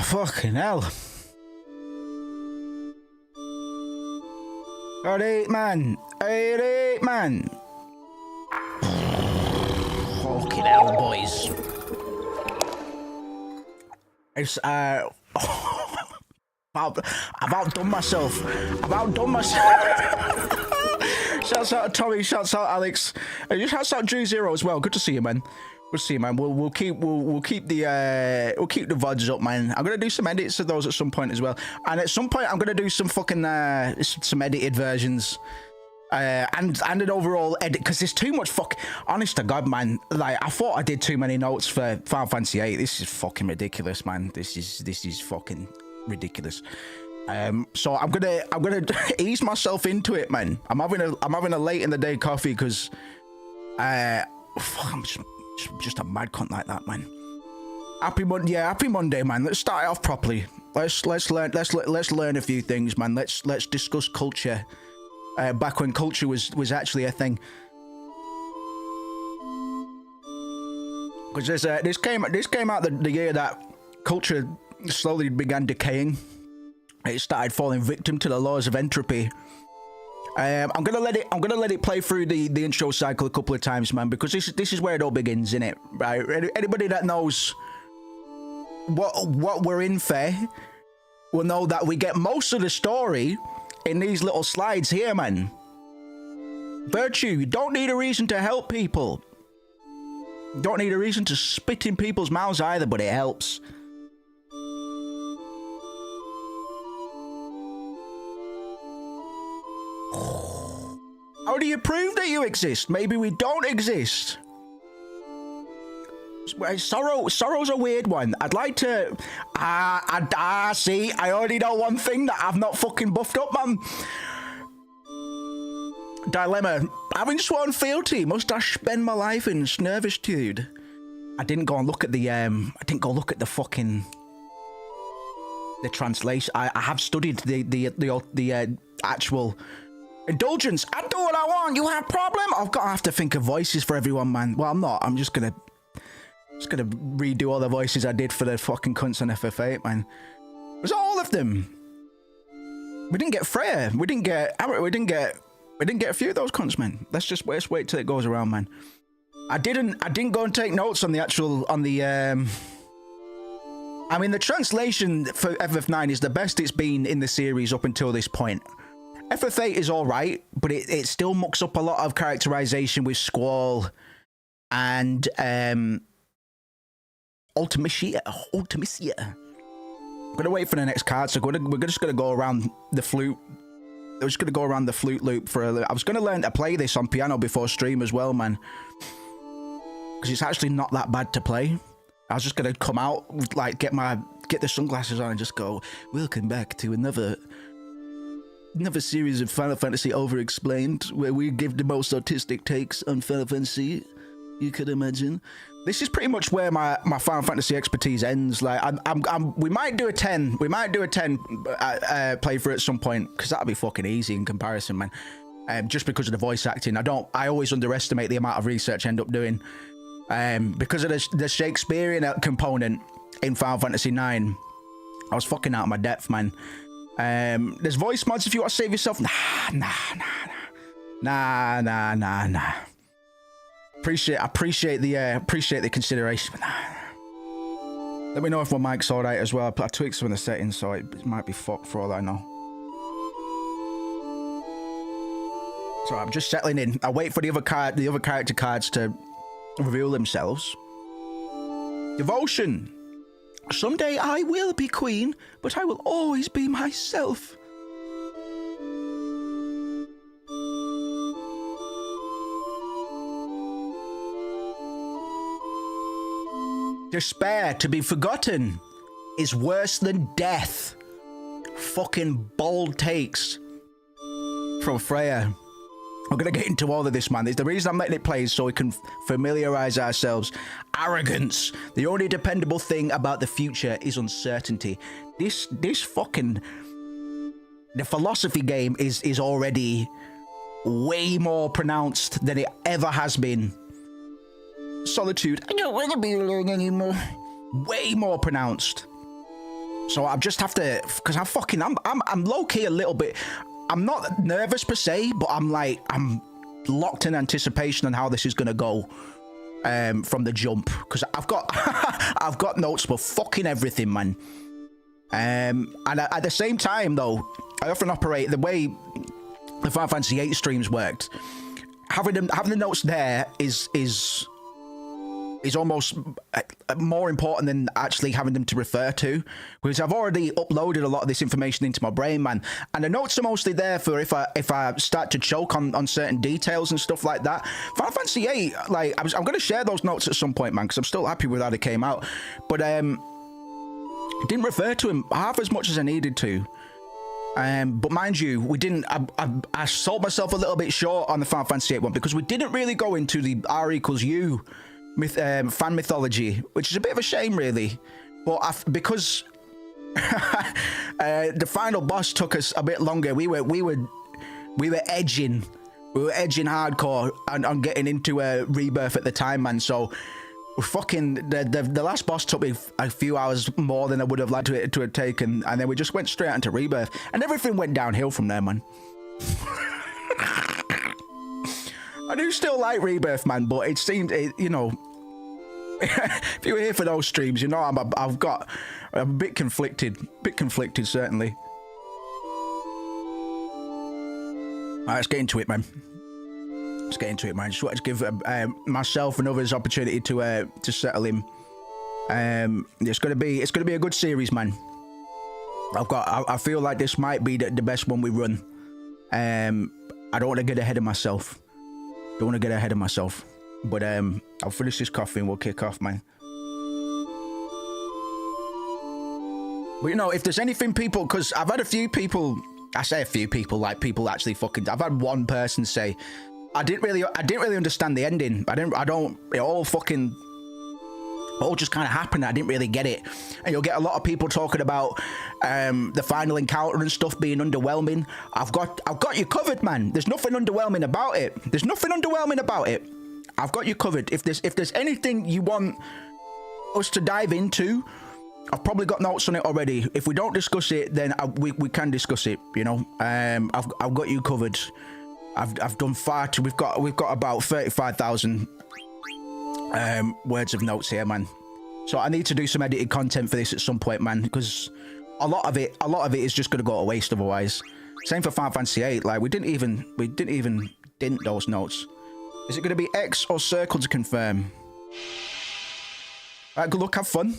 fucking hell. Alright, man. Alright, man. Fucking hell, boys. It's, I've outdone myself. I've outdone myself. Shouts out to Tommy, shouts out Alex. And shouts out Drew Zero as well. Good to see you, man. Good to see you, man. We'll keep the VODs up, man. I'm gonna do some edits of those at some point as well. And at some point I'm gonna do some fucking some edited versions. And an overall edit, because there's too much honest to God, man. Like, I thought I did too many notes for Final Fantasy VIII. This is fucking ridiculous, man. This is fucking ridiculous. So I'm gonna ease myself into it, man. I'm having a late in the day coffee because I'm just a mad cunt like that, man. Happy Monday, man. Let's start it off properly. Let's learn a few things, man. Let's discuss culture. Back when culture was actually a thing. Because this came out the year that culture slowly began decaying. It started falling victim to the laws of entropy. I'm gonna let it play through the intro cycle a couple of times, man, because this is where it all begins, innit? Right? Anybody that knows what we're in for will know that we get most of the story in these little slides here, man. Virtue, you don't need a reason to help people. You don't need a reason to spit in people's mouths either, but it helps. How do you prove that you exist? Maybe we don't exist. Sorrow's a weird one. I'd like to... see, I already know one thing that I've not fucking buffed up, man. Dilemma. Having sworn fealty, must I spend my life in servitude? I didn't go and look at the, fucking... the translation. I have studied the actual... indulgence. I do what I want. You have a problem? I have to think of voices for everyone, man. Well, I'm not. I'm just gonna redo all the voices I did for the fucking cunts on FF8, man. It was all of them. We didn't get Freya. We didn't get a few of those cunts, man. Let's wait till it goes around, man. I didn't go and take notes on the I mean, the translation for FF9 is the best it's been in the series up until this point. FF8 is alright, but it still mucks up a lot of characterization with Squall and Ultimacia. I'm gonna wait for the next card, so we're just gonna go around the flute. We're just gonna go around the flute loop for a little. I was gonna learn to play this on piano before stream as well, man, because it's actually not that bad to play. I was just gonna come out, like, get the sunglasses on and just go, welcome back to another series of Final Fantasy Over-Explained, where we give the most autistic takes on Final Fantasy you could imagine. This is pretty much where my Final Fantasy expertise ends. Like, we might do a 10 playthrough at some point, because that'll be fucking easy in comparison, man. Just because of the voice acting. I always underestimate the amount of research I end up doing. Because of the Shakespearean component in Final Fantasy 9, I was fucking out of my depth, man. There's voice mods if you want to save yourself. Nah. Appreciate the consideration, but nah. Let me know if my mic's alright as well. I tweaked some of the settings, so it might be fucked for all I know. So I'm just settling in. I wait for the other character cards to reveal themselves. Devotion. Someday I will be queen, but I will always be myself. Despair, to be forgotten, is worse than death. Fucking bold takes from Freya. We're gonna get into all of this, man. The reason I'm letting it play is so we can familiarize ourselves. Arrogance. The only dependable thing about the future is uncertainty. This fucking... The philosophy game is already way more pronounced than it ever has been. Solitude. I don't want to be alone anymore. Way more pronounced. So I just have to, because I'm low key a little bit. I'm not nervous per se, but I'm locked in anticipation on how this is gonna go from the jump, because I've got I've got notes for fucking everything, man. And at the same time, though, I often operate the way the Final Fantasy VIII streams worked. Having the notes there is almost more important than actually having them to refer to, because I've already uploaded a lot of this information into my brain, man. And the notes are mostly there for if I start to choke on certain details and stuff like that. Final Fantasy VIII, like I'm going to share those notes at some point, man, because I'm still happy with how they came out. But didn't refer to him half as much as I needed to. But mind you, we didn't. I sold myself a little bit short on the Final Fantasy VIII one, because we didn't really go into the R=U fan mythology, which is a bit of a shame, really. But because the final boss took us a bit longer, we were edging hardcore on getting into a Rebirth at the time, man. So fucking the last boss took me a few hours more than I would have liked to have taken, and then we just went straight into Rebirth, and everything went downhill from there, man. I do still like Rebirth, man, but it seemed, you know, if you were here for those streams, you know, I'm a bit conflicted, certainly. All right, let's get into it, man. Just wanted to give myself and others opportunity to settle in. It's gonna be a good series, man. I feel like this might be the best one we run. I don't want to get ahead of myself. But I'll finish this coffee and we'll kick off, man. But you know, if there's anything people, because I've had a few people, I say a few people, like people actually fucking, I've had one person say, I didn't really understand the ending. It all just kind of happened. I didn't really get it. And you'll get a lot of people talking about the final encounter and stuff being underwhelming. I've got you covered, man. There's nothing underwhelming about it. I've got you covered. If there's anything you want us to dive into, I've probably got notes on it already. If we don't discuss it, then we can discuss it, you know. I've got you covered. I've done far too. We've got about 35,000 words of notes here, man. So I need to do some edited content for this at some point, man, because a lot of it is just gonna go to waste otherwise. Same for Final Fantasy VIII. Like we didn't even dint those notes. Is it gonna be X or circle to confirm? All right, good luck. Have fun.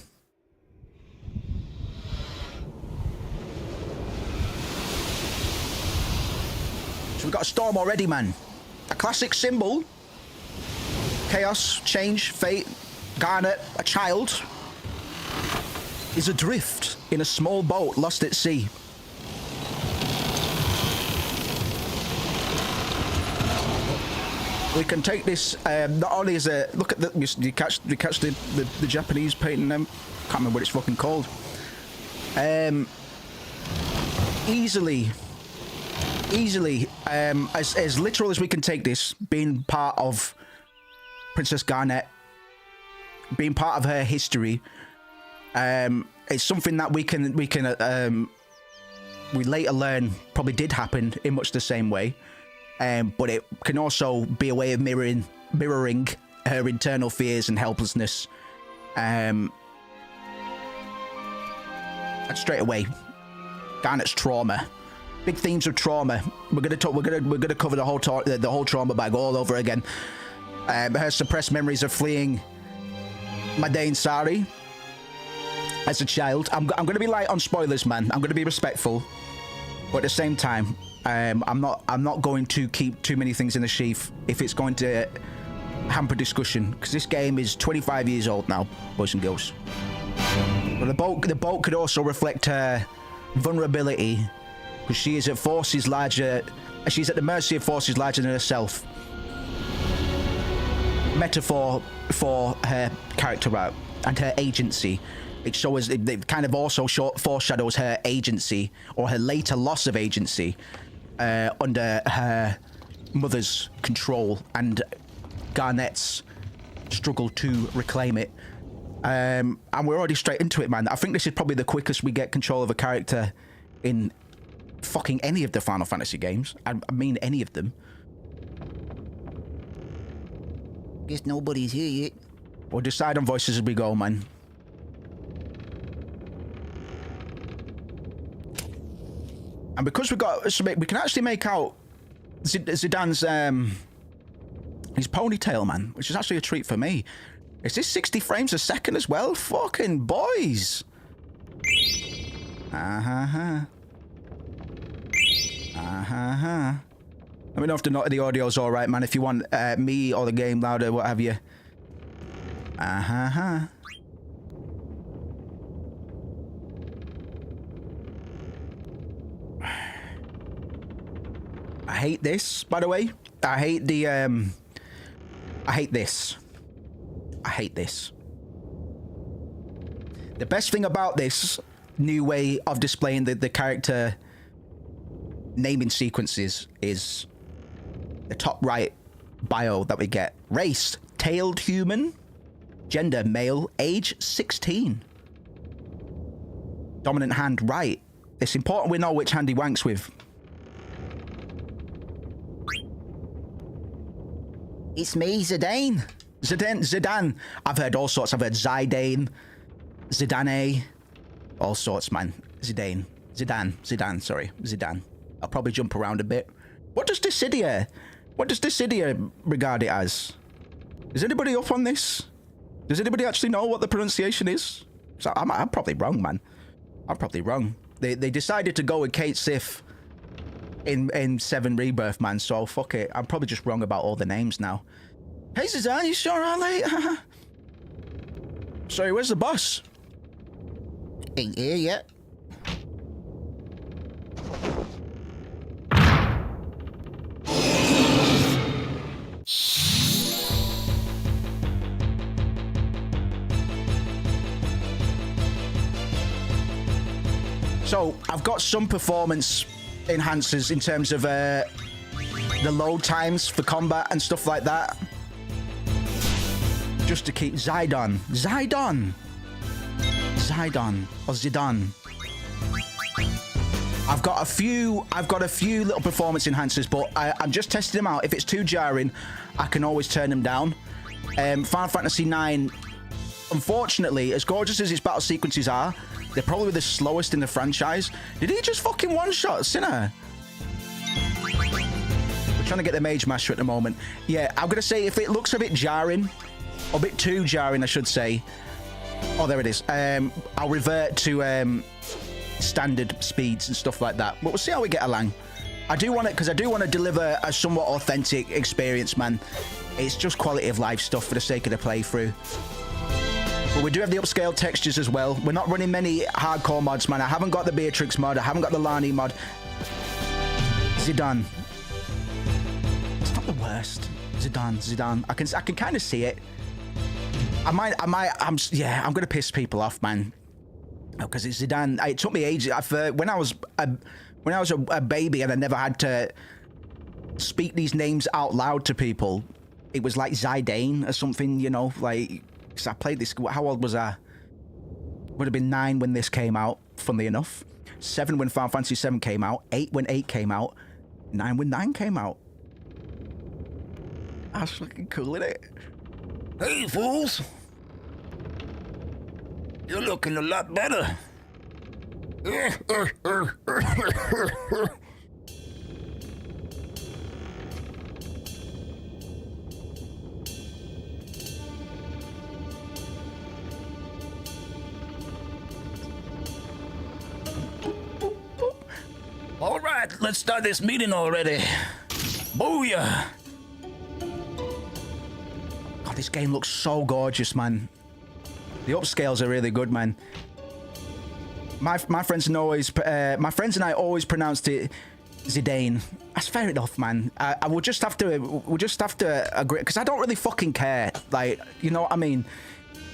So we've got a storm already, man. A classic symbol. Chaos, change, fate. Garnet, a child, is adrift in a small boat lost at sea. We can take this not only as a look at the you catch the Japanese painting them. Can't remember what it's fucking called. Easily, as literal as we can take this, being part of Princess Garnet, being part of her history. It's something that we later learn probably did happen in much the same way, but it can also be a way of mirroring her internal fears and helplessness. And straight away, Garnet's trauma. Big themes of trauma. We're gonna cover the whole trauma bag all over again. Her suppressed memories of fleeing Madain Sari as a child. I'm gonna be light on spoilers, man. I'm gonna be respectful, but at the same time, I'm not going to keep too many things in the sheath if it's going to hamper discussion, because this game is 25 years old now, boys and girls. But the boat could also reflect her vulnerability, because she is at forces larger. She's at the mercy of forces larger than herself. Metaphor for her character arc and her agency. It shows, it kind of also foreshadows her agency, or her later loss of agency under her mother's control and Garnet's struggle to reclaim it. And we're already straight into it, man. I think this is probably the quickest we get control of a character in fucking any of the Final Fantasy games. I mean any of them. Guess nobody's here yet. We'll decide on voices as we go, man. And because we can actually make out Zidane's his ponytail, man, which is actually a treat for me. Is this 60 frames a second as well? Fucking boys. Let me know if the audio's all right, man. If you want me or the game louder, what have you. I hate this, by the way. I hate the I hate this. I hate this. The best thing about this new way of displaying the character naming sequences is the top right bio that we get. Race, tailed human. Gender, male. Age, 16. Dominant hand, right. It's important we know which hand he wanks with. It's me, Zidane. Zidane. I've heard all sorts. I've heard Zidane, Zidane, all sorts, man. Zidane. Sorry, Zidane. I'll probably jump around a bit. What does Dissidia regard it as? Is anybody up on this? Does anybody actually know what the pronunciation is? So I'm probably wrong, man. I'm probably wrong. They decided to go with Kate Sif in 7 Rebirth, man, so fuck it. I'm probably just wrong about all the names now. Hey, Zidane, you sure are late? Sorry, where's the bus? Ain't here yet. So, I've got some performance enhancers in terms of the load times for combat and stuff like that. Just to keep Zidane or Zidane. I've got a few little performance enhancers, but I'm just testing them out. If it's too jarring, I can always turn them down. Final Fantasy IX, unfortunately, as gorgeous as its battle sequences are, they're probably the slowest in the franchise. Did he just fucking one-shot Sinner? We're trying to get the Mage Master at the moment. Yeah, I'm gonna say if it looks a bit jarring, or a bit too jarring, I should say. Oh, there it is. I'll revert to standard speeds and stuff like that. But we'll see how we get along. I do want it because I do want to deliver a somewhat authentic experience, man. It's just quality of life stuff for the sake of the playthrough. But we do have the upscaled textures as well. We're not running many hardcore mods, man. I haven't got the Beatrix mod. I haven't got the Lani mod. Zidane. It's not the worst. Zidane. I can kind of see it. I'm gonna piss people off, man. Because it's Zidane. It took me ages. When I was a baby and I never had to speak these names out loud to people, it was like Zidane or something, you know, like. I played this. How old was I? Would have been 9 when this came out. Funnily enough, 7 when Final Fantasy 7 came out. 8 when 8 came out. 9 when 9 came out. That's fucking cool, isn't it? Hey, fools! You're looking a lot better. All right, let's start this meeting already. Booyah! God, this game looks so gorgeous, man. The upscales are really good, man. My friends and I always pronounced it Zidane. That's fair enough, man. I will just have to agree because I don't really fucking care. Like, you know what I mean?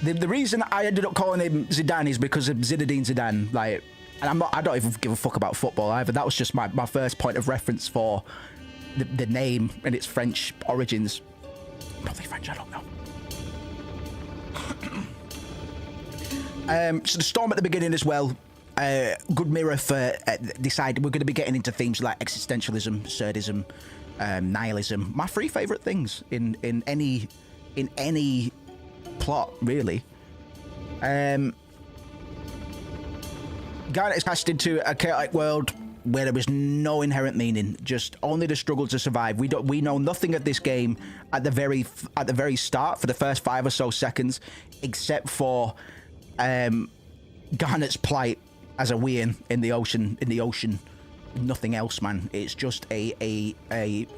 The reason I ended up calling him Zidane is because of Zinedine Zidane. Like. And I don't even give a fuck about football either. That was just my first point of reference for the name and its French origins. Probably French, I don't know. So the storm at the beginning as well. Good mirror for decide. We're going to be getting into themes like existentialism, absurdism, nihilism. My three favorite things in any plot, really. Garnet is cast into a chaotic world where there is no inherent meaning, just only the struggle to survive. We know nothing of this game at the very start for the first 5 or so seconds, except for Garnet's plight as a wean in the ocean. Nothing else, man. It's just a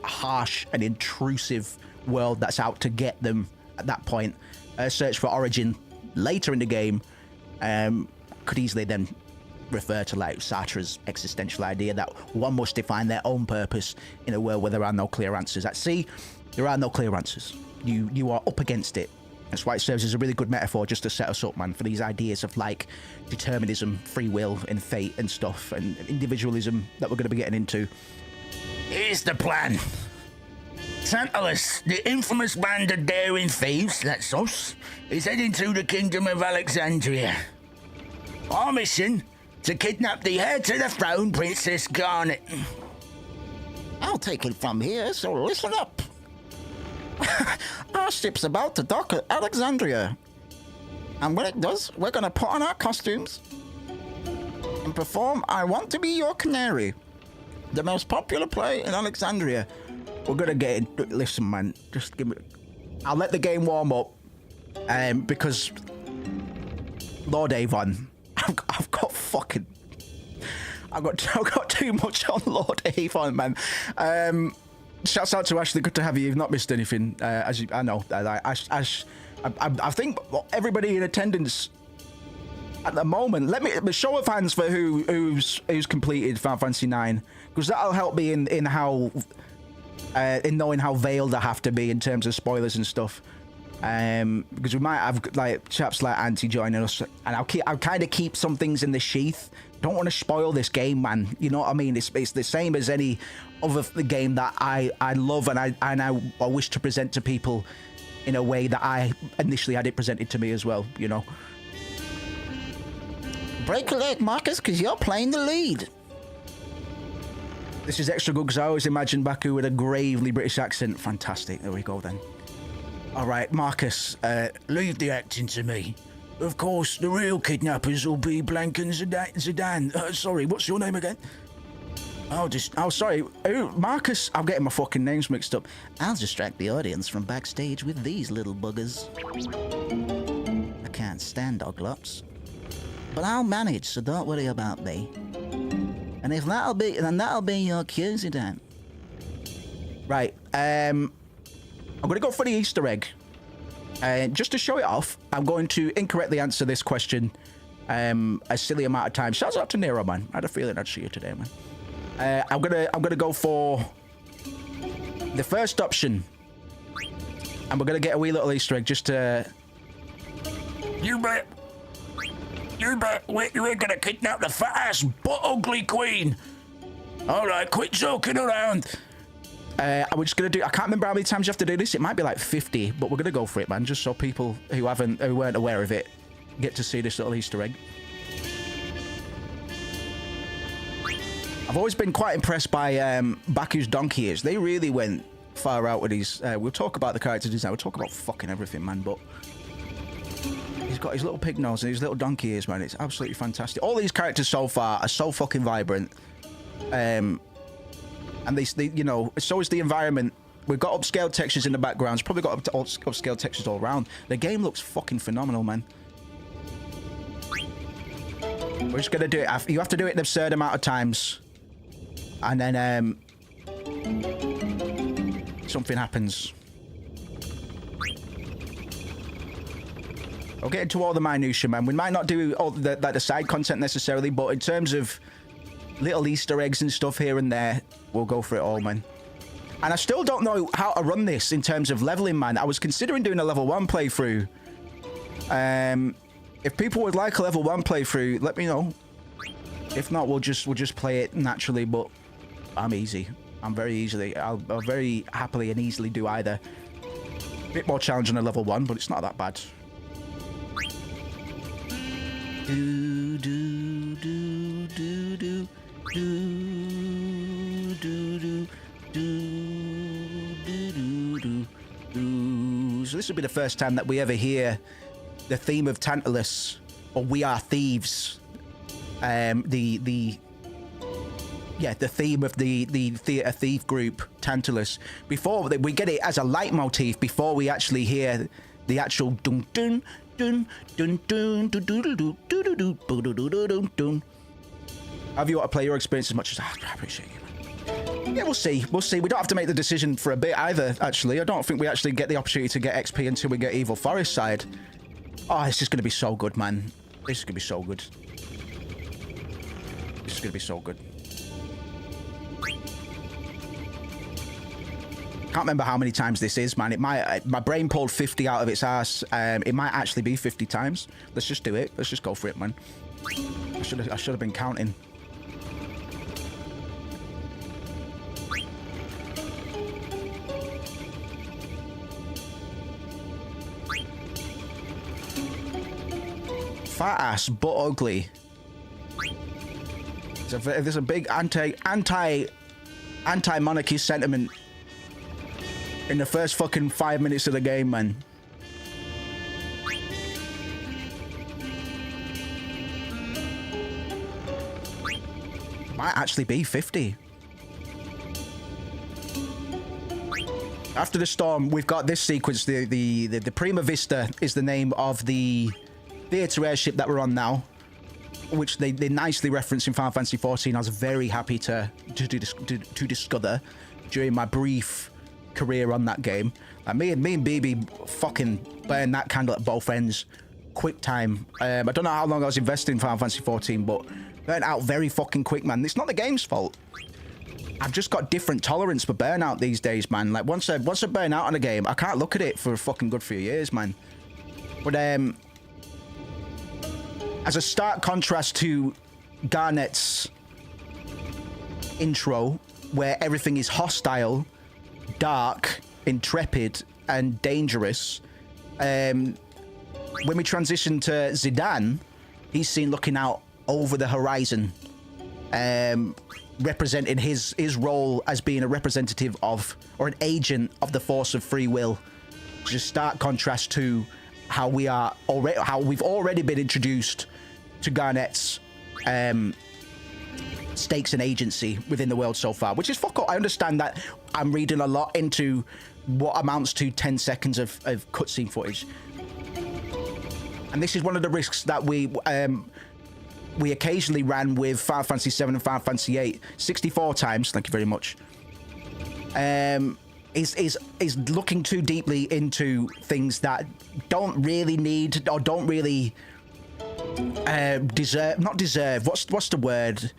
harsh and intrusive world that's out to get them at that point. Search for origin later in the game could easily then refer to like Sartre's existential idea that one must define their own purpose in a world where there are no clear answers. At sea, there are no clear answers. You are up against it. That's why it serves as a really good metaphor just to set us up, man, for these ideas of like determinism, free will, and fate and stuff, and individualism that we're going to be getting into. Here's the plan. Tantalus, the infamous band of daring thieves, that's us, is heading to the kingdom of Alexandria. Our mission, to kidnap the heir to the throne, Princess Garnet. I'll take it from here, so listen up. Our ship's about to dock at Alexandria. And when it does, we're gonna put on our costumes and perform I Want to Be Your Canary, the most popular play in Alexandria. We're gonna get in. Listen, man, just give me. I'll let the game warm up, because Lord Avon, I've got too much on Lord Avon, man. Shouts out to Ashley. Good to have you. You've not missed anything. I know. I think everybody in attendance at the moment. Let me show of hands for who's completed Final Fantasy 9, because that'll help me in how in knowing how veiled I have to be in terms of spoilers and stuff. Because we might have like chaps like Auntie joining us, and I'll kind of keep some things in the sheath. Don't want to spoil this game, man. You know what I mean? It's the same as any other game that I love and I wish to present to people in a way that I initially had it presented to me as well, you know. Break a leg, Marcus, because you're playing the lead. This is extra good because I always imagined Baku with a gravely British accent. Fantastic. There we go then. All right, Marcus, Leave the acting to me. Of course, the real kidnappers will be Blank and Zidane. Sorry, what's your name again? sorry. Marcus, I'm getting my fucking names mixed up. I'll distract the audience from backstage with these little buggers. I can't stand Oglops, but I'll manage, so don't worry about me. And if that'll be your cue, Zidane. Right, I'm gonna go for the Easter egg. Just to show it off, I'm going to incorrectly answer this question a silly amount of times. Shouts out to Nero, man. I had a feeling I'd see you today, man. I'm gonna go for the first option, and we're gonna get a wee little Easter egg just to. You bet we're gonna kidnap the fat-ass, butt-ugly queen. All right, quit joking around. We're just gonna do. I can't remember how many times you have to do this. It might be like 50, but we're gonna go for it, man. Just so people who weren't aware of it get to see this little Easter egg. I've always been quite impressed by Baku's donkey ears. They really went far out with these. We'll talk about the character design. We'll talk about fucking everything, man. But he's got his little pig nose and his little donkey ears, man. It's absolutely fantastic. All these characters so far are so fucking vibrant. And they, you know, so is the environment. We've got upscaled textures in the background. It's probably got upscaled textures all around. The game looks fucking phenomenal, man. We're just gonna do it. You have to do it an absurd amount of times, and then something happens. I'll get into all the minutiae, man. We might not do all the side content necessarily, but in terms of little Easter eggs and stuff here and there, we'll go for it all, man. And I still don't know how to run this in terms of leveling, man. I was considering doing a level 1 playthrough. If people would like a level 1 playthrough, let me know. If not, we'll just play it naturally. But I'm easy. I'm very easily. I'll very happily and easily do either. A bit more challenging on a level 1, but it's not that bad. Do do do do do do do do do do do. So this will be the first time that we ever hear the theme of Tantalus, or We Are Thieves. The theme of the theatre thief group Tantalus. Before we get it as a leitmotif before we actually hear the actual dun dun dun dun dun dun dun dun dun dun dun dun. Have you want to play your experience as much as I appreciate you. Yeah, we'll see. We'll see. We don't have to make the decision for a bit either, actually. I don't think we actually get the opportunity to get XP until we get Evil Forest side. Oh, it's just going to be so good, man. This is going to be so good. This is going to be so good. Can't remember how many times this is, man. It might. My brain pulled 50 out of its ass. It might actually be 50 times. Let's just do it. Let's just go for it, man. I should have been counting. Fat ass, but ugly. There's a big anti-monarchy sentiment in the first fucking 5 minutes of the game, man. Might actually be 50. After the storm, we've got this sequence. The Prima Vista is the name of the theatre airship that we're on now, which they nicely reference in Final Fantasy XIV. I was very happy to discover during my brief career on that game. Me and BB fucking burned that candle at both ends, quick time. I don't know how long I was investing in Final Fantasy XIV, but burnt out very fucking quick, man. It's not the game's fault. I've just got different tolerance for burnout these days, man. Like once I burn out on a game, I can't look at it for a fucking good few years, man. But as a stark contrast to Garnet's intro, where everything is hostile, dark, intrepid, and dangerous, when we transition to Zidane, he's seen looking out over the horizon, representing his role as being a representative of, or an agent of, the force of free will. Just stark contrast to how we've already been introduced to Garnet's stakes and agency within the world so far, which is fuck all. I understand that I'm reading a lot into what amounts to 10 seconds of cutscene footage, and this is one of the risks that we occasionally ran with Final Fantasy 7 and Final Fantasy 8 64 times. Thank you very much. Is looking too deeply into things that don't really need, or don't really deserve. What's the word?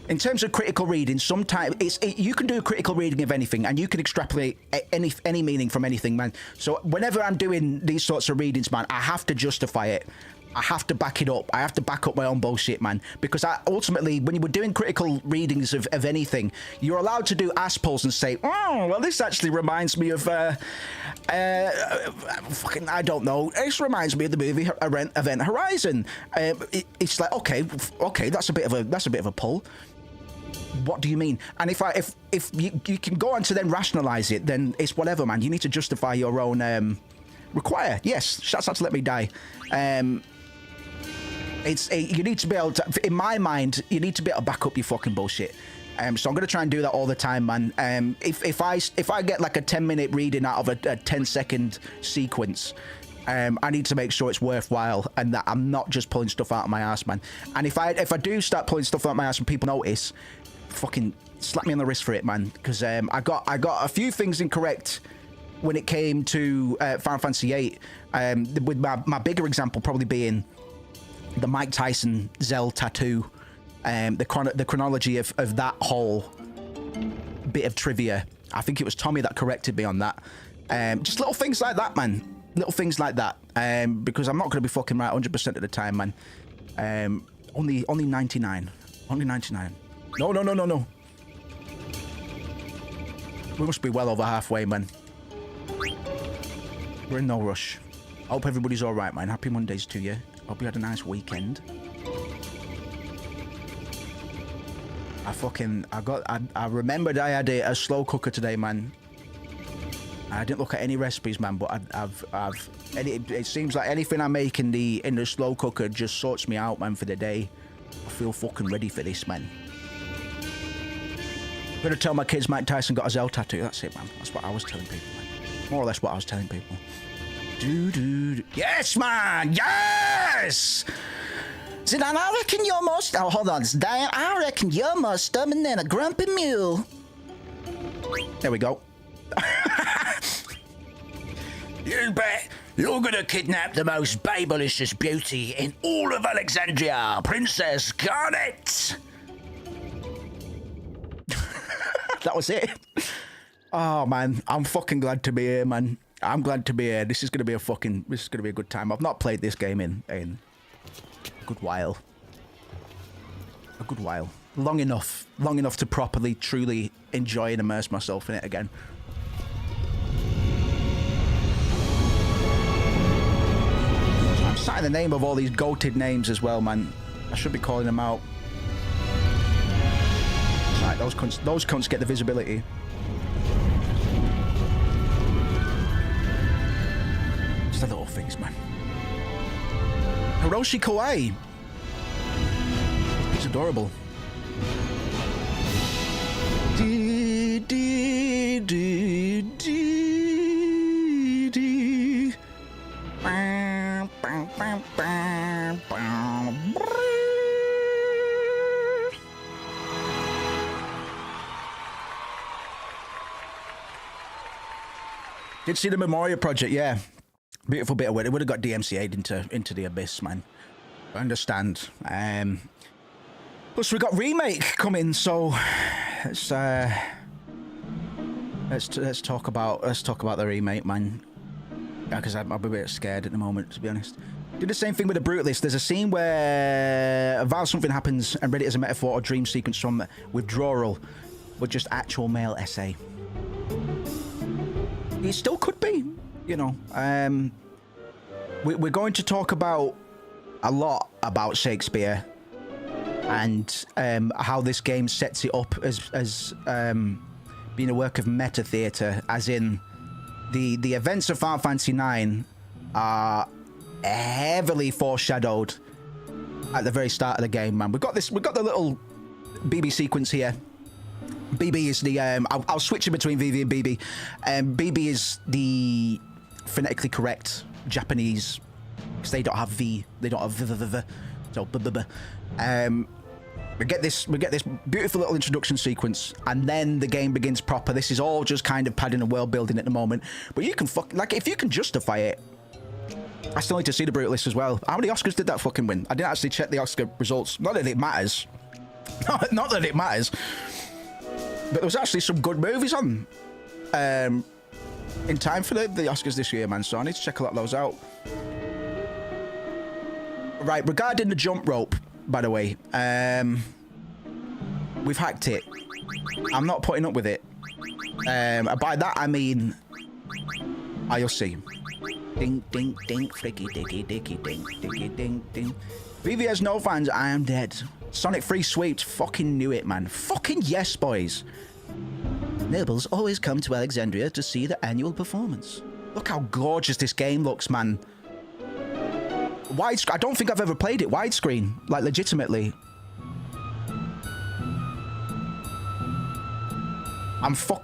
In terms of critical reading, sometimes you can do a critical reading of anything, and you can extrapolate any meaning from anything, man. So whenever I'm doing these sorts of readings, man, I have to justify it. I have to back it up. I have to back up my own bullshit, man. Because ultimately, when you were doing critical readings of anything, you're allowed to do ass pulls and say, oh, well, this actually reminds me of, fucking, I don't know. This reminds me of the movie Event Horizon. It's like, okay, that's a bit of a pull. What do you mean? And if you can go on to then rationalize it, then it's whatever, man. You need to justify your own require. Yes, shouts out to Let Me Die. You need to be able to, in my mind, you need to be able to back up your fucking bullshit. So I'm gonna try and do that all the time, man. If I get like a 10-minute reading out of a 10-second sequence, I need to make sure it's worthwhile and that I'm not just pulling stuff out of my ass, man. And if I do start pulling stuff out of my ass and people notice, fucking slap me on the wrist for it, man. Because I got a few things incorrect when it came to Final Fantasy VIII. With my bigger example probably being the Mike Tyson Zell tattoo, the chronology of that whole bit of trivia. I think it was Tommy that corrected me on that. Just little things like that, man. Little things like that. Because I'm not going to be fucking right 100% of the time, man. Only 99. Only 99. No. We must be well over halfway, man. We're in no rush. I hope everybody's all right, man. Happy Mondays to you. Hope you had a nice weekend. I remembered I had a slow cooker today, man. I didn't look at any recipes, man, but it seems like anything I make in the slow cooker just sorts me out, man, for the day. I feel fucking ready for this, man. I'm gonna tell my kids Mike Tyson got a Zell tattoo. That's it, man. That's what I was telling people, man. More or less what I was telling people. Yes, man! Yes! Zidane, I reckon you're more... Oh, hold on. Zidane, I reckon you're more stubborn than a grumpy mule. There we go. You bet. You're gonna kidnap the most babylicious beauty in all of Alexandria, Princess Garnet. That was it. Oh, man. I'm fucking glad to be here, man. I'm glad to be here. This is gonna be a good time. I've not played this game in a good while. A good while. Long enough to properly, truly enjoy and immerse myself in it again. I'm citing the name of all these goated names as well, man. I should be calling them out. Right, those cunts get the visibility. Just the little things, man. Hiroshi Kawaii. He's adorable. Dee, dee, dee, dee, dee. Bam, bam, bam, bam, bam. Did see the Memorial Project, yeah. Beautiful bit of work. It would have got DMCA'd into the abyss, man. I understand. Plus we got remake coming, so let's talk about the remake, man. Yeah, because I'm a bit scared at the moment, to be honest. Did the same thing with the Brutalist. There's a scene where while something happens and read it as a metaphor or dream sequence from withdrawal, but just actual male essay. It still could be, you know. We're going to talk about a lot about Shakespeare and how this game sets it up as being a work of meta theatre, as in the events of Final Fantasy IX are heavily foreshadowed at the very start of the game, man. We've got the little BB sequence here. BB is the I'll switch in between VV and BB. BB is the phonetically correct Japanese, because they don't have V, they don't have v. So we get this beautiful little introduction sequence, and then the game begins proper. This is all just kind of padding and world building at the moment, but you can if you can justify it. I still need to see the Brutalist as well. How many Oscars did that fucking win? I didn't actually check the Oscar results. Not that it matters. Not that it matters. But there was actually some good movies on in time for the Oscars this year, man. So I need to check a lot of those out. Right, regarding the jump rope, by the way, we've hacked it. I'm not putting up with it. By that I mean, you'll see. Ding, ding, ding, fricky, dicky, dicky, ding, dicky, ding, ding. VV has no fans, I am dead. Sonic 3 sweeps, fucking knew it, man. Fucking yes, boys. Nobles always come to Alexandria to see the annual performance. Look how gorgeous this game looks, man. Widescreen. I don't think I've ever played it widescreen, like legitimately. I'm so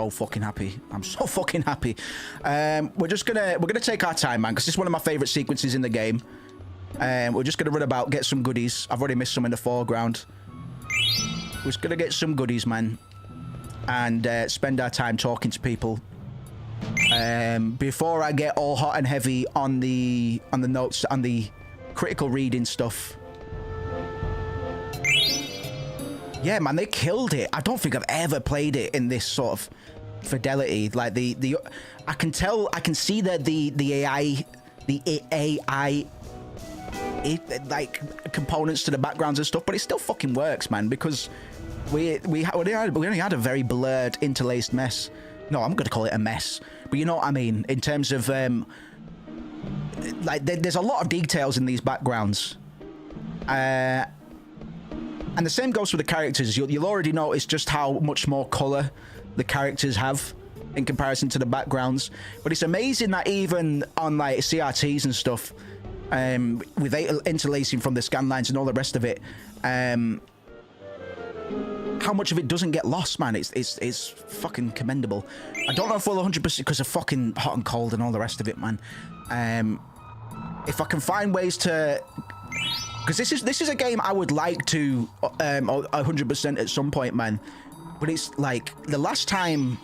fucking happy. I'm so fucking happy. We're gonna take our time, man, because this is one of my favorite sequences in the game. We're just gonna run about, get some goodies. I've already missed some in the foreground. We're just gonna get some goodies, man, and spend our time talking to people. Before I get all hot and heavy on the notes, on the critical reading stuff. Yeah, man, they killed it. I don't think I've ever played it in this sort of fidelity. Like I can see that the AI, like components to the backgrounds and stuff, but it still fucking works, man, because we only had a very blurred, interlaced mess. No, I'm gonna call it a mess, but you know what I mean, in terms of there's a lot of details in these backgrounds, and And the same goes for the characters. You'll already notice just how much more color the characters have in comparison to the backgrounds. But it's amazing that even on like CRTs and stuff, with interlacing from the scan lines and all the rest of it, how much of it doesn't get lost, man. It's fucking commendable. I don't know if we'll 100% because of fucking hot and cold and all the rest of it, man. If I can find ways to, because this is a game I would like to 100% at some point, man. But it's like the last time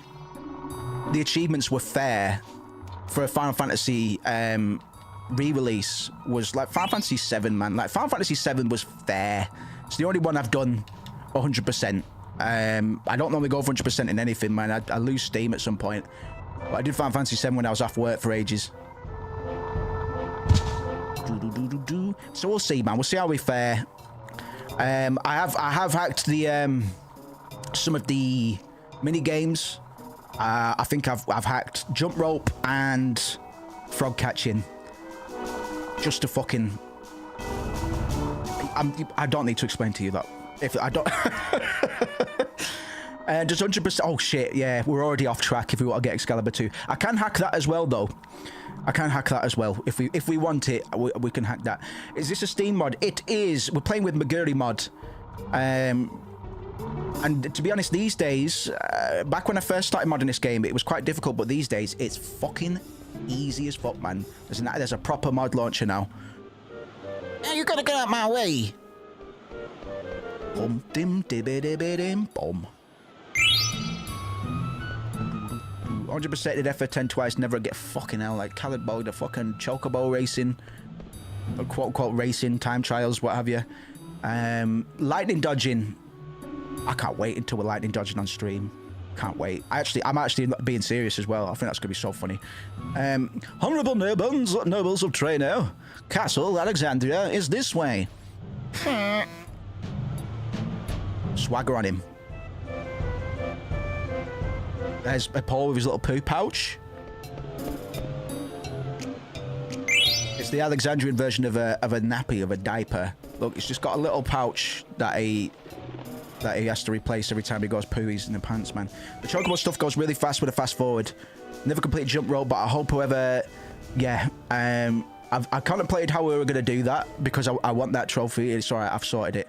the achievements were fair for a Final Fantasy re-release was like Final Fantasy 7, man. Like Final Fantasy 7 was fair. It's the only one I've done 100%. I don't normally go 100% in anything, man. I lose steam at some point. But I did Final Fantasy 7 when I was off work for ages. So we'll see, man. We'll see how we fare. I have hacked the some of the mini games. I think I've hacked jump rope and frog catching. Just to fucking. I don't need to explain to you that. If I don't. Just 100%. Oh shit! Yeah, we're already off track. If we want to get Excalibur 2, I can hack that as well, though. I can hack that as well. If we want it, we can hack that. Is this a Steam mod? It is. We're playing with Moguri Mod. And to be honest, these days, back when I first started modding this game, it was quite difficult. But these days, it's fucking easy as fuck, man. There's a proper mod launcher now. Now you gotta get out my way. Bum dim dibby dibby dim bum. 100% did F10 twice, never get fucking hell like Khaled Bog, the fucking chocobo racing, or quote unquote racing, time trials, what have you. Lightning dodging. I can't wait until we're lightning dodging on stream. Can't wait. I'm actually being serious as well. I think that's gonna be so funny. Honourable nobles of Trainer, Castle Alexandria is this way. Swagger on him. There's a Paul with his little poo pouch. It's the Alexandrian version of a nappy, of a diaper. Look, it's just got a little pouch that he has to replace every time he goes pooies in the pants, man. The chocobo stuff goes really fast with a fast forward. Never completed jump rope, but I hope whoever, yeah. I contemplated how we were gonna do that because I want that trophy. It's alright, I've sorted it.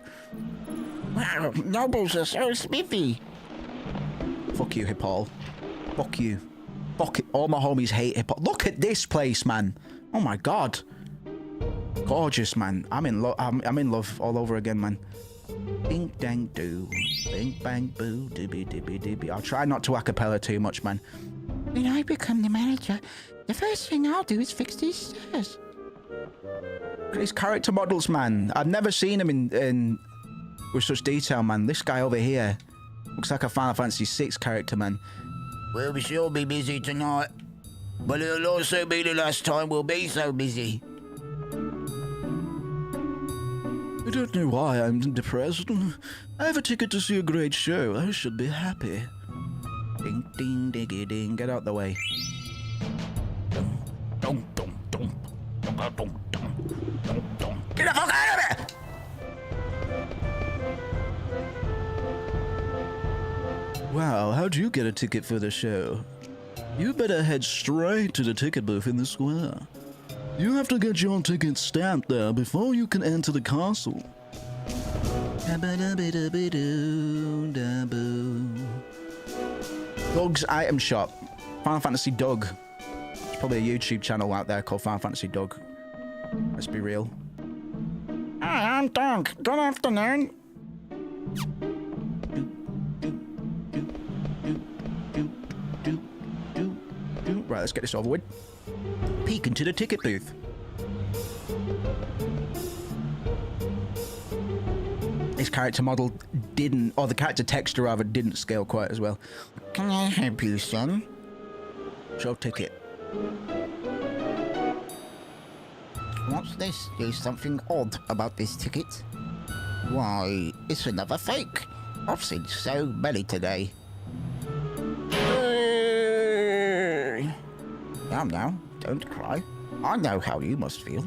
Wow, nobles are so spiffy. Fuck you, Hippol. Fuck you. Fuck it. All my homies hate Hippol. Look at this place, man. Oh my god. Gorgeous, man. I'm in love. I'm in love all over again, man. Bing dang doo. Bing bang boo. Dibby dibby dibby. I'll try not to acapella too much, man. When I become the manager, the first thing I'll do is fix these stairs. Look at these character models, man. I've never seen them in with such detail, man. This guy over here looks like a Final Fantasy VI character, man. We'll sure be busy tonight, but it'll also be the last time we'll be so busy. I don't know why I'm depressed. I have a ticket to see a great show. I should be happy. Ding, ding, diggy, ding. Get out the way. Dum, dum, dum, dum, dum, dum, dum, dum. Get the fuck out of there! Wow, how'd you get a ticket for the show? You better head straight to the ticket booth in the square. You have to get your ticket stamped there before you can enter the castle. Doug's Item Shop. Final Fantasy Doug. There's probably a YouTube channel out there called Final Fantasy Doug. Let's be real. Hi, I'm Doug. Good afternoon. Right, let's get this over with. Peek into the ticket booth. This character model didn't, or the character texture rather, didn't scale quite as well. Can I help you, son? Show ticket. What's this? There's something odd about this ticket. Why, it's another fake. I've seen so many today. Now, don't cry. I know how you must feel.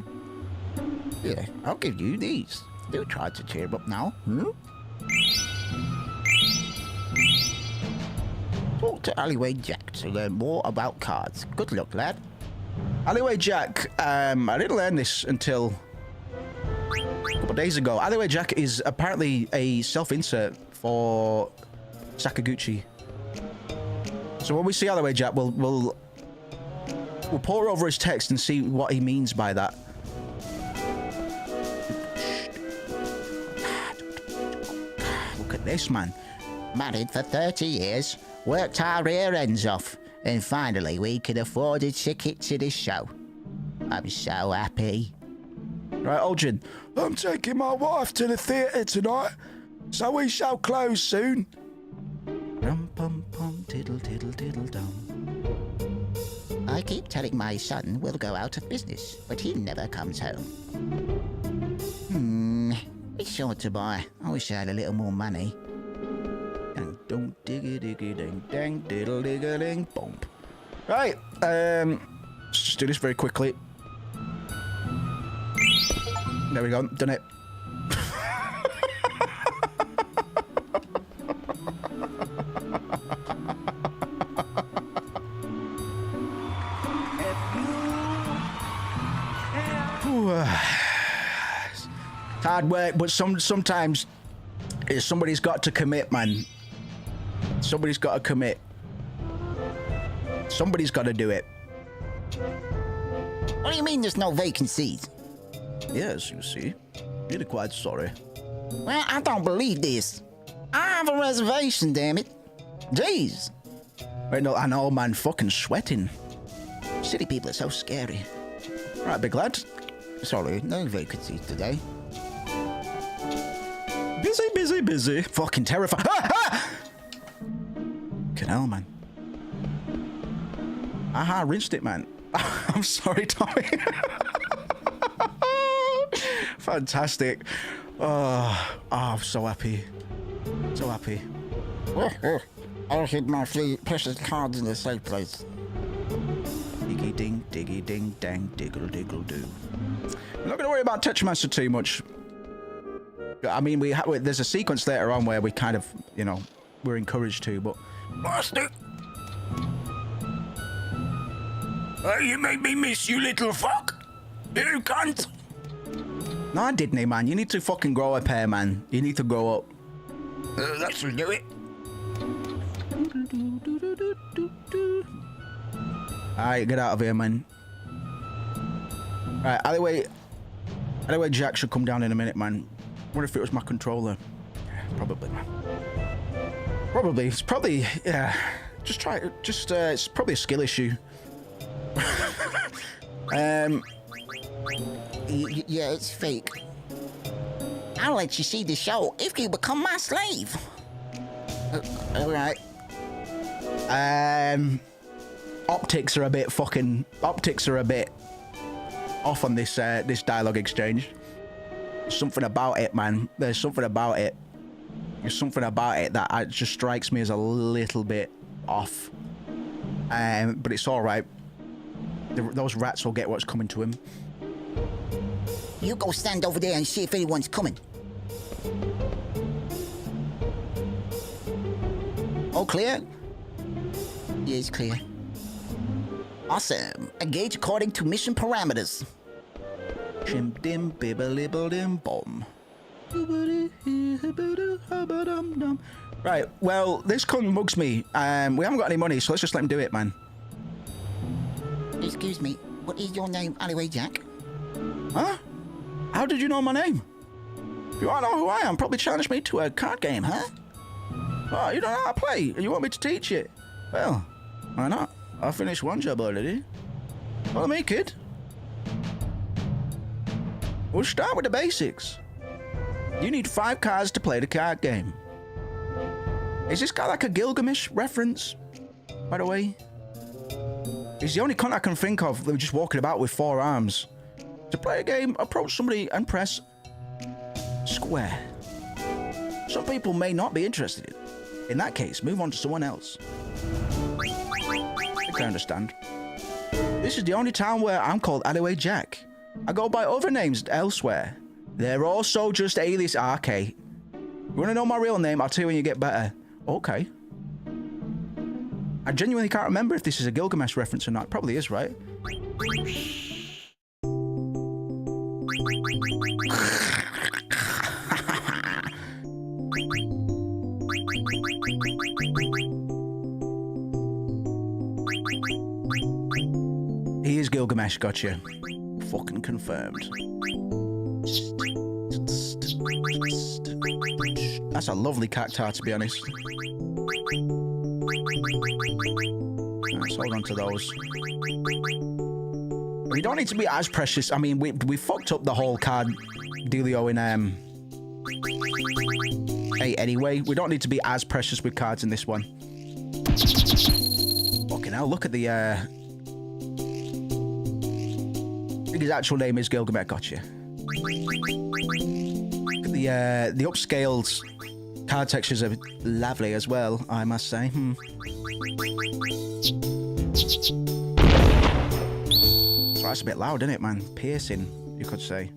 Here, I'll give you these. Do try to cheer up now, hmm? Talk to Alleyway Jack to learn more about cards. Good luck, lad. Alleyway Jack, I didn't learn this until a couple of days ago. Alleyway Jack is apparently a self-insert for Sakaguchi. So when we see Alleyway Jack, we'll pour over his text and see what he means by that. Look at this, man. Married for 30 years, worked our rear ends off, and finally we could afford a ticket to this show. I'm so happy. Right, Aldrin. I'm taking my wife to the theatre tonight, so we shall close soon. Rum pum pum tiddle tiddle tiddle dum. I keep telling my son we'll go out of business, but he never comes home. It's short to buy. I wish I had a little more money. Dang, don't diggy diggy ding dang diddle digga ding bump. Right, let's just do this very quickly. There we go, done it. Hard work, but sometimes somebody's got to commit, man. Somebody's got to commit. Somebody's got to do it. What do you mean there's no vacancies? Yes, you see. Really quite sorry. Well, I don't believe this. I have a reservation, damn it. Jeez. Right, no, I know, man. Fucking sweating. City people are so scary. Right, big lad. Sorry, no vacancies today. Busy, busy, busy. Fucking terrifying. Fucking hell, man. Aha, rinsed it, man. I'm sorry, Tommy. Fantastic. Oh, I'm so happy. So happy. I'll keep my three precious cards in the safe place. Diggy ding, dang, diggle, diggle, do. We're not going to worry about Tetramaster too much. I mean, there's a sequence later on where we kind of, you know, we're encouraged to, but... Bastard! You made me miss you, little fuck! You cunt! No, I didn't, man. You need to fucking grow up here, man. You need to grow up. That should do it. Alright, get out of here, man. Right, alleyway Jack should come down in a minute, man. What if it was my controller? Yeah, probably, man. Probably. It's probably, yeah. Just try it. Just, it's probably a skill issue. Yeah, it's fake. I'll let you see the show if you become my slave. Alright. Optics are a bit off on this this dialogue exchange. There's something about it, man. There's something about it that just strikes me as a little bit off. But it's all right. Those rats will get what's coming to him. You go stand over there and see if anyone's coming. All clear? Yeah, it's clear. Awesome. Engage according to mission parameters. Chim dim bibble dim bomb. Right, well, this cunt mugs me. We haven't got any money, so let's just let him do it, man. Excuse me, what is your name, Alleyway Jack? Huh? How did you know my name? You want to know who I am? Probably challenge me to a card game, huh? Oh, you don't know how to play, and you want me to teach you? Well, why not? I finished one job already. Follow me, kid. We'll start with the basics. You need 5 cards to play the card game. Is this guy like a Gilgamesh reference, by the way? He's the only cunt I can think of that was just walking about with 4 arms. To play a game, approach somebody and press square. Some people may not be interested. In that case, move on to someone else. I can understand. This is the only town where I'm called Alleyway Jack. I go by other names elsewhere. They're also just alias RK. You want to know my real name? I'll tell you when you get better. Okay. I genuinely can't remember if this is a Gilgamesh reference or not. It probably is, right? He is Gilgamesh, gotcha. Fucking confirmed. That's a lovely cacti, to be honest. Let's hold on to those. We don't need to be as precious. I mean, we fucked up the whole card dealio in 8 anyway. We don't need to be as precious with cards in this one. Fucking hell, look at the I think his actual name is Gilgamesh, gotcha. Look at the upscaled card textures are lovely as well, I must say. So that's a bit loud, isn't it, man? Piercing, you could say.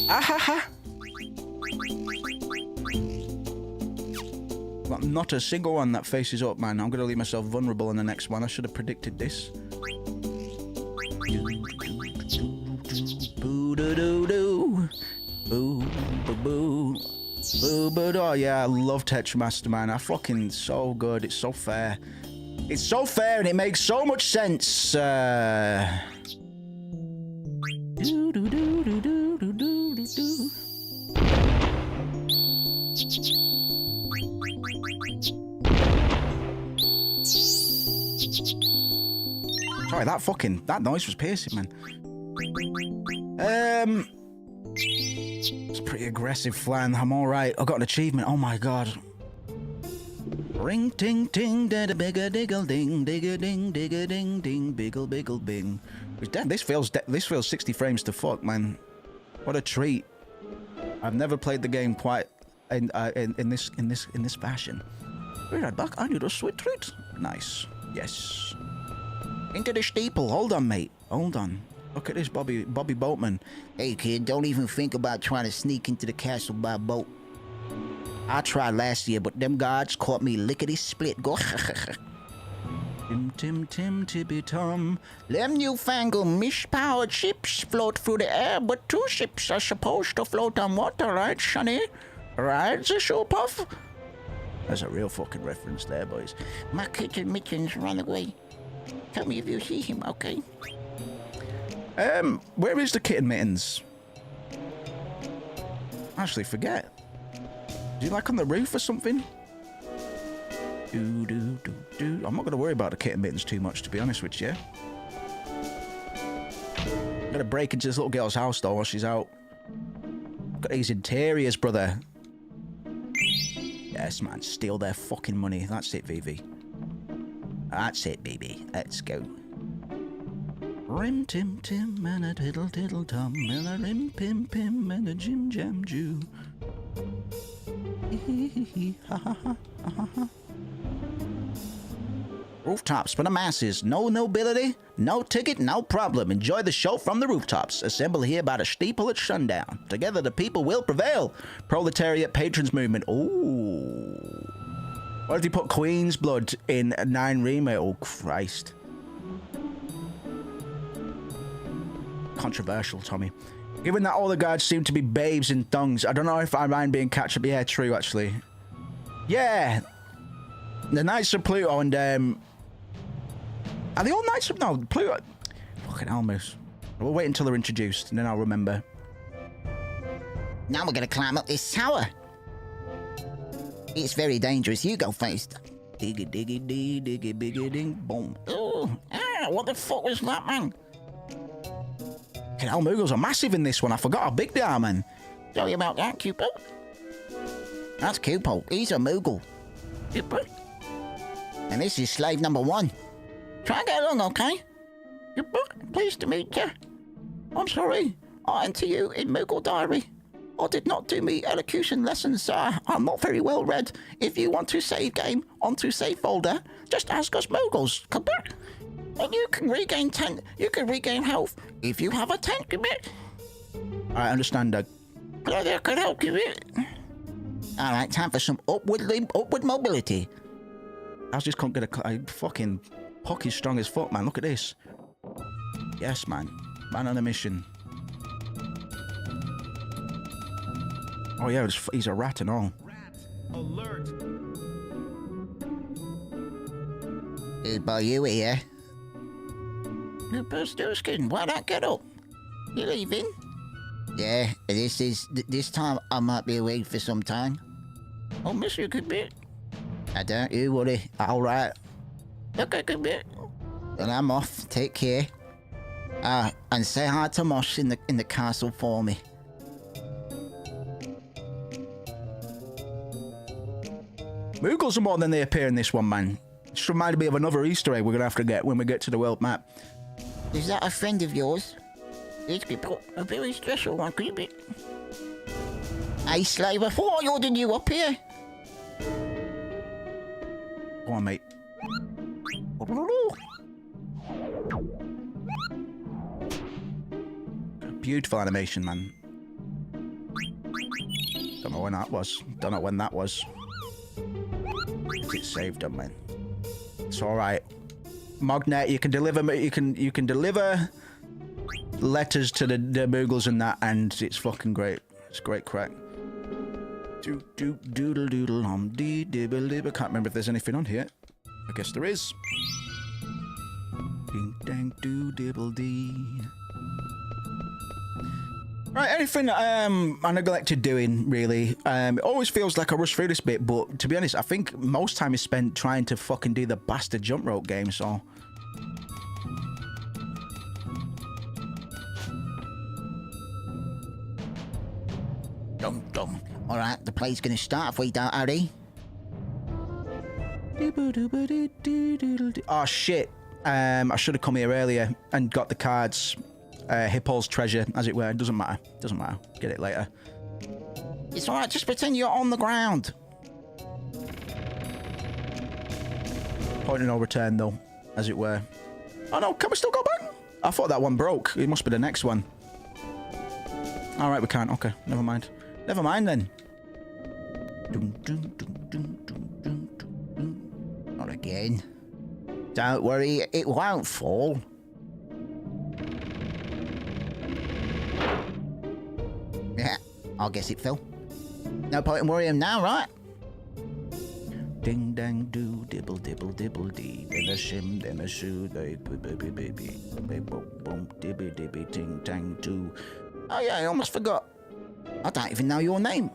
Ahaha! Got not a single one that faces up, man. I'm gonna leave myself vulnerable in the next one. I should have predicted this. Boo-doo-doo-doo. Boo, boo, boo. Boo, boo, oh yeah, I love Tetramaster, man. I fucking so good. It's so fair. It's so fair and it makes so much sense. Sorry, that noise was piercing, man. It's pretty aggressive, Flan. I'm all right. I got an achievement. Oh my god. Ring ting ting da da bigga diggle ding digga ding digga ding ding biggle biggle bing. Damn, this feels 60 frames to fuck, man. What a treat. I've never played the game quite in this fashion. We're right back. I need a sweet treat. Nice. Yes. Into the steeple. Hold on, mate. Hold on. Look at this, Bobby Boatman. Hey, kid, don't even think about trying to sneak into the castle by boat. I tried last year, but them guards caught me lickety-split. Go. Tim, tibby, tom. Them newfangled mish-powered ships float through the air, but 2 ships are supposed to float on water, right, Sonny? Right, the show puff? That's a real fucking reference there, boys. My kitten Mittens ran away. Tell me if you see him, okay? Where is the kitten Mittens? I actually forget. Is he like on the roof or something? I'm not gonna worry about the kitten Mittens too much, to be honest with you. I'm gonna break into this little girl's house though while she's out. Got these interiors, brother. Yes, man, steal their fucking money. That's it, VV. That's it, baby. Let's go. Rim tim tim and a tiddle tiddle tum and a rim pim pim and a jim jam jew. Ha ha ha ha ha. Rooftops for the masses. No nobility, no ticket, no problem. Enjoy the show from the rooftops. Assemble here by the steeple at sundown. Together the people will prevail. Proletariat patrons movement. Ooh. What if you put Queen's Blood in 9 remake? Oh, Christ. Controversial, Tommy. Given that all the guards seem to be babes in thongs, I don't know if I mind being catch up. Yeah, true, actually. Yeah. The Knights of Pluto and, are they all Knights of... No, Pluto... Fucking Almus. We'll wait until they're introduced, and then I'll remember. Now we're gonna climb up this tower. It's very dangerous. You go first. Diggy, diggy, diggy, diggy, ding, boom. Oh, what the fuck was that, man? Fucking hell, Moogles are massive in this one. I forgot how big they are, man. Sorry about that, Cupid. That's Cupid. He's a Moogle. Cupid. And this is slave number 1. Try and get along, okay? Cupid, pleased to meet you. I'm sorry. I enter you in Moogle Diary. I did not do me elocution lessons, sir. I'm not very well read. If you want to save game onto save folder, just ask us Moogles. Cupid. And you can regain health if you have a tank commit. I understand, Doug. That could help you with it. Alright, time for some upward mobility. I just can't get a fucking hockey's strong as fuck, man. Look at this. Yes, man. Man on a mission. Oh yeah, he's a rat and all. Rat alert. Good boy, you here? Skin, why not get up? You leaving? Yeah, this time I might be away for some time. I'll miss you a good bit. I don't you worry, alright. Okay, good bit. Well, I'm off, take care. And say hi to Mosh in the castle for me. Moogles are more than they appear in this one, man. Just reminded me of another Easter egg we're gonna have to get when we get to the world map. Is that a friend of yours? It's a very special one, could you be? Hey, slave, I thought I ordered you up here. Go on, mate. Beautiful animation, man. Don't know when that was. Don't know when that was. It's saved them, man. It's all right. Mognet, you can deliver. You can deliver letters to the Moogles and that, and it's fucking great. It's great crack. Doodle doodle dee dibble dibble. Can't remember if there's anything on here. I guess there is. Ding dang doo dibble dee. Right, anything I neglected doing, really. It always feels like I rush through this bit, but to be honest, I think most time is spent trying to fucking do the bastard jump rope game, so... Dum dum. Alright, the play's gonna start if we don't hurry. Oh, shit. I should have come here earlier and got the cards. Hippo's treasure, as it were. It doesn't matter. Doesn't matter. Get it later. It's alright, just pretend you're on the ground. Point of no return, though, as it were. Oh, no. Can we still go back? I thought that one broke. It must be the next one. Alright, we can't. Okay, never mind. Never mind, then. Not again. Don't worry, it won't fall. Yeah, I'll guess it fell. No point in worrying now, right? Ding dang do dibble dibble dibble dee. Dimmer shim dimmer shoo they baby baby boom dibby dibby ting tang doo. Oh yeah, I almost forgot. I don't even know your name.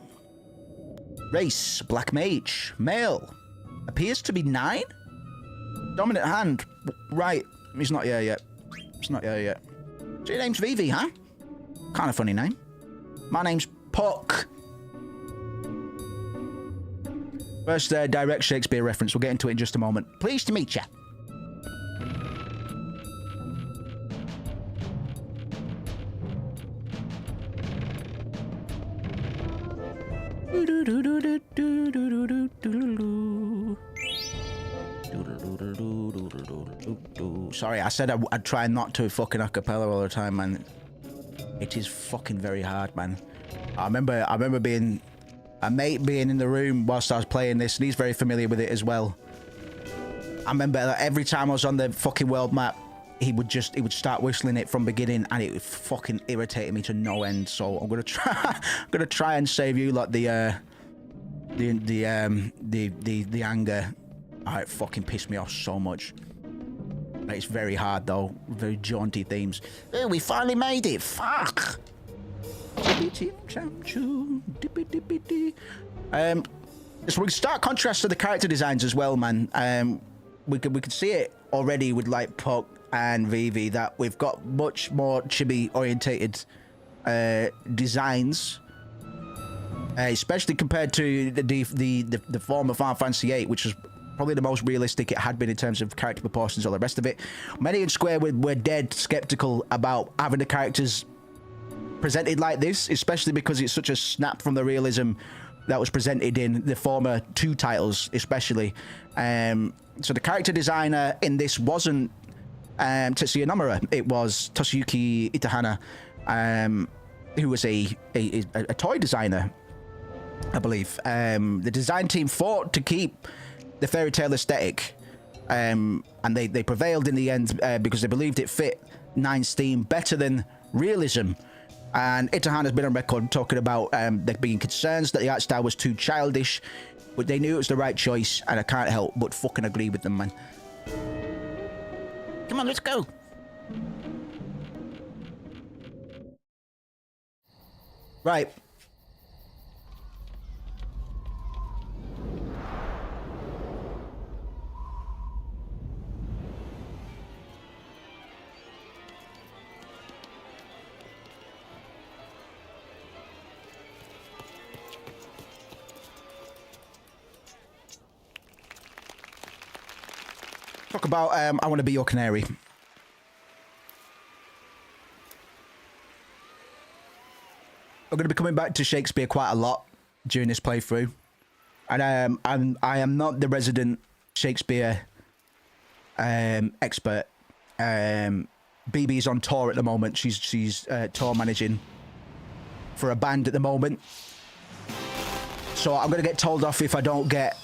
Race, black mage, male. Appears to be 9? Dominant hand. Right, he's not here yet. He's not here yet. So your name's Vivi, huh? Kind of funny name. My name's Puck. First direct Shakespeare reference. We'll get into it in just a moment. Pleased to meet you. Sorry, I said I'd try not to fucking acapella all the time, man. It is fucking very hard, man. I remember being a mate being in the room whilst I was playing this, and he's very familiar with it as well. I remember that every time I was on the fucking world map, he would start whistling it from beginning, and it fucking irritated me to no end. So I'm gonna try and save you like the anger. Oh, it fucking pissed me off so much. It's very hard though, very jaunty themes. Oh, we finally made it. Fuck. So we can start contrast to the character designs as well, man. We can see it already with like Puck and Vivi that we've got much more chibi orientated designs, especially compared to the former Final Fantasy VIII, which was probably the most realistic it had been in terms of character proportions, all the rest of it. Many and Square were dead skeptical about having the characters presented like this, especially because it's such a snap from the realism that was presented in the former 2 titles, especially. So the character designer in this wasn't Tetsuya Nomura. It was Toshiyuki Itahana, who was a toy designer, I believe. The design team fought to keep the fairy tale aesthetic, and they prevailed in the end because they believed it fit Nine's theme better than realism. And Itahana's been on record talking about there being concerns that the art style was too childish, but they knew it was the right choice, and I can't help but fucking agree with them, man. Come on, let's go. Right. Talk about I Want to Be Your Canary. I'm going to be coming back to Shakespeare quite a lot during this playthrough, and I am not the resident Shakespeare expert. BB's on tour at the moment. She's tour managing for a band at the moment, so I'm going to get told off if I don't get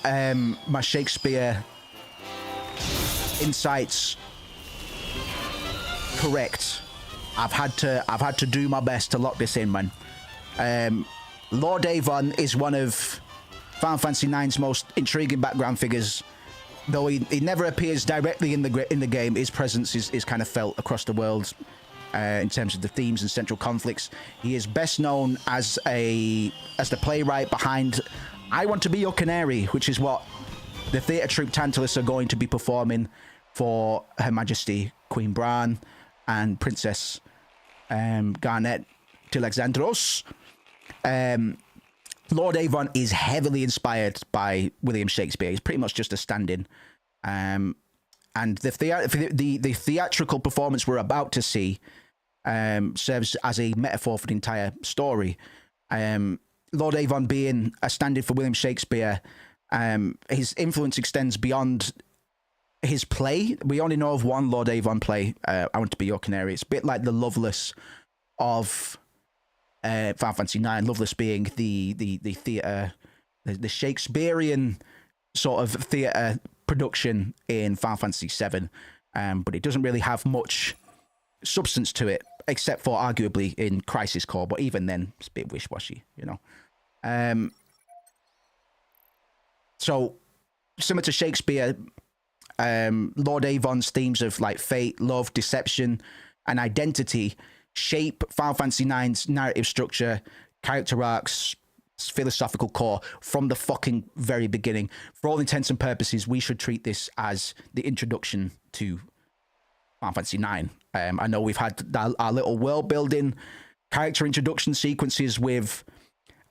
my Shakespeare insights correct. I've had to do my best to lock this in, man. Lord Avon is one of Final Fantasy IX's most intriguing background figures. Though he never appears directly in the game, his presence is kind of felt across the world in terms of the themes and central conflicts. He is best known as the playwright behind I Want to Be Your Canary, which is what the theatre troupe Tantalus are going to be performing for Her Majesty Queen Bran and Princess Garnet Alexandros. Lord Avon is heavily inspired by William Shakespeare. He's pretty much just a stand-in. And the theatrical performance we're about to see serves as a metaphor for the entire story. Lord Avon being a stand-in for William Shakespeare, his influence extends beyond his play. We only know of one Lord Avon play, I Want to Be Your Canary. It's a bit like the Lovelace of Final Fantasy IX, Lovelace being the theatre, the Shakespearean sort of theatre production in Final Fantasy VII, but it doesn't really have much substance to it, except for arguably in Crisis Core, but even then, it's a bit wish-washy, you know. So, similar to Shakespeare, Lord Avon's themes of like fate, love, deception, and identity shape Final Fantasy IX's narrative structure, character arcs, philosophical core from the fucking very beginning. For all intents and purposes, we should treat this as the introduction to Final Fantasy IX. I know we've had our little world building, character introduction sequences with,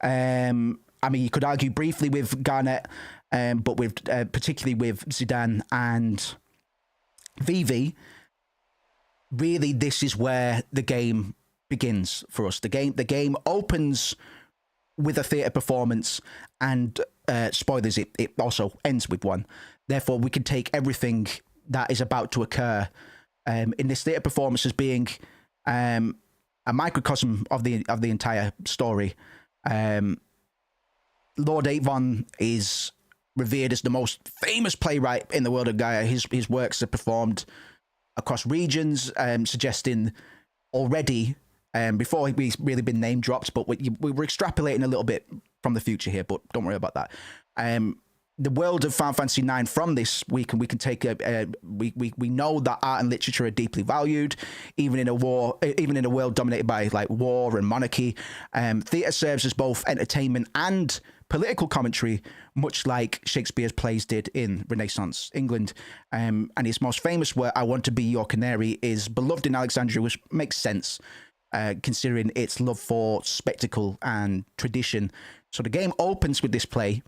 I mean, you could argue briefly with Garnet, but with particularly with Zidane and Vivi. Really, this is where the game begins for us. The game opens with a theatre performance, and spoilers, it also ends with one. Therefore, we can take everything that is about to occur in this theatre performance as being a microcosm of the entire story. Lord Avon is revered as the most famous playwright in the world of Gaia. His works are performed across regions, suggesting already, before we've really been name dropped, but we were extrapolating a little bit from the future here, but don't worry about that. The world of Final Fantasy IX from this, we can take we know that art and literature are deeply valued, even in a world dominated by like war and monarchy. Theatre serves as both entertainment and political commentary, much like Shakespeare's plays did in Renaissance England. And his most famous work, I Want to Be Your Canary, is beloved in Alexandria, which makes sense considering its love for spectacle and tradition. So the game opens with this play,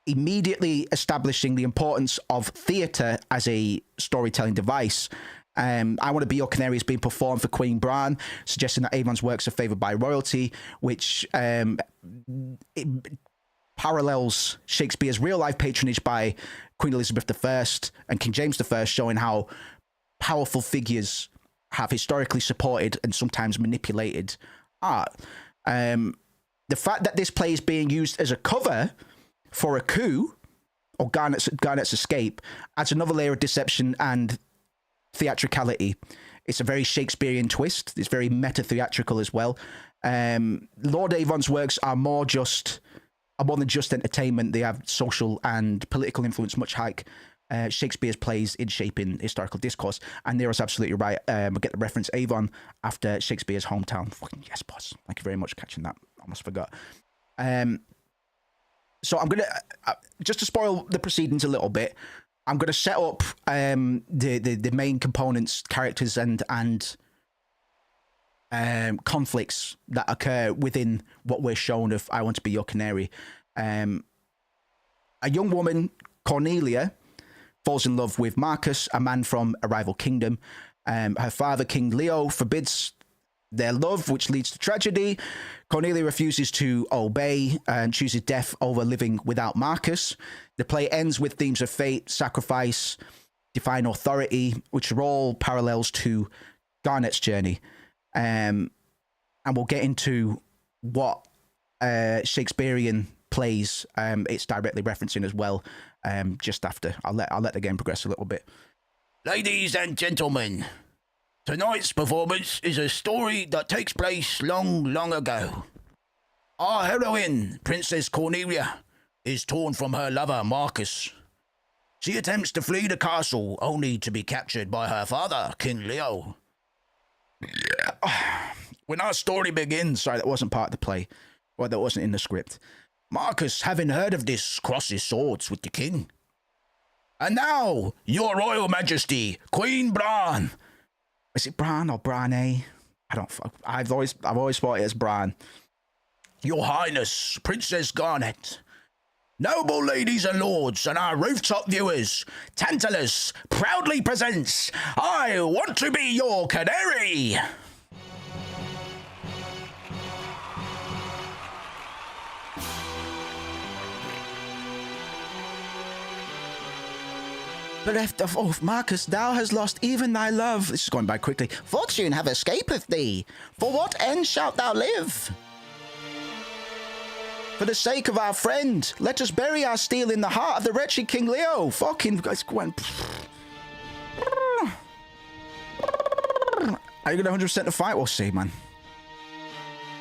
immediately establishing the importance of theatre as a storytelling device. I Want to Be Your Canary is being performed for Queen Bran, suggesting that Avon's works are favoured by royalty, which it parallels Shakespeare's real-life patronage by Queen Elizabeth I and King James I, showing how powerful figures have historically supported and sometimes manipulated art. The fact that this play is being used as a cover for a coup or Garnet's escape adds another layer of deception and theatricality. It's a very Shakespearean twist. It's very meta-theatrical as well. Lord Avon's works are more than just entertainment. They have social and political influence, much like Shakespeare's plays in shaping historical discourse. And Nero's absolutely right. We get the reference Avon after Shakespeare's hometown. Fucking yes, boss. Thank you very much for catching that. Almost forgot. So I'm gonna just to spoil the proceedings a little bit. I'm gonna set up the main components, characters, and conflicts that occur within what we're shown of I Want to Be Your Canary. A young woman, Cornelia, falls in love with Marcus, a man from a rival kingdom. Her father, King Leo, forbids their love, which leads to tragedy. Cornelia refuses to obey and chooses death over living without Marcus. The play ends with themes of fate, sacrifice, divine authority, which are all parallels to Garnet's journey. And we'll get into what Shakespearean plays it's directly referencing as well just after. I'll let the game progress a little bit. Ladies and gentlemen, tonight's performance is a story that takes place long, long ago. Our heroine, Princess Cornelia, is torn from her lover, Marcus. She attempts to flee the castle, only to be captured by her father, King Leo. When our story begins, sorry, that wasn't part of the play. Well, that wasn't in the script. Marcus, having heard of this, crosses swords with the king. And now, your royal majesty, Queen Bran. Is it Bran or Brane? I've always thought it as Bran. Your Highness, Princess Garnet. Noble ladies and lords and our rooftop viewers, Tantalus proudly presents I Want to Be Your Canary. Bereft of oath, Marcus, thou hast lost even thy love. This is going by quickly. Fortune have escapeth thee. For what end shalt thou live? For the sake of our friend, let us bury our steel in the heart of the wretched King Leo. Fucking guys going. Are you going to 100% to fight? We'll see, man.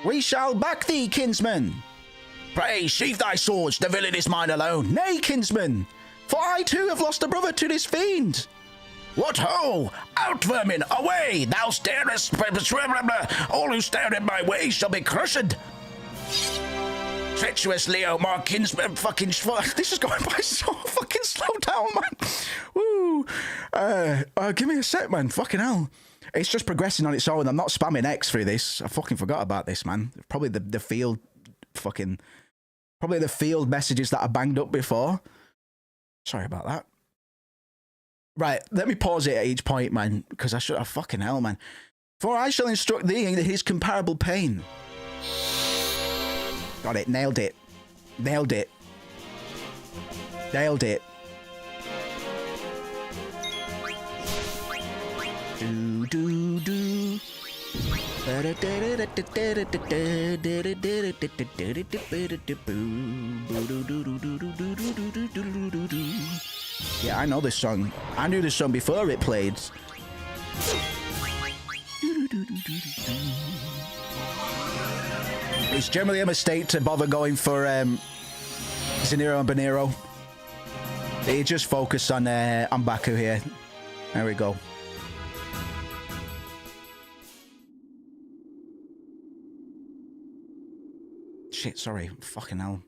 We shall back thee, kinsman. Pray, sheathe thy swords, the villain is mine alone. Nay, kinsman, for I too have lost a brother to this fiend. What ho! Out, vermin, away! Thou starest, all who stare in my way shall be crushed. Treacherous Leo, my kinsman, fucking this is going by so fucking slow down, man. Woo. Give me a sec, man. Fucking hell. It's just progressing on its own. I'm not spamming X through this. I fucking forgot about this, man. Probably the field probably the field messages that I banged up before. Sorry about that. Right, let me pause it at each point, man, because I should have fucking hell, man. For I shall instruct thee in his comparable pain. Got it, nailed it. Nailed it. Nailed it. Do do do. Yeah, I know this song. I knew this song before it played. It's generally a mistake to bother going for Zeniro and Banero. They just focus on Baku here. There we go. Shit, sorry. Fucking hell.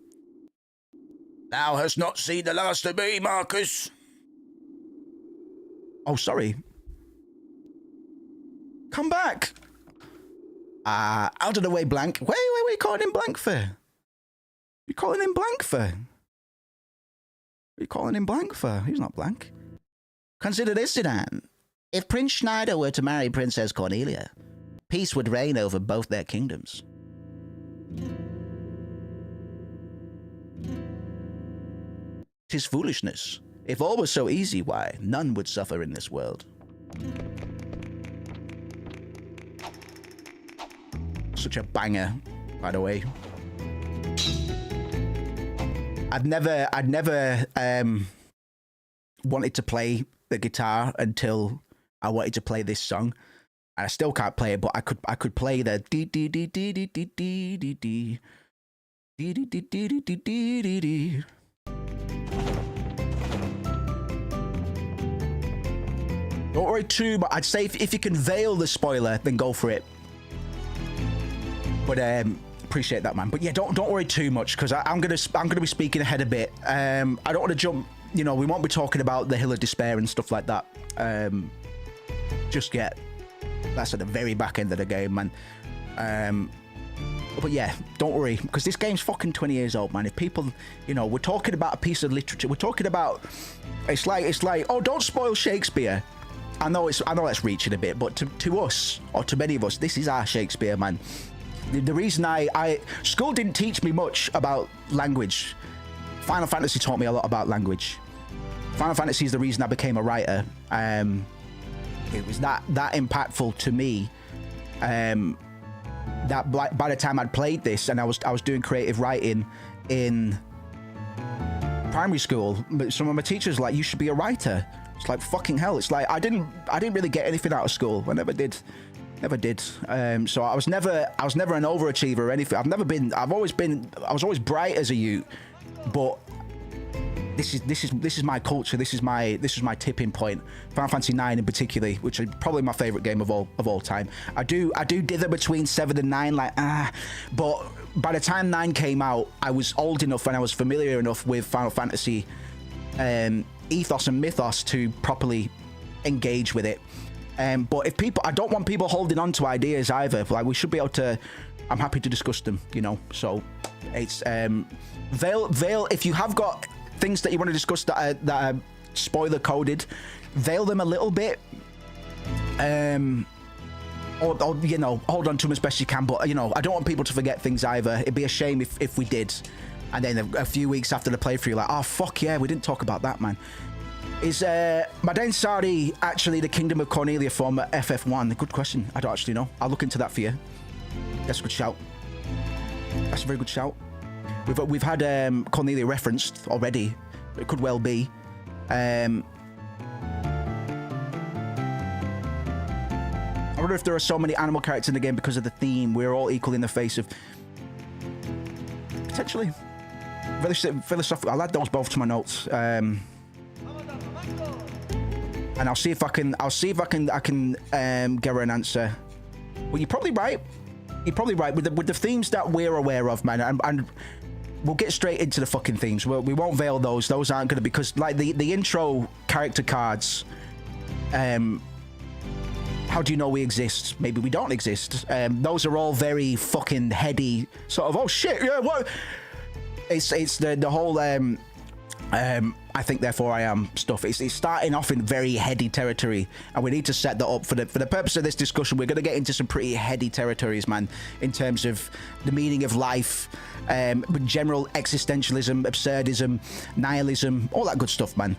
Thou hast not seen the last of me, Marcus. Oh, sorry. Come back. Out of the way, Blank. Wait, what are you calling him Blank for? You calling him Blank for? What are you calling him Blank for? He's not Blank. Consider this, Zidane. If Prince Schneider were to marry Princess Cornelia, peace would reign over both their kingdoms. 'Tis foolishness. If all was so easy, why, none would suffer in this world. Such a banger, by the way. I'd never wanted to play the guitar until I wanted to play this song, and I still can't play it, but I could play the dee dee dee dee dee dee dee dee dee dee dee dee dee dee dee dee. Don't worry too much. I'd say if you can veil the spoiler, then go for it. But appreciate that, man. But yeah, don't worry too much, because I'm gonna be speaking ahead a bit. I don't want to jump. You know, we won't be talking about the Hill of Despair and stuff like that just yet. That's at the very back end of the game, man. But yeah, don't worry, because this game's fucking 20 years old, man. If people, you know, we're talking about a piece of literature. We're talking about, it's like, oh, don't spoil Shakespeare. I know that's reaching a bit, but to us, or to many of us, this is our Shakespeare, man. The reason school didn't teach me much about language. Final Fantasy taught me a lot about language. Final Fantasy is the reason I became a writer. It was that impactful to me. That by the time I'd played this, and I was doing creative writing in primary school, some of my teachers were like, you should be a writer. It's like, fucking hell. It's like I didn't really get anything out of school. I never did. So I was never an overachiever or anything. I was always bright as a youth, but this is my culture. This is my tipping point. Final Fantasy 9 in particular, which is probably my favorite game of all time. I do dither between 7 and 9, but by the time 9 came out, I was old enough and I was familiar enough with Final Fantasy ethos and mythos to properly engage with it. But if people, I don't want people holding on to ideas either. Like, we should be able to. I'm happy to discuss them, you know. So it's veil. If you have got things that you want to discuss that are spoiler coded, veil them a little bit. Or you know, hold on to them as best you can. But you know, I don't want people to forget things either. It'd be a shame if we did, and then a few weeks after the playthrough, like, oh fuck yeah, we didn't talk about that, man. Is Madain Sari actually the Kingdom of Cornelia from FF1? Good question. I don't actually know. I'll look into that for you. That's a good shout. That's a very good shout. We've had Cornelia referenced already. It could well be. I wonder if there are so many animal characters in the game because of the theme. We're all equal in the face of. Potentially. Philosophical. I'll add those both to my notes. And I'll see if I can get her an answer. Well, you're probably right. With the themes that we're aware of, man, and we'll get straight into the fucking themes. We won't veil those. Those aren't gonna, because like the intro character cards. How do you know we exist? Maybe we don't exist. Those are all very fucking heady. Sort of. Oh shit! Yeah. What? It's the whole. I think, therefore I am stuff. It's starting off in very heady territory, and we need to set that up for the purpose of this discussion. We're going to get into some pretty heady territories, man, in terms of the meaning of life, general existentialism, absurdism, nihilism, all that good stuff, man.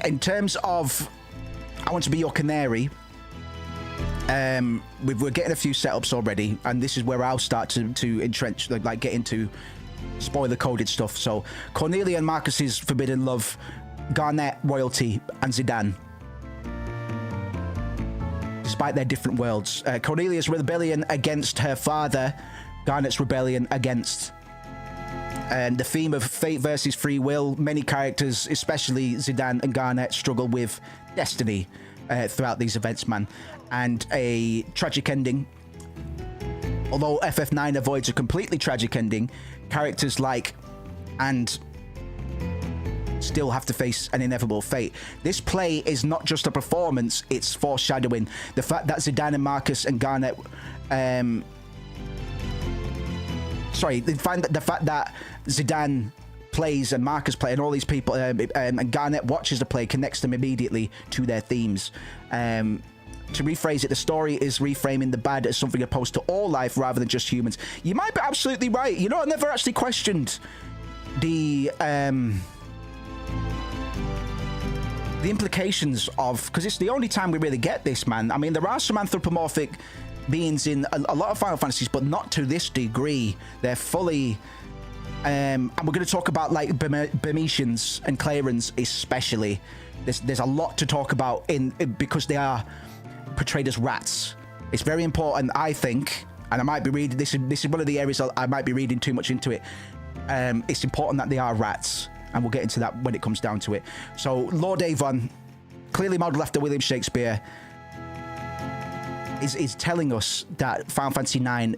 In terms of I Want to Be Your Canary, we're getting a few setups already, and this is where I'll start to entrench, like get into spoiler coded stuff. So Cornelia and Marcus's forbidden love, Garnet royalty, and Zidane. Despite their different worlds, Cornelia's rebellion against her father, Garnet's rebellion against. And the theme of fate versus free will. Many characters, especially Zidane and Garnet, struggle with destiny throughout these events, man. And a tragic ending. Although FF9 avoids a completely tragic ending, characters like and still have to face an inevitable fate. This play is not just a performance, it's foreshadowing. The fact that Zidane and Marcus and Garnet the fact that Zidane plays and Marcus play and all these people and Garnet watches the play connects them immediately to their themes. To rephrase it, the story is reframing the bad as something opposed to all life rather than just humans. You might be absolutely right. You know, I never actually questioned the the implications of, because it's the only time we really get this, man. I mean, there are some anthropomorphic beings in a lot of Final Fantasies, but not to this degree. They're fully, and we're going to talk about like Burmesians and Clarans especially. There's a lot to talk about because they are portrayed as rats. It's very important, I think, and I might be reading this is one of the areas I might be reading too much into it. It's important that they are rats, and we'll get into that when it comes down to it. So Lord Avon, clearly modeled after William Shakespeare, is telling us that Final Fantasy IX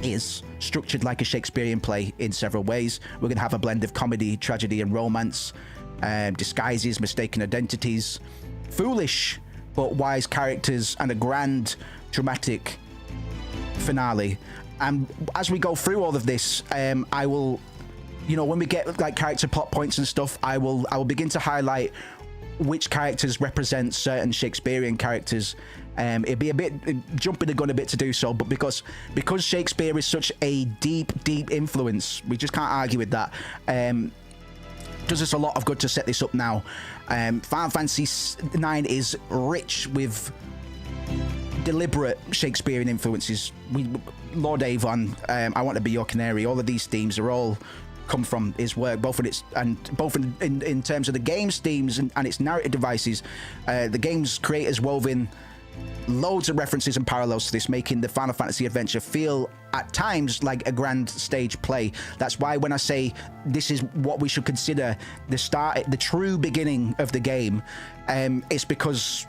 is structured like a Shakespearean play in several ways. We're going to have a blend of comedy, tragedy, and romance, disguises, mistaken identities, foolish but wise characters, and a grand, dramatic finale. And as we go through all of this, I will, when we get like character plot points and stuff, I will begin to highlight which characters represent certain Shakespearean characters. It'd be a bit jumping the gun a bit to do so, but because Shakespeare is such a deep influence, we just can't argue with that. Does us a lot of good to set this up now. Final Fantasy IX is rich with deliberate Shakespearean influences. Lord Avon, I Want to Be Your Canary, all of these themes are all come from his work, both in terms of the game's themes and its narrative devices. The game's creators wove in loads of references and parallels to this, making the Final Fantasy adventure feel at times like a grand stage play. That's why when I say this is what we should consider the true beginning of the game, it's because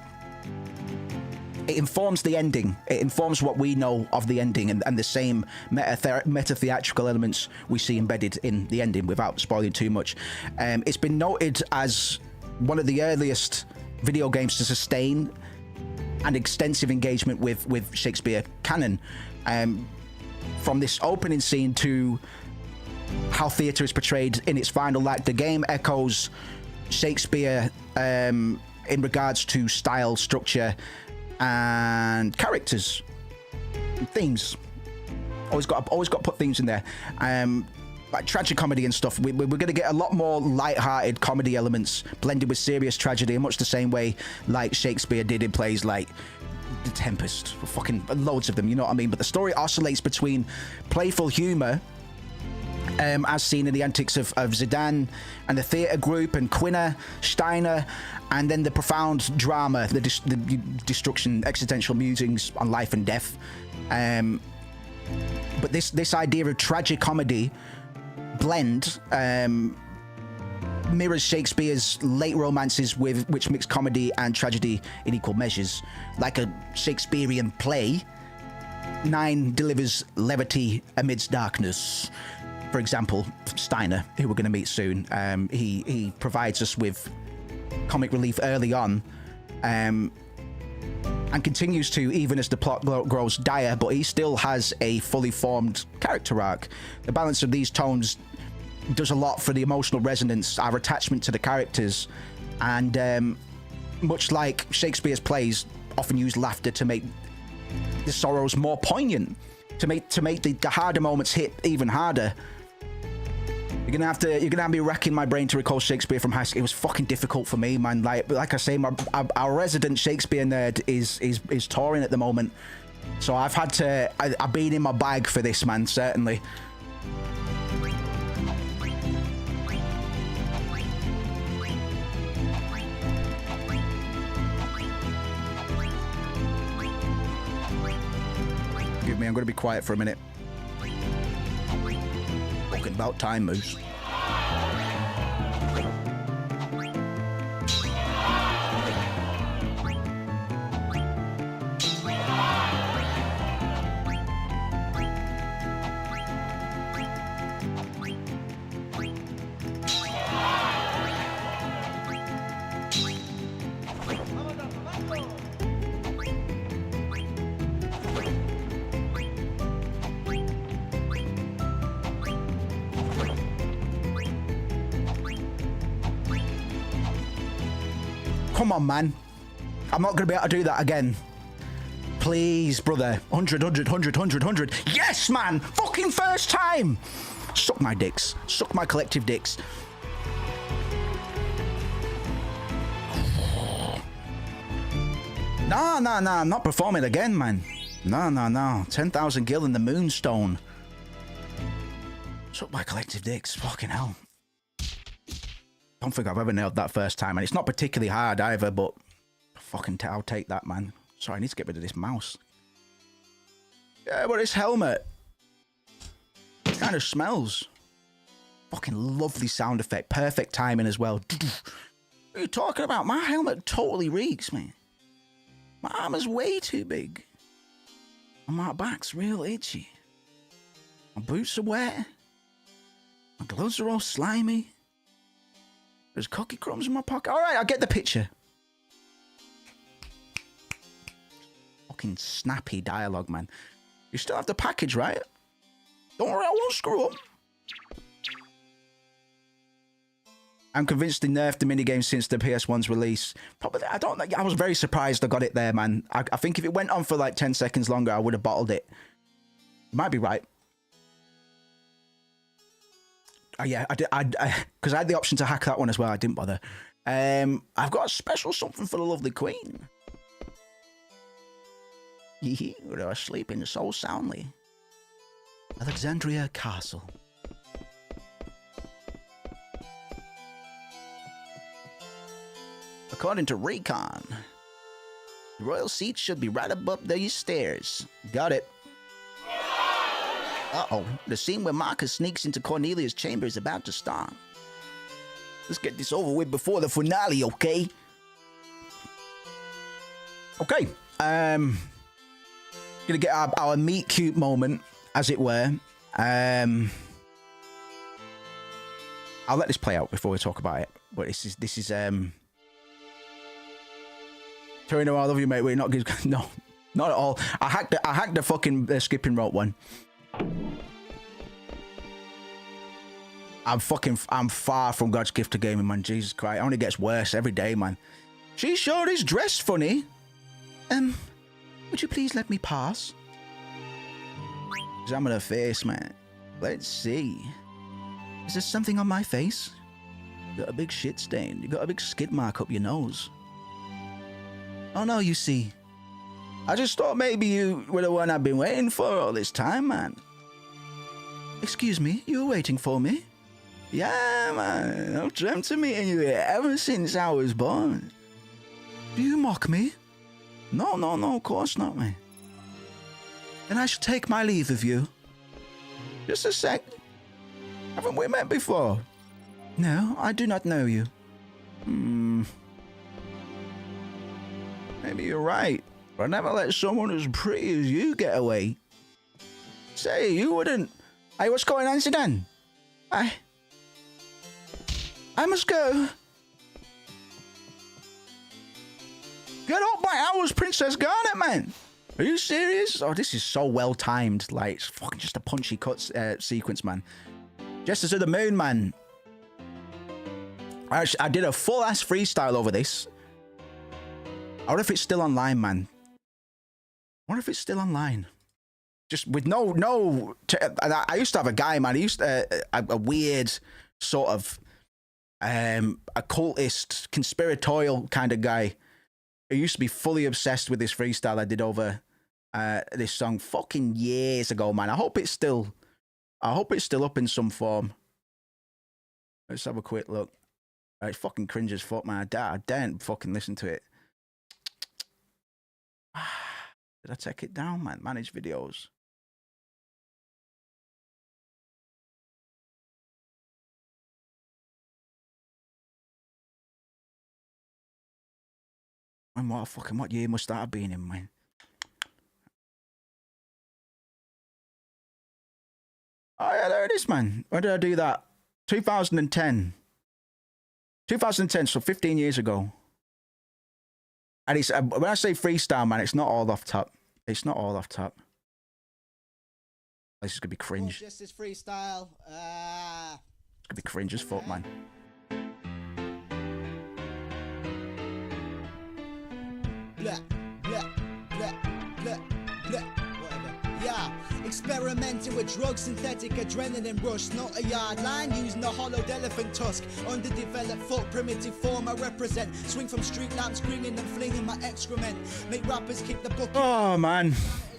it informs the ending. It informs what we know of the ending, and the same meta-theatrical elements we see embedded in the ending, without spoiling too much. It's been noted as one of the earliest video games to sustain an extensive engagement with Shakespeare canon. From this opening scene to how theatre is portrayed in its final act, the game echoes Shakespeare in regards to style, structure, and characters, themes. Always got to put themes in there. Like tragic comedy and stuff. We're going to get a lot more light-hearted comedy elements blended with serious tragedy in much the same way like Shakespeare did in plays like The Tempest, fucking loads of them, you know what I mean? But the story oscillates between playful humor, as seen in the antics of Zidane and the theatre group and Quina, Steiner, and then the profound drama, the destruction, existential musings on life and death. But this idea of tragic comedy blend mirrors Shakespeare's late romances, which mix comedy and tragedy in equal measures. Like a Shakespearean play, IX delivers levity amidst darkness. For example, Steiner, who we're going to meet soon, he provides us with comic relief early on, and continues to even as the plot grows dire, but he still has a fully formed character arc. The balance of these tones does a lot for the emotional resonance, our attachment to the characters, and much like Shakespeare's plays often use laughter to make the sorrows more poignant, to make the harder moments hit even harder. You're gonna have to be racking my brain to recall Shakespeare from high school. It was fucking difficult for me, man. Like I say, our resident Shakespeare nerd is touring at the moment, so I've been in my bag for this, man, certainly. Forgive me, I'm gonna be quiet for a minute. Talking about time, Moose. Come on, man. I'm not going to be able to do that again. Please, brother. 100. Yes, man. Fucking first time. Suck my dicks. Suck my collective dicks. No, no, no, I'm not performing again, man. No, no, no. 10,000 gil in the Moonstone. Suck my collective dicks. Fucking hell. Don't think I've ever nailed that first time, and it's not particularly hard either, but fucking I'll take that, man. Sorry, I need to get rid of this mouse. Yeah, but this helmet kind of smells. Fucking lovely sound effect. Perfect timing as well. What are you talking about? My helmet totally reeks, man. My armor's way too big. And my back's real itchy. My boots are wet. My gloves are all slimy. There's cookie crumbs in my pocket. Alright, I get the picture. Fucking snappy dialogue, man. You still have the package, right? Don't worry, I won't screw up. I'm convinced they nerfed the minigame since the PS1's release. Probably, I was very surprised I got it there, man. I think if it went on for like 10 seconds longer, I would have bottled it. You might be right. Oh yeah, because I had the option to hack that one as well. I didn't bother. I've got a special something for the lovely queen. They are sleeping so soundly. Alexandria Castle. According to Recon, the royal seat should be right above these stairs. Got it. Uh-oh, the scene where Marcus sneaks into Cornelia's chamber is about to start. Let's get this over with before the finale, okay? Okay, gonna get our meet cute moment, as it were. I'll let this play out before we talk about it. But this is Torino, I love you, mate. We're not good. No, not at all. I hacked the fucking skipping rope one. I'm far from God's gift to gaming, man. Jesus Christ, it only gets worse every day, man. She sure is dressed funny. Would you please let me pass? Examine her face, man. Let's see. Is there something on my face? You got a big shit stain. You got a big skid mark up your nose. Oh no, you see. I just thought maybe you were the one I've been waiting for all this time, man. Excuse me, you were waiting for me? Yeah, man. I've dreamt of meeting you ever since I was born. Do you mock me? No, of course not, man. Then I should take my leave of you. Just a sec. Haven't we met before? No, I do not know you. Maybe you're right. But I never let someone as pretty as you get away. Say, you wouldn't... Hey, what's going on, Zidane? I must go. Get up my hours, Princess Garnet, man. Are you serious? Oh, this is so well timed. Like, it's fucking just a punchy cut sequence, man. Justice of the Moon, man. I did a full-ass freestyle over this. I wonder if it's still online, man. I wonder if it's still online. Just with no. I used to have a guy, man. He used to, a weird sort of occultist, conspiratorial kind of guy. He used to be fully obsessed with this freestyle I did over this song fucking years ago, man. I hope it's still up in some form. Let's have a quick look. It's fucking cringe as fuck, man. I daren't fucking listen to it. Did I take it down, man? Manage videos. Man, what year must that have been in, man? Oh yeah, there it is, man. When did I do that? 2010. 2010, so 15 years ago. And it's when I say freestyle, man, it's not all off top. It's not all off top. This is gonna be cringe. Just this freestyle. It's gonna be cringe as fuck, man. Blah, blah, blah, blah, blah. Whatever. yeah. Experimenting with drugs, synthetic adrenaline rush. Not a yard line, using a hollowed elephant tusk. Underdeveloped foot, primitive form I represent. Swing from street lamps, screaming and flinging my excrement. Make rappers kick the bucket. Oh, man.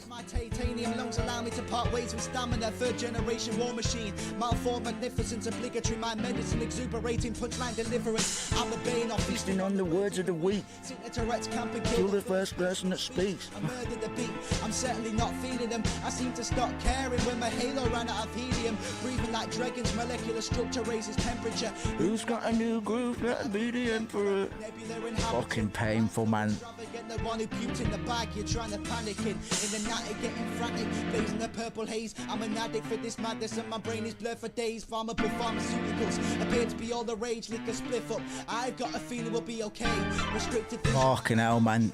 My titanium lungs allow me to part ways with stamina. Third generation war machine. Malformed magnificence, obligatory mind medicine, exuberating punchline deliverance. I'm the bane of feasting on the words of the weak. Tourette's camp and kill the first person that speaks. I murdered the beat. I'm certainly not feeling them. I seem to stop caring when my halo ran out of helium. Breathing like dragons, molecular structure raises temperature. Who's got a new groove? That'll be the emperor. Fucking painful, man. The one who puked in the bag, you're trying to panic in the night, getting frantic, blazing the purple haze. I'm an addict for this madness, and my brain is blurred for days. Pharmaceuticals appear to be all the rage. Lick a spliff up. I've got a feeling we'll be okay. Restricted. Fucking hell, man.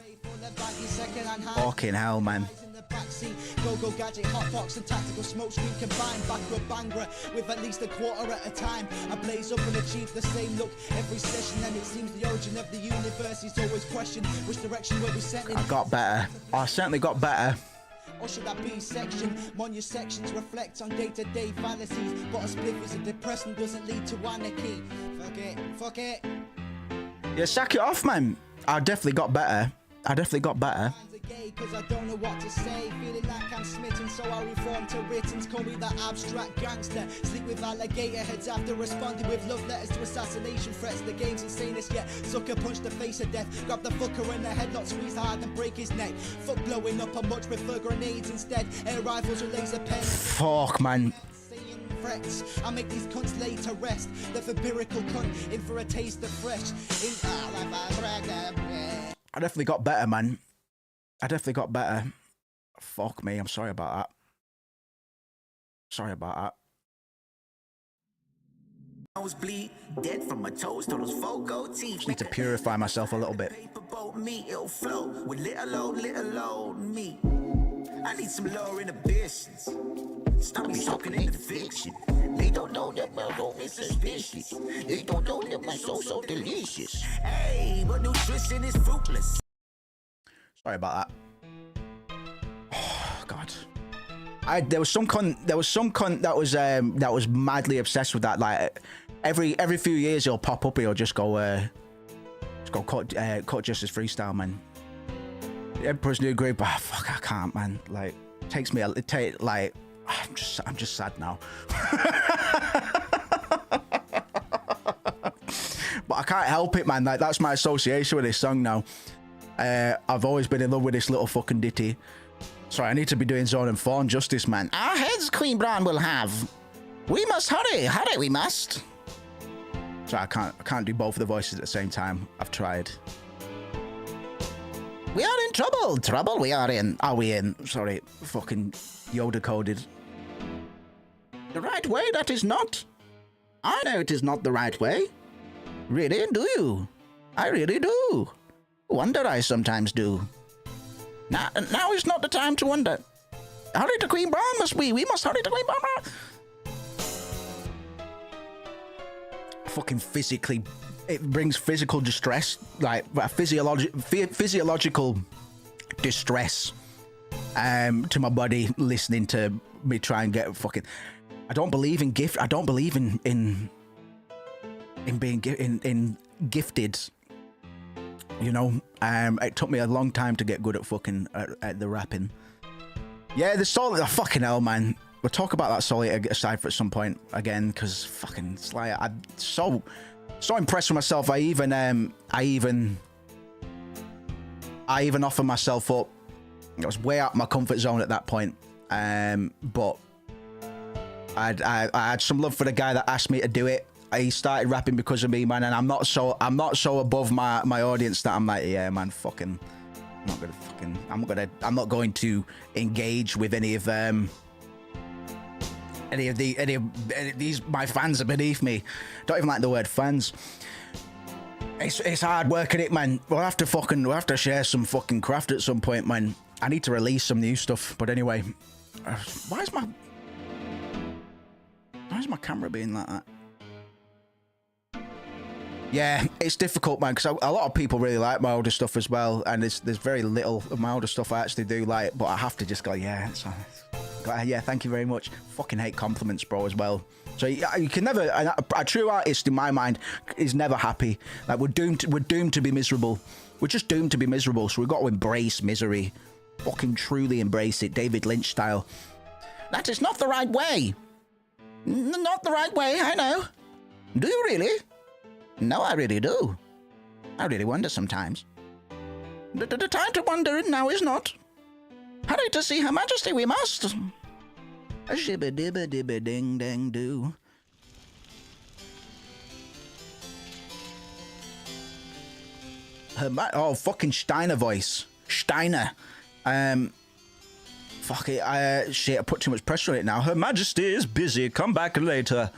Fucking hell, man. Go-go gadget, hotbox and tactical smoke screen combined. Backward banger with at least a quarter at a time. I blaze up and achieve the same look every session, and it seems the origin of the universe is always questioned. Which direction will we set in? I got better. I certainly got better. Or should I be section? Mon sections reflect on day-to-day fallacies. But a spliff is a depressant, doesn't lead to anarchy. Fuck it, fuck it. Yeah, sack it off, man. I definitely got better. I definitely got better. Cause I don't know what to say, feeling like I'm smitten, so I reform to writtens. Call me the abstract gangster. Sleep with alligator heads after responding with love letters to assassination threats. The game's insanest yet. Sucker punch the face of death. Grab the fucker in the headlock, squeeze hard and break his neck. Fuck blowing up, I much prefer grenades instead. Air rifles with laser pens. Fuck, man. Threats. I make these cunts lay to rest. The fabrical cunt in for a taste of fresh. I definitely got better, man. I definitely got better. Fuck me, I'm sorry about that. Sorry about that. Nose bleed, dead from my toes to those Fogo teeth. Just need to purify myself a little bit. Me, it'll flow with little old me. I need some lower inhibitions. Stop me soaking into the fiction. They don't know that my home is suspicious. They don't know that my soul's so delicious. Hey, but nutrition is fruitless. Sorry about that. Oh God. There was some cunt that was madly obsessed with that. Like every few years he'll pop up, he'll just go cut Justice freestyle, man. The Emperor's New Groove, oh, fuck, I can't, man. Like takes me like I'm just sad now. But I can't help it, man. Like that's my association with this song now. I've always been in love with this little fucking ditty. Sorry, I need to be doing Zone and Fawn justice, man. Our heads Queen Bran will have. We must hurry, we must. Sorry, I can't do both of the voices at the same time. I've tried. We are in trouble. Trouble we are in. Are we in? Sorry, fucking Yoda coded. The right way, that is not. I know it is not the right way. Really, do you? I really do. Wonder I sometimes do. Now is not the time to wonder. Hurry to Queen Bran must we. We must hurry to Queen Bran. Fucking physically, it brings physical distress, like physiological distress to my body listening to me try and get fucking. I don't believe in gift. I don't believe in being gifted. You know, it took me a long time to get good at fucking at the rapping. Yeah, the Solid, fucking hell, man. We'll talk about that Solid cipher at some point again, because fucking it's like I'm so impressed with myself. I even offered myself up. I was way out of my comfort zone at that point. But I had some love for the guy that asked me to do it. He started rapping because of me, man, and I'm not so above my audience that I'm like, yeah, man, fucking, I'm not going to engage with any of these. My fans are beneath me. Don't even like the word fans. It's hard work at it, man. We'll have to share some fucking craft at some point, man. I need to release some new stuff. But anyway, why is my camera being like that? Yeah, it's difficult, man, because a lot of people really like my older stuff as well, and there's very little of my older stuff I actually do like, but I have to just go, yeah, it's Yeah, thank you very much. Fucking hate compliments, bro, as well. So you can never. A true artist, in my mind, is never happy. Like we're doomed to be miserable. We're just doomed to be miserable. So we've got to embrace misery. Fucking truly embrace it, David Lynch style. That is not the right way. Not the right way. I know. Do you really? No, I really do. I really wonder sometimes. The time to wonder now is not. Hurry to see Her Majesty, we must. A shibba dibba dibba ding dang do. Oh, fucking Steiner voice. Steiner. Fuck it. Shit, I put too much pressure on it now. Her Majesty is busy. Come back later.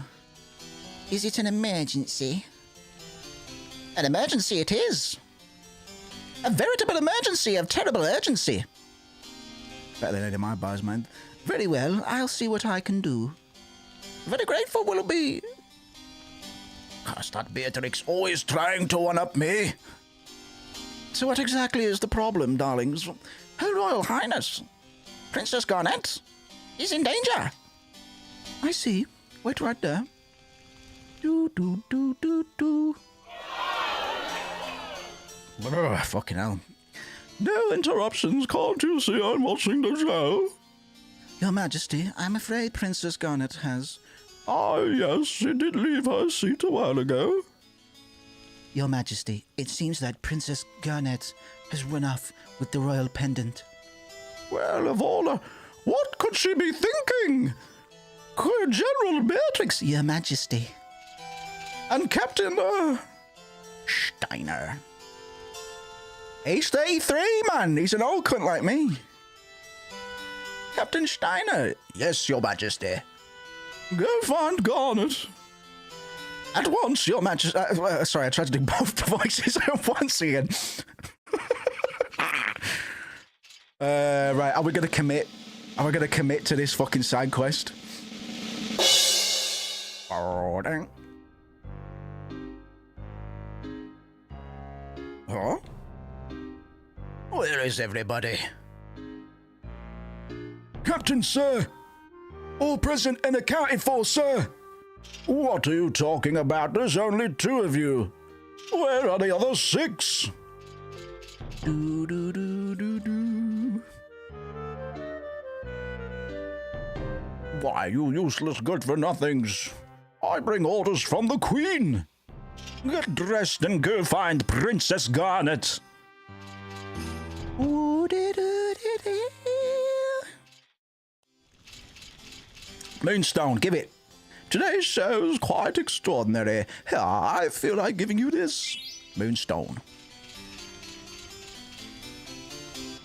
Is it an emergency? An emergency it is. A veritable emergency of terrible urgency. Better than any of my bars, man. Very well, I'll see what I can do. Very grateful will be. Gosh, that Beatrix always trying to one-up me. So what exactly is the problem, darlings? Her Royal Highness, Princess Garnet, is in danger. I see. Wait right there. Do. Fucking hell. No interruptions, can't you see I'm watching the show? Your Majesty, I'm afraid Princess Garnet has... Ah, yes, she did leave her seat a while ago. Your Majesty, it seems that Princess Garnet has run off with the royal pendant. Well, of all what could she be thinking? General Beatrix... Your Majesty. And Captain, Steiner. He's 33, man. He's an old cunt like me. Captain Steiner. Yes, Your Majesty. Go find Garnet. At once, Your Majesty. Sorry, I tried to do both voices at once again. Right, are we going to commit? Are we going to commit to this fucking side quest? Huh? Where is everybody? Captain, sir. All present and accounted for, sir. What are you talking about? There's only 2 of you. Where are the other 6? Do. Why, you useless good-for-nothings. I bring orders from the Queen. Get dressed and go find Princess Garnet. Moonstone, give it. Today's show is quite extraordinary. I feel like giving you this. Moonstone.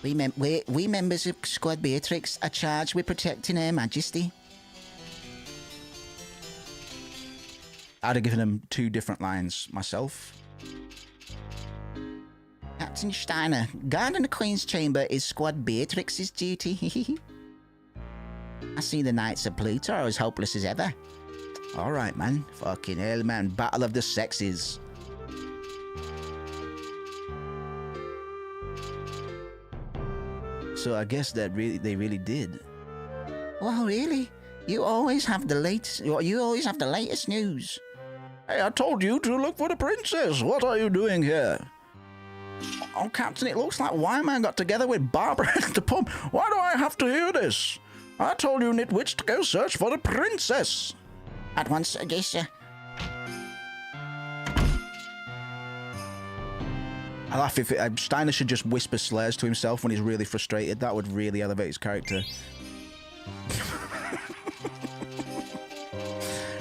We members of Squad Beatrix are charged with protecting Her Majesty. I'd have given him 2 different lines myself. Captain Steiner, guarding the Queen's chamber is Squad Beatrix's duty. I see the Knights of Pluto are as hopeless as ever. All right, man. Fucking hell, man. Battle of the sexes. So I guess that they really did. Oh, really? You always have the latest news. Hey, I told you to look for the princess. What are you doing here? Oh, Captain, it looks like Wyman got together with Barbara at the pub. Why do I have to hear this? I told you nitwits to go search for the princess. At once, yes, sir. I laugh if Steiner should just whisper slurs to himself when he's really frustrated. That would really elevate his character.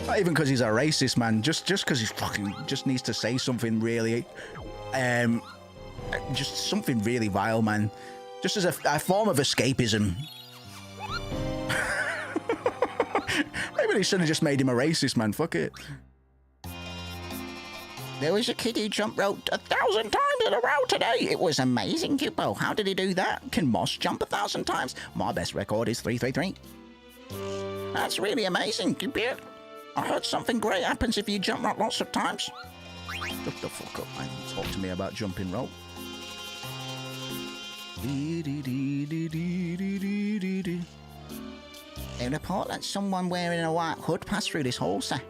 Not even because he's a racist, man. Just because he's fucking just needs to say something really, just something really vile, man. Just as a form of escapism. Maybe they should have just made him a racist, man. Fuck it. There was a kid who jump rope 1,000 times in a row today. It was amazing, Kupo. How did he do that? Can Moss jump 1,000 times? My best record is 333. That's really amazing, Kupo. I heard something great happens if you jump rope lots of times. Shut the fuck up, man. Talk to me about jumping rope. A report that someone wearing a white hood passed through this hall, sir.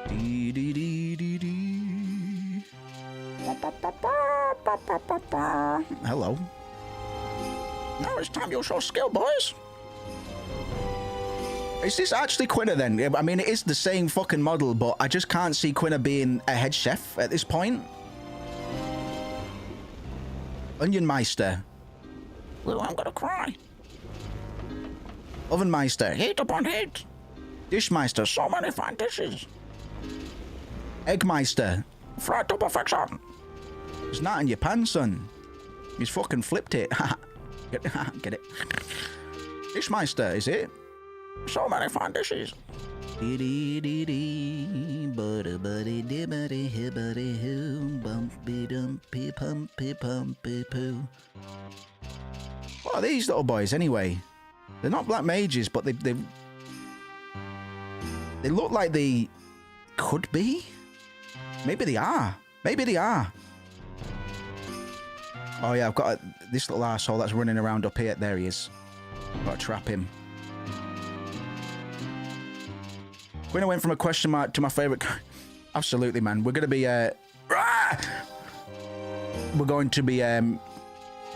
Dee, dee, dee, dee, dee. Hello. Now it's time you show skill, boys. Is this actually Quinna then? I mean, it is the same fucking model, but I just can't see Quinna being a head chef at this point. Onionmeister. Well, I'm gonna cry. Ovenmeister. Hate upon hate. Dishmeister. So many fine dishes. Eggmeister. Fried to perfection. It's not in your pan, son. He's fucking flipped it. Get it? Dishmeister, is it? So many fine dishes. What are these little boys anyway? They're not black mages, but they look like they could be. Maybe they are. Maybe they are. Oh yeah, I've got this little arsehole that's running around up here. There he is. Gotta trap him. When I went from a question mark to my favourite... Absolutely, man. We're going to be... We're going to be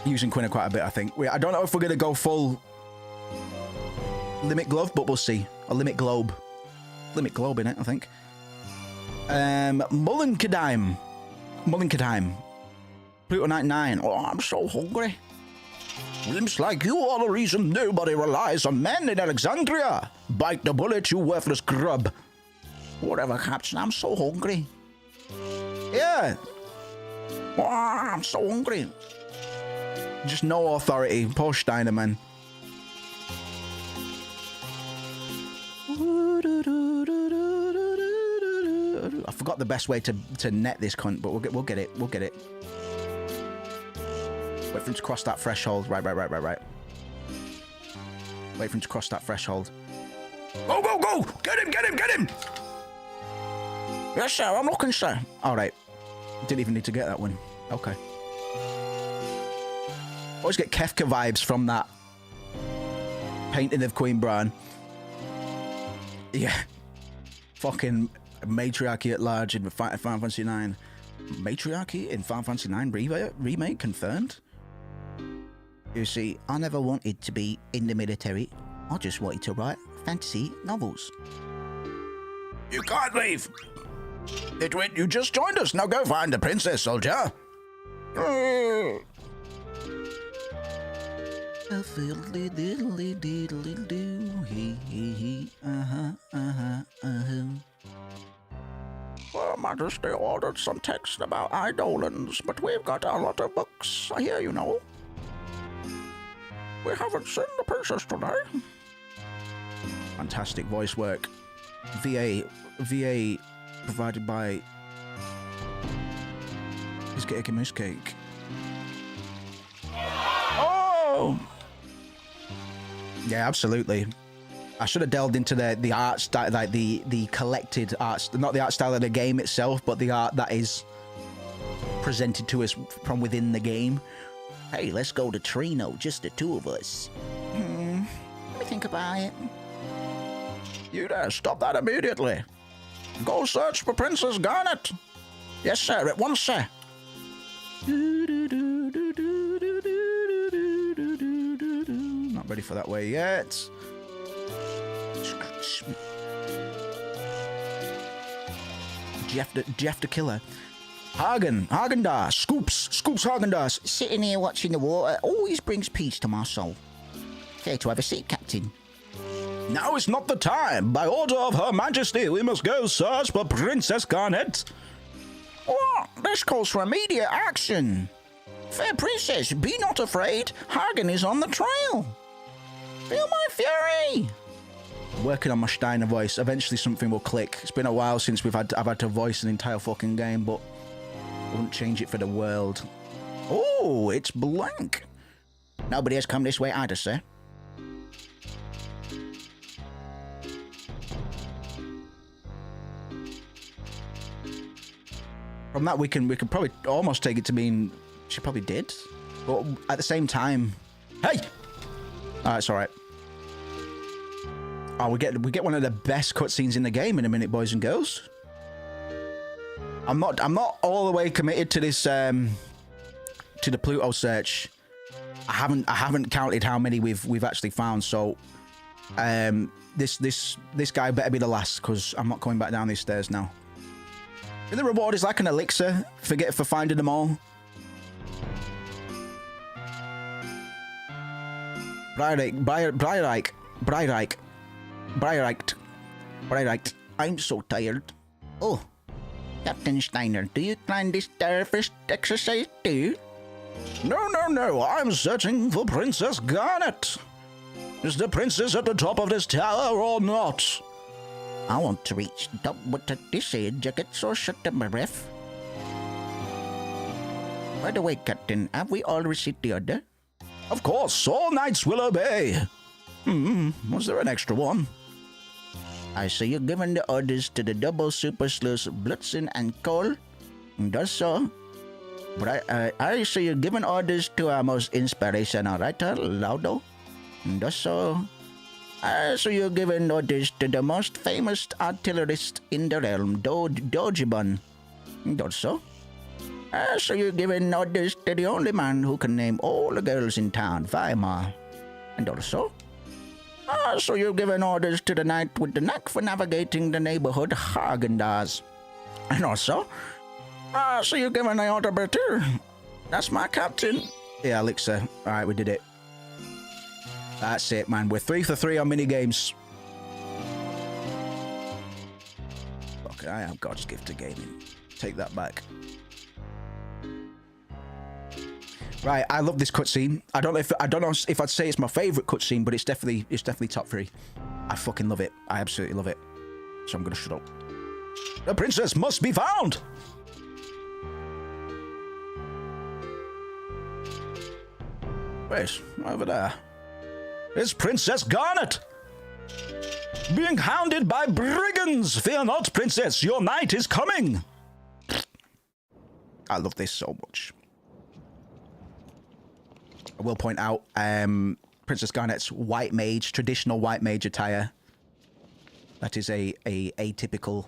using Quinna quite a bit, I think. I don't know if we're going to go full Limit Glove, but we'll see. Or Limit Globe. Limit Globe, innit, I think. Mullenkadheim. Pluto 99. Oh, I'm so hungry. Limps like you are the reason nobody relies on men in Alexandria. Bite the bullet, you worthless grub. Whatever, Captain, I'm so hungry. Yeah. Oh, I'm so hungry. Just no authority. Poor Steiner, man. I forgot the best way to net this cunt, but we'll get it. We'll get it. Wait for him to cross that threshold. Right. Wait for him to cross that threshold. Go! Get him! Yes, sir, I'm looking, sir. All right. Didn't even need to get that one. Okay. Always get Kefka vibes from that painting of Queen Bran. Yeah. Fucking matriarchy at large in Final Fantasy IX. Matriarchy in Final Fantasy IX remake confirmed? You see, I never wanted to be in the military. I just wanted to write fantasy novels. You can't leave. Nitwit, you just joined us. Now go find the princess, soldier. Well, Majesty ordered some text about Eidolons, but we've got a lot of books. I hear you know. We haven't seen the princess today. Fantastic voice work. VA provided by his cake and his cake. Oh! Yeah, absolutely. I should have delved into the art style, like the collected art, not the art style of the game itself, but the art that is presented to us from within the game. Hey, let's go to Trino, just the two of us. Let me think about it. You there, stop that immediately. Go search for Princess Garnet. Yes, sir, at once, sir. Not ready for that way yet. Jeff the Killer. Haagen-Dazs, Scoops Haagen-Dazs. Sitting here watching the water always brings peace to my soul. Care to have a seat, Captain? Now is not the time. By order of Her Majesty, we must go search for Princess Garnet. What? This calls for immediate action. Fair princess, be not afraid. Hagen is on the trail. Feel my fury. Working on my Steiner voice. Eventually something will click. It's been a while since I've had to voice an entire fucking game, but I wouldn't change it for the world. Oh, it's blank. Nobody has come this way either, sir. From that, we can probably almost take it to mean she probably did, but at the same time, hey, It's all right. Oh, we get one of the best cutscenes in the game in a minute, boys and girls. I'm not all the way committed to this to the Pluto search. I haven't counted how many we've actually found. So this guy better be the last, because I'm not coming back down these stairs now. And the reward is like an elixir for finding them all. Bryrike. I'm so tired. Oh, Captain Steiner, do you climb this starfish exercise too? No, I'm searching for Princess Garnet. Is the princess at the top of this tower or not? I want to reach the top with this jacket, so shut up my breath. By the way, Captain, have we all received the order? Of course, all knights will obey. Was there an extra one? I see you giving the orders to the double super sleuths Blitzen and Cole. Does so. But I see you giving orders to our most inspirational writer, Laudo. Does so. I see you giving orders to the most famous artillerist in the realm, Dojibun. Does so. I see you giving orders to the only man who can name all the girls in town, Weimar. And also, so you're giving orders to the knight with the knack for navigating the neighborhood, Hagendaz. And also, so you're giving the order better. That's my captain. Yeah, Elixir. Alright, we did it. That's it, man. We're 3 for 3 on minigames. Okay, I am God's gift to gaming. Take that back. Right, I love this cutscene. I don't know if I'd say it's my favorite cutscene, but it's definitely top 3. I fucking love it. I absolutely love it. So I'm gonna shut up. The princess must be found. Wait, over there. It's Princess Garnet. Being hounded by brigands. Fear not, princess. Your knight is coming. I love this so much. I will point out, Princess Garnet's white mage, traditional white mage attire. That is a atypical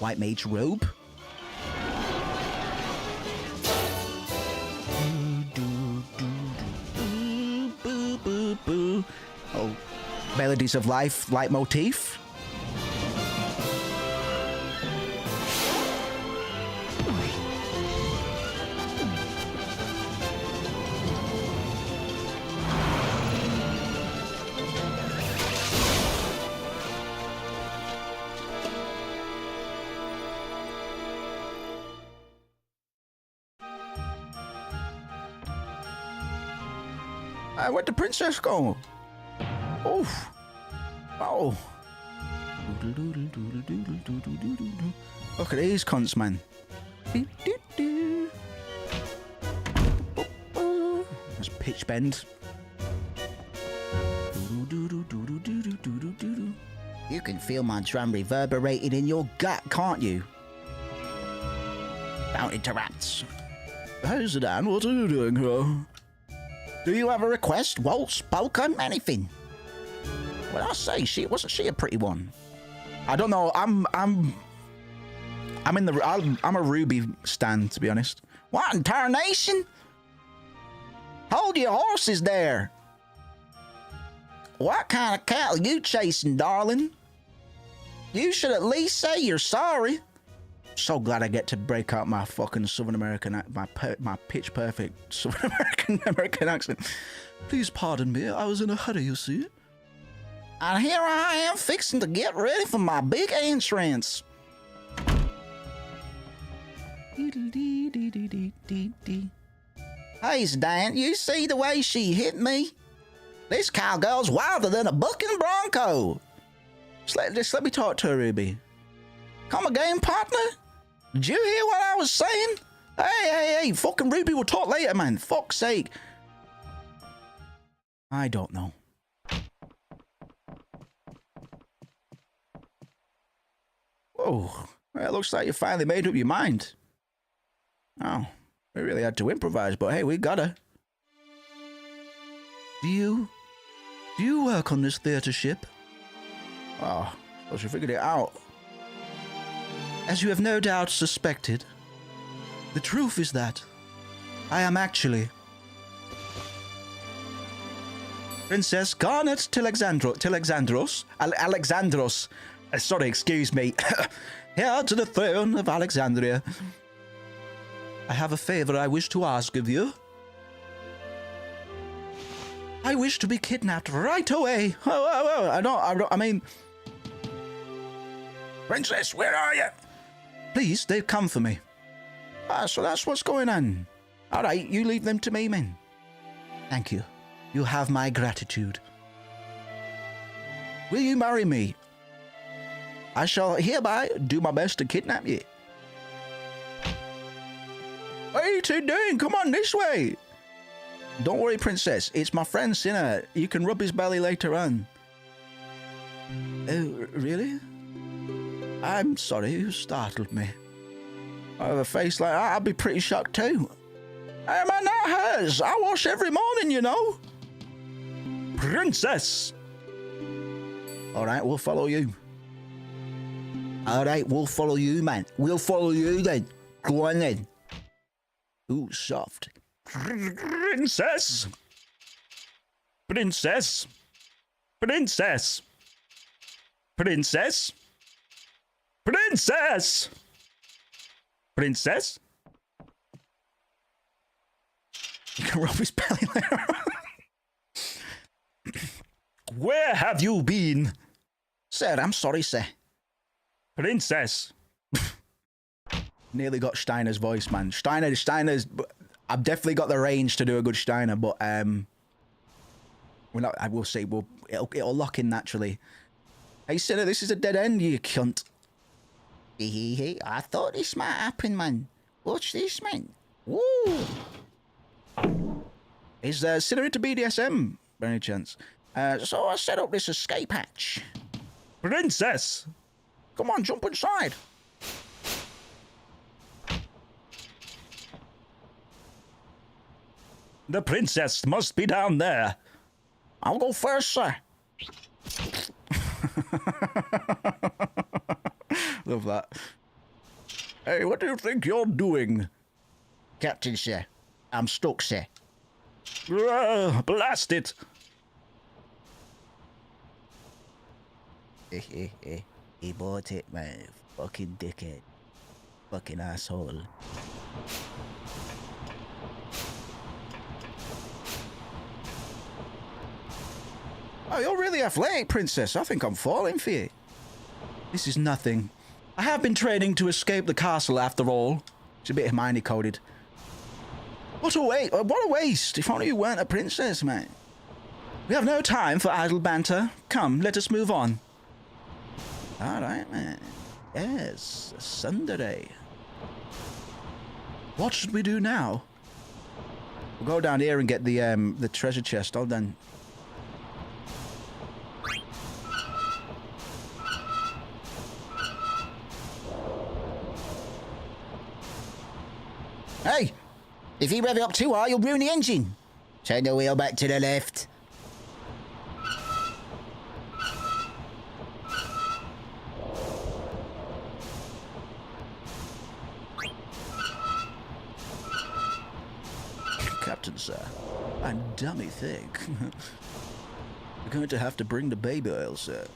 white mage robe. Oh, Melodies of Life leitmotif. Where'd the princess go? Oof. Oh. Look at these cunts, man. There's pitch bend. You can feel my drum reverberating in your gut, can't you? Bounty to rats. Hey, Zidane, what are you doing here? Do you have a request, waltz, polka, anything? Well, I say, wasn't she a pretty one? I don't know. I'm a Ruby stan, to be honest. What in tarnation? Hold your horses there. What kind of cattle you chasing, darling? You should at least say you're sorry. So glad I get to break out my fucking Southern American, my pitch perfect Southern American accent. Please pardon me, I was in a hurry, you see. And here I am fixing to get ready for my big entrance. Hey, Dan, you see the way she hit me? This cowgirl's wilder than a bucking bronco. Just let me talk to her, Ruby. Come again, partner? Did you hear what I was saying? Hey, fucking Ruby, we'll talk later, man. Fuck's sake. I don't know. Oh, well, it looks like you finally made up your mind. Oh, we really had to improvise, but hey, we got her. Do you Do you work on this theater ship? Oh, so she figured it out. As you have no doubt suspected, the truth is that I am actually Princess Garnet Alexandros. Sorry, excuse me. Heir to the throne of Alexandria. I have a favor I wish to ask of you. I wish to be kidnapped right away. I mean... Princess, where are you? Please, they've come for me. So that's what's going on. All right, you leave them to me, man. Thank you. You have my gratitude. Will you marry me? I shall hereby do my best to kidnap you. What are you two doing? Come on, this way. Don't worry, princess. It's my friend Sinner. You can rub his belly later on. Oh, really? I'm sorry, you startled me. I have a face like that, I'd be pretty shocked too. Hey man, that hurts. I wash every morning, you know. Princess! All right, we'll follow you. All right, we'll follow you, man. We'll follow you then. Go on then. Ooh, soft. Princess! Princess! Princess! Princess! Princess! Princess? You can rub his belly later on. Where have you been? Sir, I'm sorry, sir. Princess. Nearly got Steiner's voice, man. Steiner's... I've definitely got the range to do a good Steiner, but we're not. I will say, it'll lock in naturally. Hey, Sinner, this is a dead end, you cunt. Hey, I thought this might happen, man. Watch this, man. Woo! Is Sinner into BDSM, by any chance? So I set up this escape hatch. Princess! Come on, jump inside. The princess must be down there. I'll go first, sir. Love that. Hey, what do you think you're doing? Captain, sir. I'm stuck, sir. Blast it! He bought it, man. Fucking dickhead. Fucking asshole. Oh, you're really athletic, princess. I think I'm falling for you. This is nothing. I have been training to escape the castle after all. It's a bit Hermione coded. What a waste. If only you weren't a princess, man. We have no time for idle banter. Come, let us move on. All right, man. Yes, Sunday. What should we do now? We'll go down here and get the treasure chest. Hold on. Hey! If you rev it up too high, you'll ruin the engine. Turn the wheel back to the left. Captain, sir. I'm dummy thick. We're going to have to bring the baby oil, sir.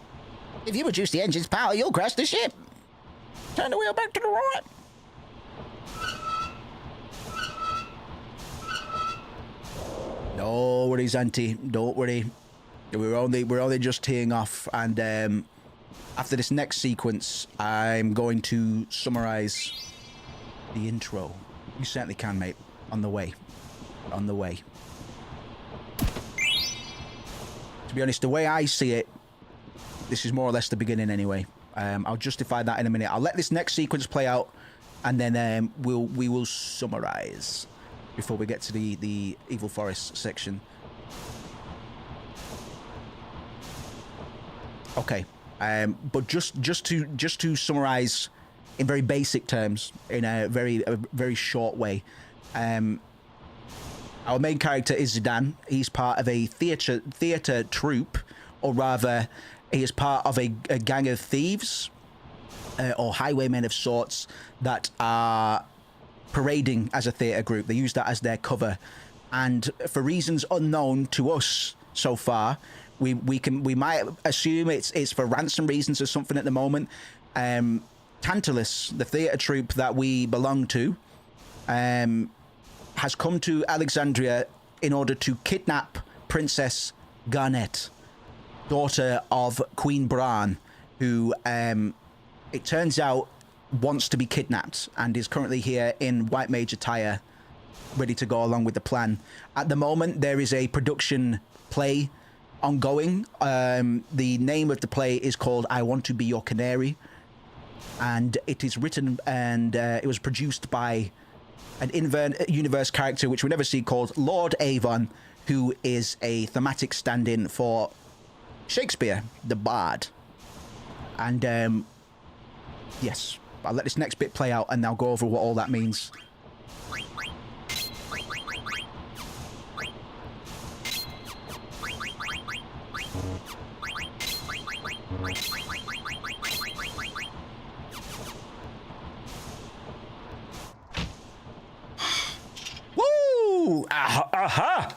If you reduce the engine's power, you'll crash the ship. Turn the wheel back to the right. No worries, Auntie. Don't worry. We're only just teeing off, and after this next sequence, I'm going to summarize the intro. You certainly can, mate. On the way. On the way. To be honest, the way I see it, this is more or less the beginning anyway. I'll justify that in a minute. I'll let this next sequence play out, and then we will summarize before we get to the Evil Forest section. Okay, but just to summarize in very basic terms, in a very short way, Our main character is Zidane. He's part of a theatre troupe, or rather, he is part of a gang of thieves or highwaymen of sorts that are parading as a theatre group. They use that as their cover, and for reasons unknown to us so far, we might assume it's for ransom reasons or something at the moment. Tantalus, the theatre troupe that we belong to, has come to Alexandria in order to kidnap Princess Garnet, daughter of Queen Bran, who, it turns out, wants to be kidnapped and is currently here in white mage attire, ready to go along with the plan. At the moment, there is a production play ongoing. The name of the play is called I Want to Be Your Canary, and it is written and it was produced by an in-universe character which we never see, called Lord Avon, who is a thematic stand-in for Shakespeare, the Bard. And yes, I'll let this next bit play out and I'll go over what all that means. Woo! Aha!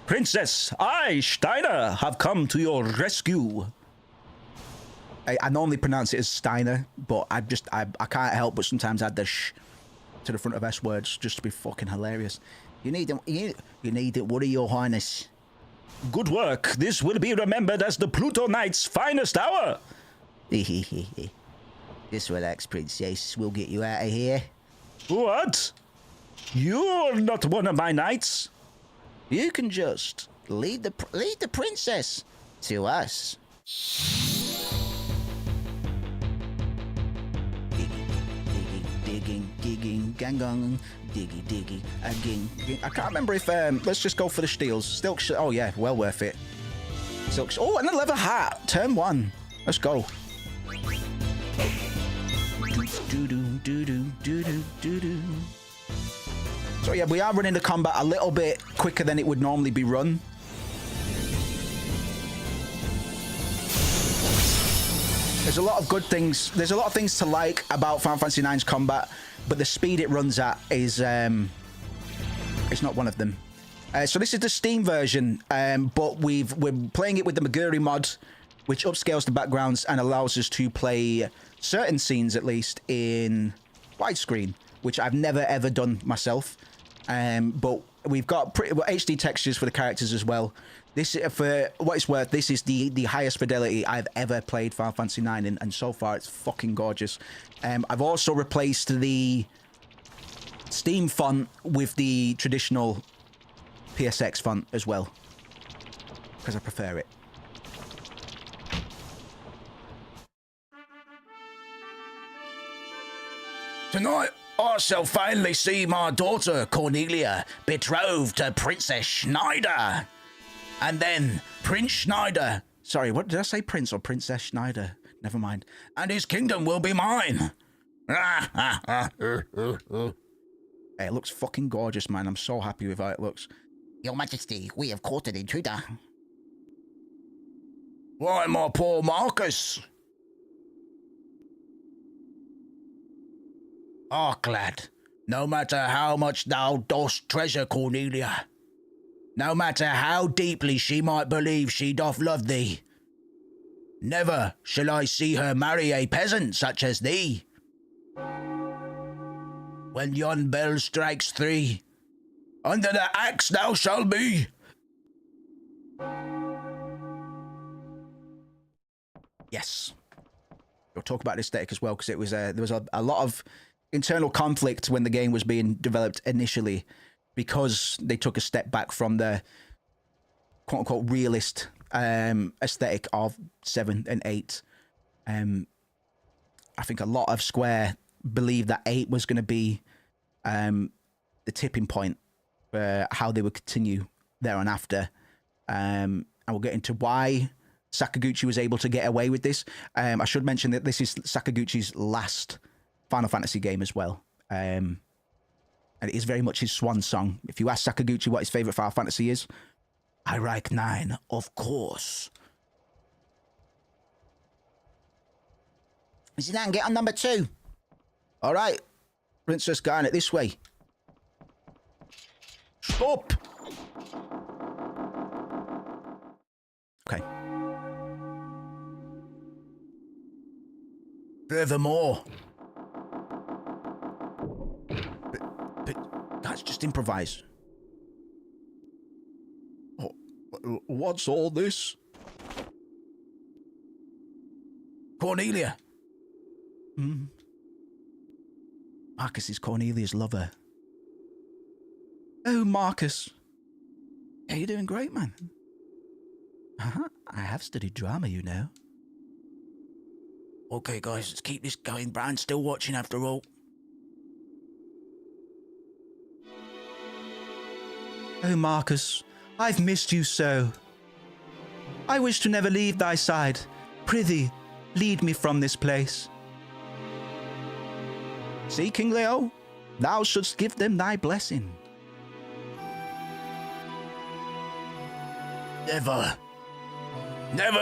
Princess, I, Steiner, have come to your rescue. I normally pronounce it as Steiner, but I can't help but sometimes add the sh to the front of S words just to be fucking hilarious. You need it, what are your highness? Good work. This will be remembered as the Pluto Knight's finest hour. Just relax, princess. We'll get you out of here. What? You're not one of my knights. You can just lead the princess to us. Digging, gang, diggy, again. I can't remember if let's just go for the steals. Silk. Oh yeah, well worth it. Silk. Oh, and a leather hat. Turn 1. Let's go. So yeah, we are running the combat a little bit quicker than it would normally be run. There's a lot of good things. There's a lot of things to like about Final Fantasy IX's combat, but the speed it runs at is it's not one of them. So this is the Steam version, but we're playing it with the Moguri mod, which upscales the backgrounds and allows us to play certain scenes, at least, in widescreen, which I've never ever done myself. But we've got pretty HD textures for the characters as well. This, for what it's worth, this is the highest fidelity I've ever played Final Fantasy IX in, and so far it's fucking gorgeous. I've also replaced the Steam font with the traditional PSX font as well, because I prefer it. Tonight, I shall finally see my daughter, Cornelia, betrothed to Princess Schneider. And then Prince Schneider. Sorry, what did I say? Prince or Princess Schneider? Never mind. And his kingdom will be mine. Hey, it looks fucking gorgeous, man. I'm so happy with how it looks. Your Majesty, we have caught an intruder. Why, my poor Marcus? Lad, no matter how much thou dost treasure Cornelia, no matter how deeply she might believe she doth love thee, never shall I see her marry a peasant such as thee. When yon bell strikes 3, under the axe thou shalt be. Yes. We'll talk about the aesthetic as well, because it was there was a lot of internal conflict when the game was being developed initially, because they took a step back from the quote-unquote realist aesthetic of 7 and 8. I think a lot of Square believed that 8 was going to be the tipping point for how they would continue there on after. And we'll get into why Sakaguchi was able to get away with this. I should mention that this is Sakaguchi's last Final Fantasy game as well. And it is very much his swan song. If you ask Sakaguchi what his favourite Final Fantasy is, I like 9, of course. Sit down, get on number 2. All right, Princess Garnet, this way. Stop! Okay. Furthermore, Guys, just improvise. Oh, what's all this? Cornelia. Marcus is Cornelia's lover. Oh, Marcus. Yeah, you're doing great, man. I have studied drama, you know. Okay, guys, let's keep this going. Brian's still watching after all. Oh, Marcus, I've missed you so. I wish to never leave thy side. Prithee, lead me from this place. See, King Leo, thou shouldst give them thy blessing. Never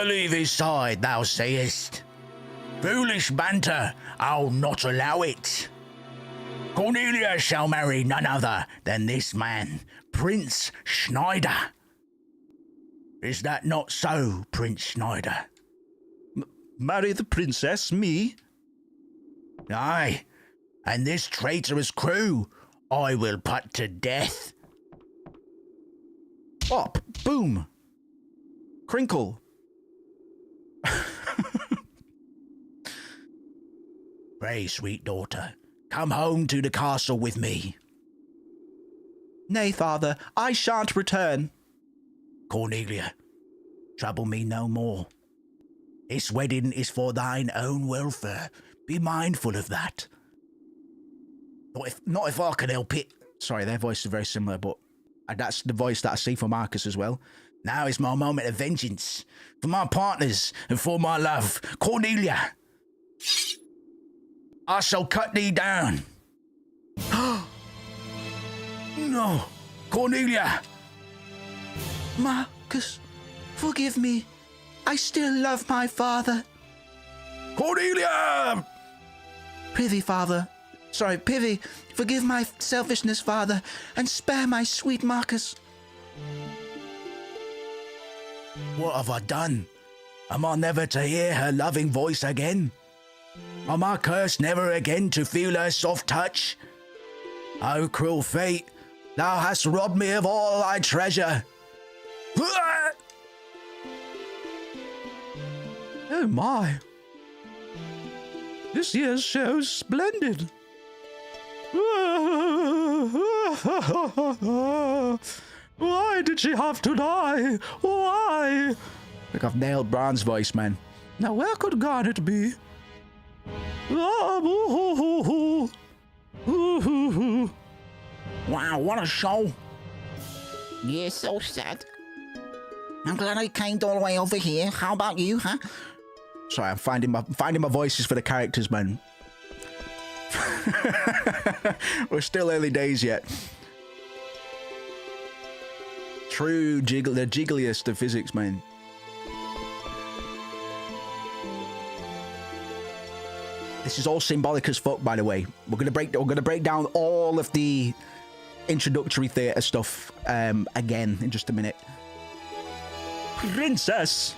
leave his side, thou sayest. Foolish banter, I'll not allow it. Cornelia shall marry none other than this man, Prince Schneider. Is that not so, Prince Schneider? Marry the princess, me? Aye, and this traitorous crew I will put to death. Up, boom, crinkle. Pray, sweet daughter, come home to the castle with me. Nay, father, I shan't return. Cornelia, trouble me no more. This wedding is for thine own welfare. Be mindful of that. Not if I can help it. Sorry, their voices are very similar, but that's the voice that I see for Marcus as well. Now is my moment of vengeance. For my partners and for my love. Cornelia, I shall cut thee down. No, Cornelia. Marcus, forgive me. I still love my father. Cornelia! Prithee, father. Sorry, Prithee, forgive my selfishness, father, and spare my sweet Marcus. What have I done? Am I never to hear her loving voice again? Am I cursed never again to feel her soft touch? O cruel fate, thou hast robbed me of all thy treasure. Oh my. This year's show's splendid. Why did she have to die? Why? I think I've nailed Bran's voice, man. Now where could Garnet be? Wow, what a show. Yeah, so sad. I'm glad I came all the way over here. How about you, huh? Sorry, I'm finding my voices for the characters, man. We're still early days yet. True the jiggliest of physics, man. This is all symbolic as fuck, by the way. We're gonna break down all of the introductory theatre stuff again in just a minute. Princess!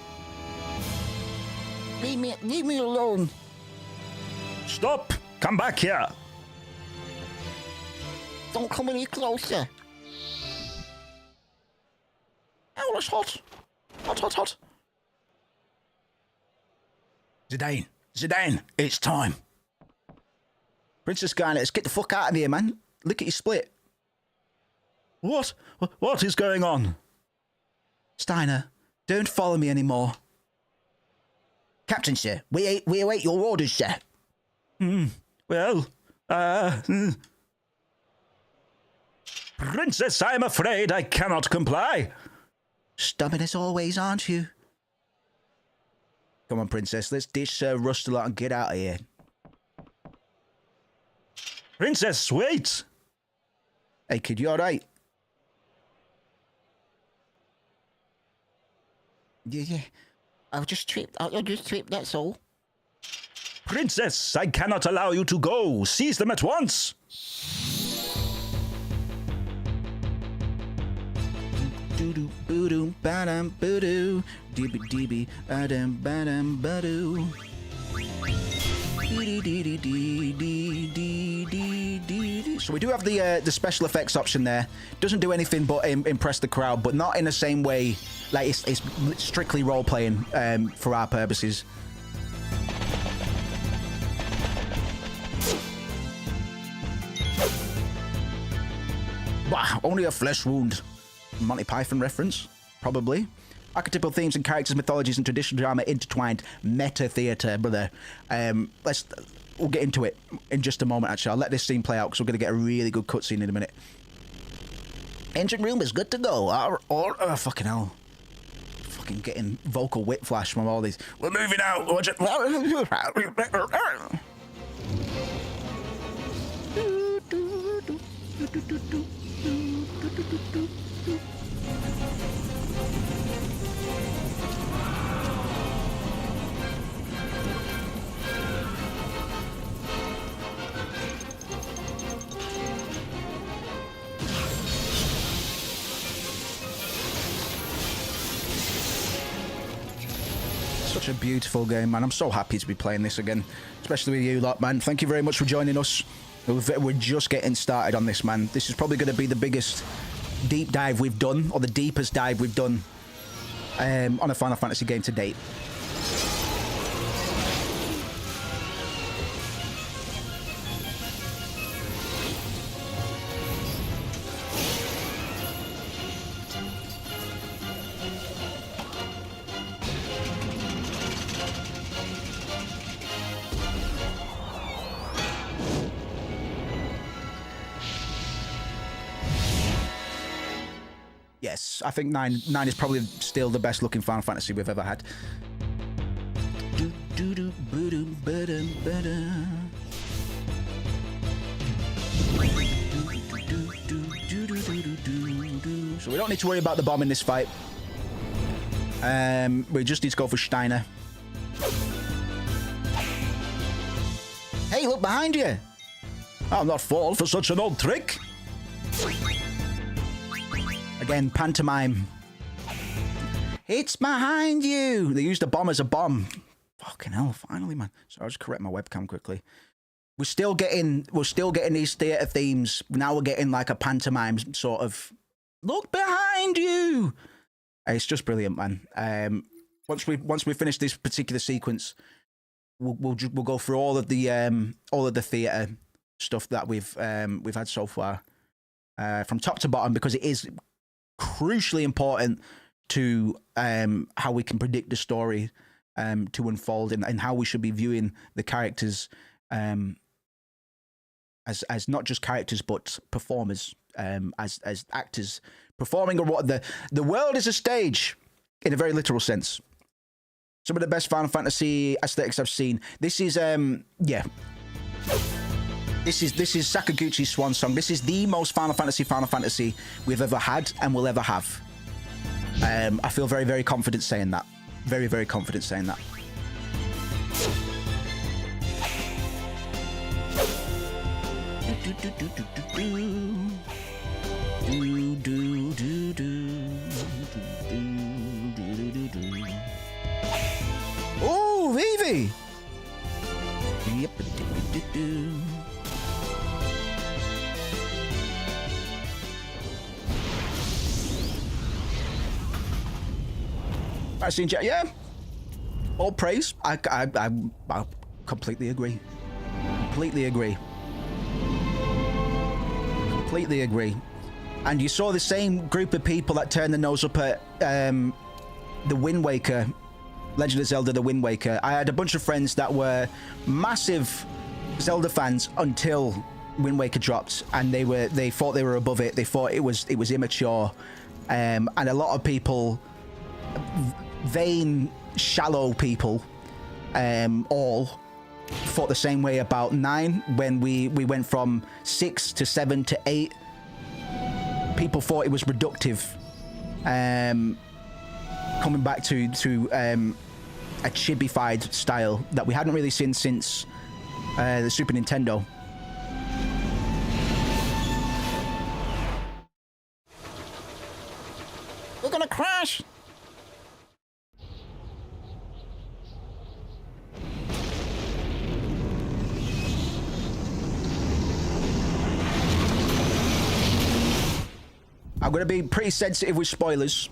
Leave me alone. Stop! Come back here! Don't come any closer. Oh, that's hot. Hot. Zidane, it's time. Princess Garnet, let's get the fuck out of here, man. Look at your split. What is going on? Steiner, don't follow me anymore. Captain, sir, we await your orders, sir. Well, Princess, I'm afraid I cannot comply. Stubborn as always, aren't you? Come on, Princess, let's dish Rust a lot and get out of here. Princess, wait! Hey, kid, you all right? Yeah. I just tripped, that's all. Princess, I cannot allow you to go. Seize them at once. Doo-doo, boo-doo, ba-dum, boo-doo, dee-bee, ba-dum, ba-dum, ba-doo. So we do have the special effects option there. Doesn't do anything but impress the crowd, but not in the same way. Like it's strictly role playing for our purposes. Bah, only a flesh wound. Monty Python reference, probably. Archetypal themes and characters, mythologies, and traditional drama intertwined. Meta theater, brother. We'll get into it in just a moment, actually. I'll let this scene play out because we're going to get a really good cutscene in a minute. Engine room is good to go. Fucking hell. Fucking getting vocal whiplash from all these. We're moving out. Such a beautiful game, man. I'm so happy to be playing this again, especially with you lot, man. Thank you very much for joining us. We're just getting started on this, man. This is probably going to be the biggest deep dive we've done, or the deepest dive we've done on a Final Fantasy game to date. Yes, I think 9 is probably still the best looking Final Fantasy we've ever had. So we don't need to worry about the bomb in this fight. We just need to go for Steiner. Hey, look behind you! I'll not fall for such an old trick. Again, pantomime. It's behind you! They used a bomb as a bomb. Fucking hell, finally, man. So I'll just correct my webcam quickly. We're still getting these theatre themes. Now we're getting like a pantomime sort of, look behind you! It's just brilliant, man. Once we finish this particular sequence, we'll go through all of the theatre stuff that we've had so far, from top to bottom, because it is crucially important to how we can predict the story to unfold, and how we should be viewing the characters as not just characters but performers, as actors performing on what the world is a stage in a very literal sense. Some of the best Final Fantasy aesthetics I've seen. This is This is Sakaguchi's swan song. This is the most Final Fantasy we've ever had and will ever have. I feel very, very confident saying that. Very, very confident saying that. Oh, Vivi! Yep. I've seen, yeah. All praise. I completely agree. Completely agree. Completely agree. And you saw the same group of people that turned their nose up at the Wind Waker, Legend of Zelda: The Wind Waker. I had a bunch of friends that were massive Zelda fans until Wind Waker dropped, and they thought they were above it. They thought it was immature, and a lot of people, vain, shallow people, all thought the same way about 9 when we went from 6 to 7 to 8. people thought it was reductive, coming back to a chibified style that we hadn't really seen since the Super Nintendo. We're gonna crash! I'm going to be pretty sensitive with spoilers.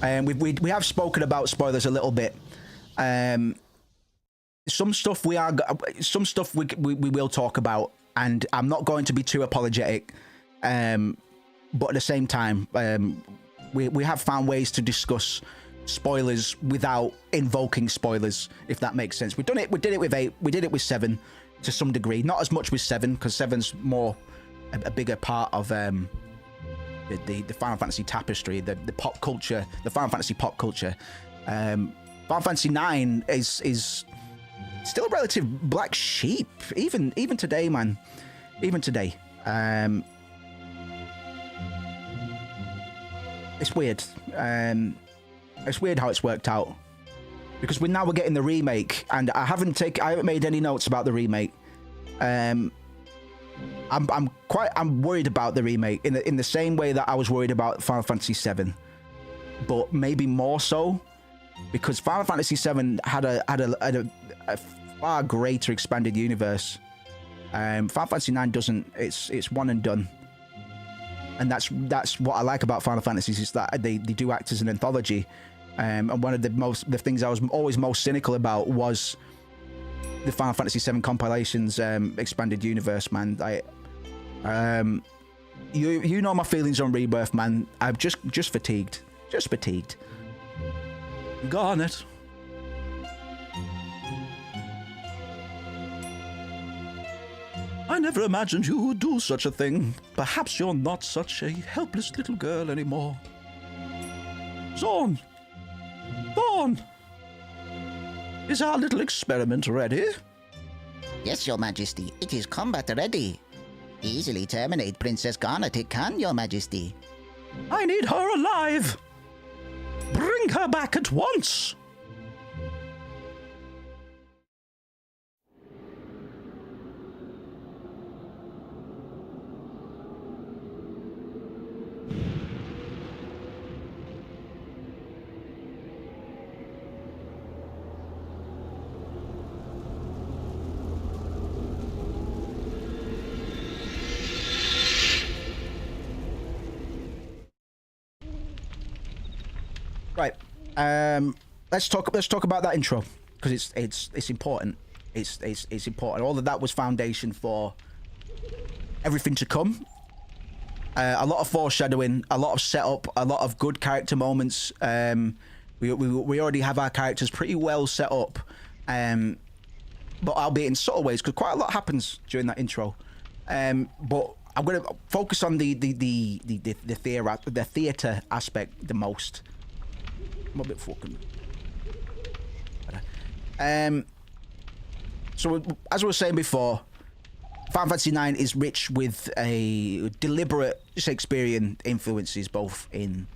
We have spoken about spoilers a little bit. Some stuff we will talk about, and I'm not going to be too apologetic. But at the same time, we have found ways to discuss spoilers without invoking spoilers, if that makes sense. We did it with 8. We did it with 7 to some degree. Not as much with 7, because 7's more a bigger part of the Final Fantasy tapestry, the pop culture, the Final Fantasy pop culture. Final Fantasy 9 is still a relative black sheep, even today, man. Even today. It's weird. It's weird how it's worked out, because we're getting the remake, and I haven't made any notes about the remake. I'm worried about the remake in the same way that I was worried about Final Fantasy 7, but maybe more so because Final Fantasy 7 had a far greater expanded universe. Final Fantasy 9 doesn't. It's one and done, and that's what I like about Final Fantasies, is that they do act as an anthology. And one of the things I was always most cynical about was the Final Fantasy 7 compilations expanded universe, man. You know my feelings on Rebirth, man. I'm just fatigued. Just fatigued. Garnet. I never imagined you would do such a thing. Perhaps you're not such a helpless little girl anymore. Zorn! Thorn! Is our little experiment ready? Yes, Your Majesty, it is combat ready. Easily terminate Princess Garnet, it can, Your Majesty. I need her alive! Bring her back at once! Right. Let's talk about that intro, because it's important. It's important. All of that was foundation for everything to come. A lot of foreshadowing, a lot of setup, a lot of good character moments. We already have our characters pretty well set up, but albeit in subtle ways, because quite a lot happens during that intro. But I'm going to focus on the theater aspect the most. I'm a bit fucking. So as I was saying before, Final Fantasy 9 is rich with a deliberate Shakespearean influences, both in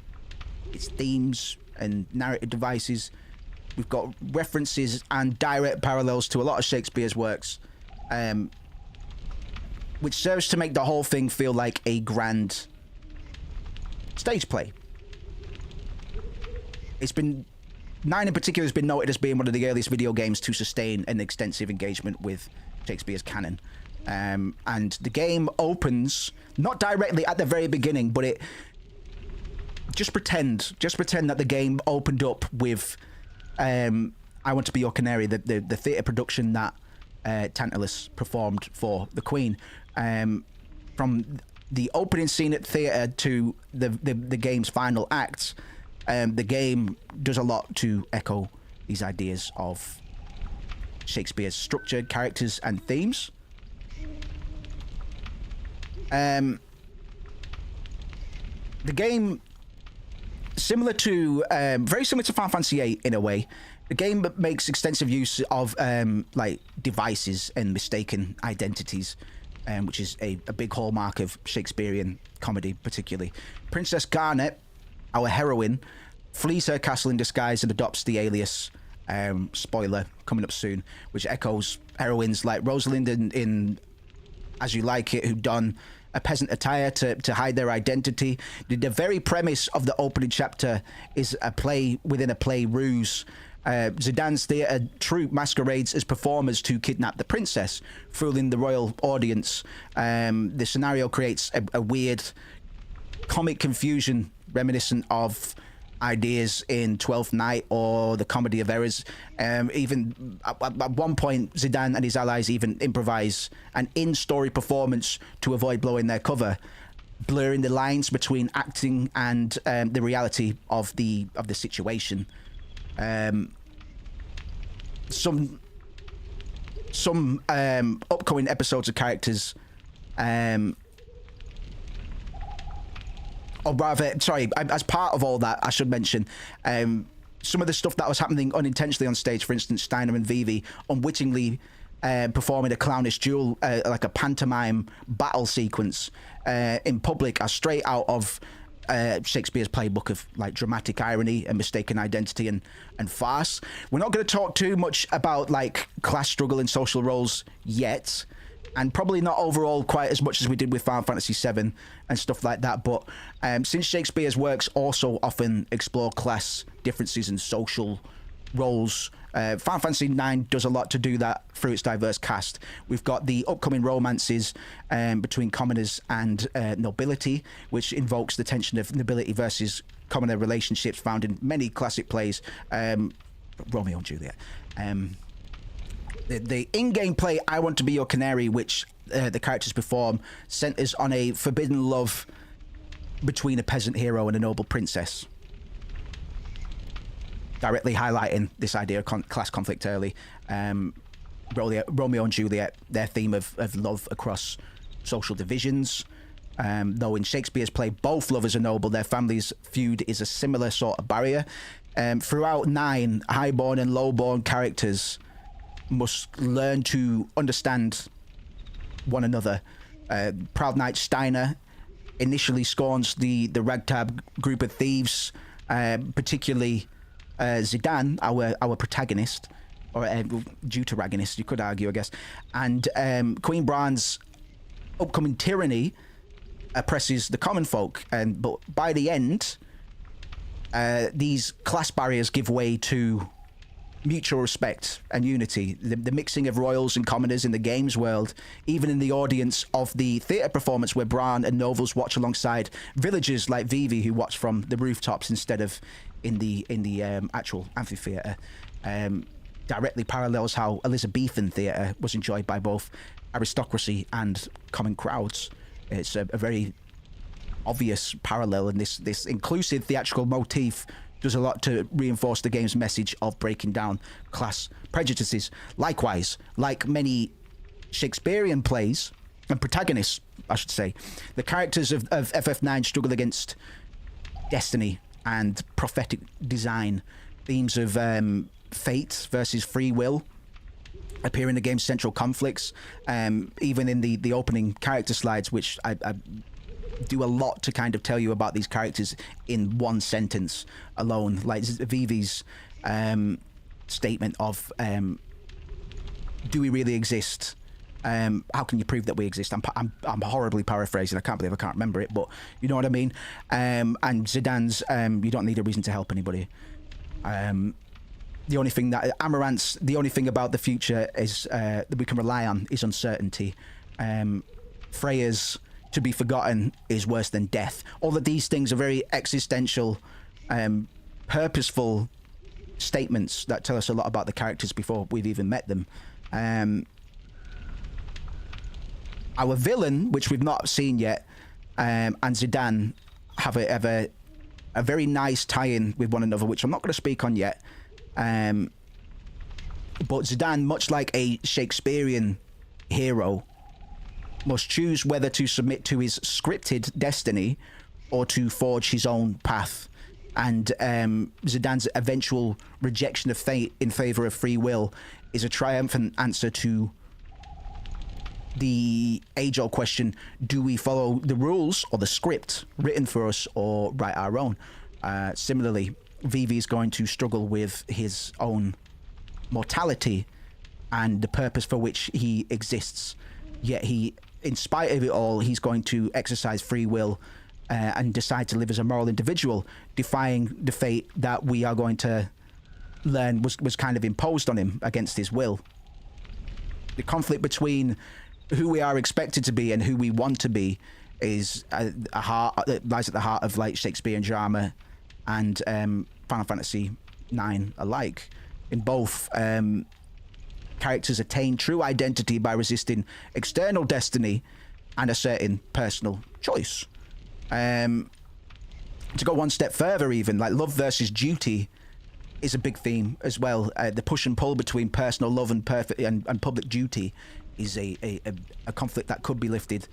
its themes and narrative devices. We've got references and direct parallels to a lot of Shakespeare's works, which serves to make the whole thing feel like a grand stage play. It's been 9 in particular has been noted as being one of the earliest video games to sustain an extensive engagement with Shakespeare's canon. And the game opens not directly at the very beginning, but it just pretend that the game opened up with I Want to Be Your Canary, the theatre production that Tantalus performed for the Queen. From the opening scene at theatre to the game's final act, the game does a lot to echo these ideas of Shakespeare's structure, characters, and themes. The game, very similar to Final Fantasy VIII in a way, the game makes extensive use of like devices and mistaken identities which is a big hallmark of Shakespearean comedy, particularly. Princess Garnet, our heroine, flees her castle in disguise and adopts the alias, spoiler, coming up soon, which echoes heroines like Rosalind in As You Like It, who don a peasant attire to hide their identity. The very premise of the opening chapter is a play within a play ruse. Zidane's theatre troupe masquerades as performers to kidnap the princess, fooling the royal audience. The scenario creates a weird comic confusion reminiscent of ideas in Twelfth Night or the Comedy of Errors. Even at one point, Zidane and his allies even improvise an in-story performance to avoid blowing their cover, blurring the lines between acting and the reality of the situation. Some upcoming episodes of characters, or rather, sorry, as part of all that, I should mention some of the stuff that was happening unintentionally on stage. For instance, Steiner and Vivi unwittingly performing a clownish duel, like a pantomime battle sequence in public, are straight out of Shakespeare's playbook of like dramatic irony and mistaken identity and farce. We're not going to talk too much about like class struggle and social roles yet, and probably not overall quite as much as we did with Final Fantasy VII and stuff like that. But since Shakespeare's works also often explore class differences and social roles, Final Fantasy IX does a lot to do that through its diverse cast. We've got the upcoming romances between commoners and nobility, which invokes the tension of nobility versus commoner relationships found in many classic plays. Romeo and Juliet. The in-game play I Want to Be Your Canary, which the characters perform, centers on a forbidden love between a peasant hero and a noble princess, directly highlighting this idea of class conflict early. Romeo and Juliet, their theme of love across social divisions. Though in Shakespeare's play both lovers are noble, their families' feud is a similar sort of barrier. Throughout 9, highborn and lowborn characters must learn to understand one another. Proud Knight Steiner initially scorns the ragtag group of thieves, particularly Zidane, our protagonist, or deuteragonist, you could argue, I guess. And Queen Bran's upcoming tyranny oppresses the common folk, but by the end, these class barriers give way to mutual respect and unity. The mixing of royals and commoners in the games world, even in the audience of the theatre performance where Bran and nobles watch alongside villagers like Vivi who watch from the rooftops instead of in the actual amphitheatre, directly parallels how Elizabethan theatre was enjoyed by both aristocracy and common crowds. It's a very obvious parallel, and this inclusive theatrical motif does a lot to reinforce the game's message of breaking down class prejudices. Likewise, like many Shakespearean plays and protagonists, I should say, the characters of FF9 struggle against destiny and prophetic design. Themes of fate versus free will appear in the game's central conflicts, even in the opening character slides, which I do a lot to kind of tell you about these characters in one sentence alone. Like Vivi's statement of, do we really exist? How can you prove that we exist? I'm horribly paraphrasing. I can't believe I can't remember it, but you know what I mean. And Zidane's, you don't need a reason to help anybody. The only thing that Amaranth's, the only thing about the future is that we can rely on is uncertainty. Freya's to be forgotten is worse than death. All of these things are very existential, purposeful statements that tell us a lot about the characters before we've even met them. Our villain, which we've not seen yet, and Zidane have a very nice tie-in with one another, which I'm not going to speak on yet. But Zidane, much like a Shakespearean hero, must choose whether to submit to his scripted destiny or to forge his own path. And Zidane's eventual rejection of fate in favor of free will is a triumphant answer to the age-old question: do we follow the rules or the script written for us, or write our own? Similarly, Vivi is going to struggle with his own mortality and the purpose for which he exists. Yet he, in spite of it all, he's going to exercise free will and decide to live as a moral individual, defying the fate that we are going to learn was kind of imposed on him against his will. The conflict between who we are expected to be and who we want to be is lies at the heart of like Shakespearean drama and Final Fantasy IX alike. In both, characters attain true identity by resisting external destiny and asserting personal choice. To go one step further, even like love versus duty is a big theme as well. The push and pull between personal love and public duty is a conflict that could be lifted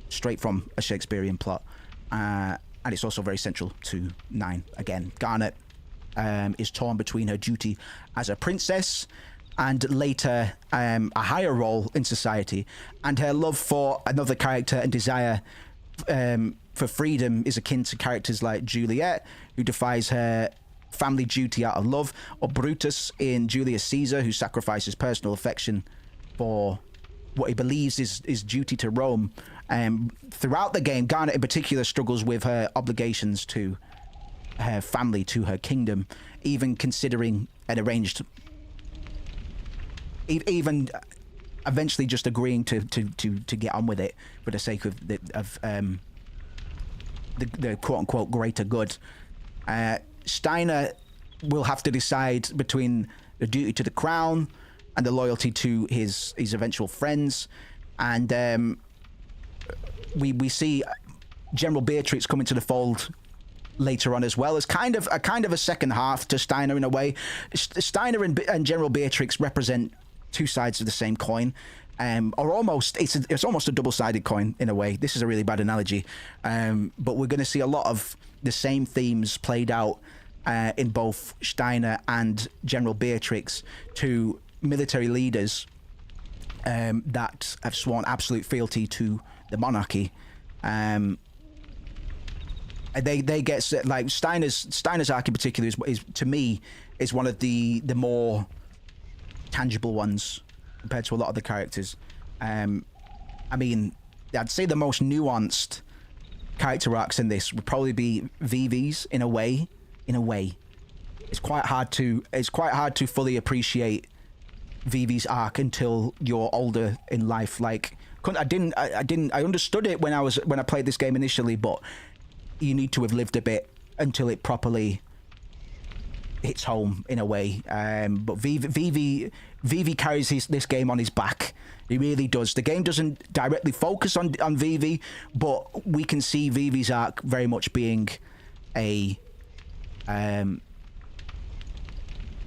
straight from a Shakespearean plot, and it's also very central to 9. Again, Garnet is torn between her duty as a princess and later a higher role in society, and her love for another character and desire for freedom is akin to characters like Juliet, who defies her family duty out of love, or Brutus in Julius Caesar, who sacrifices personal affection for what he believes is duty to Rome. Throughout the game, Garnet in particular struggles with her obligations to her family, to her kingdom, even considering an arranged, even eventually just agreeing to get on with it for the sake of the quote-unquote greater good. Steiner will have to decide between the duty to the crown and the loyalty to his eventual friends, and we see General Beatrix come into the fold later on as well as kind of a second half to Steiner in a way. Steiner and General Beatrix represent two sides of the same coin, or almost it's almost a double-sided coin in a way. This is a really bad analogy, but we're going to see a lot of the same themes played out in both Steiner and General Beatrix, to military leaders that have sworn absolute fealty to the monarchy. They get like Steiner's arc in particular is to me is one of the more tangible ones compared to a lot of the characters. I mean, I'd say the most nuanced character arcs in this would probably be Vivi's in a way. It's quite hard to fully appreciate Vivi's arc until you're older in life. Like, I understood it when I played this game initially, but you need to have lived a bit until it properly hits home in a way. But Vivi carries this game on his back. He really does. The game doesn't directly focus on Vivi, but we can see Vivi's arc very much being a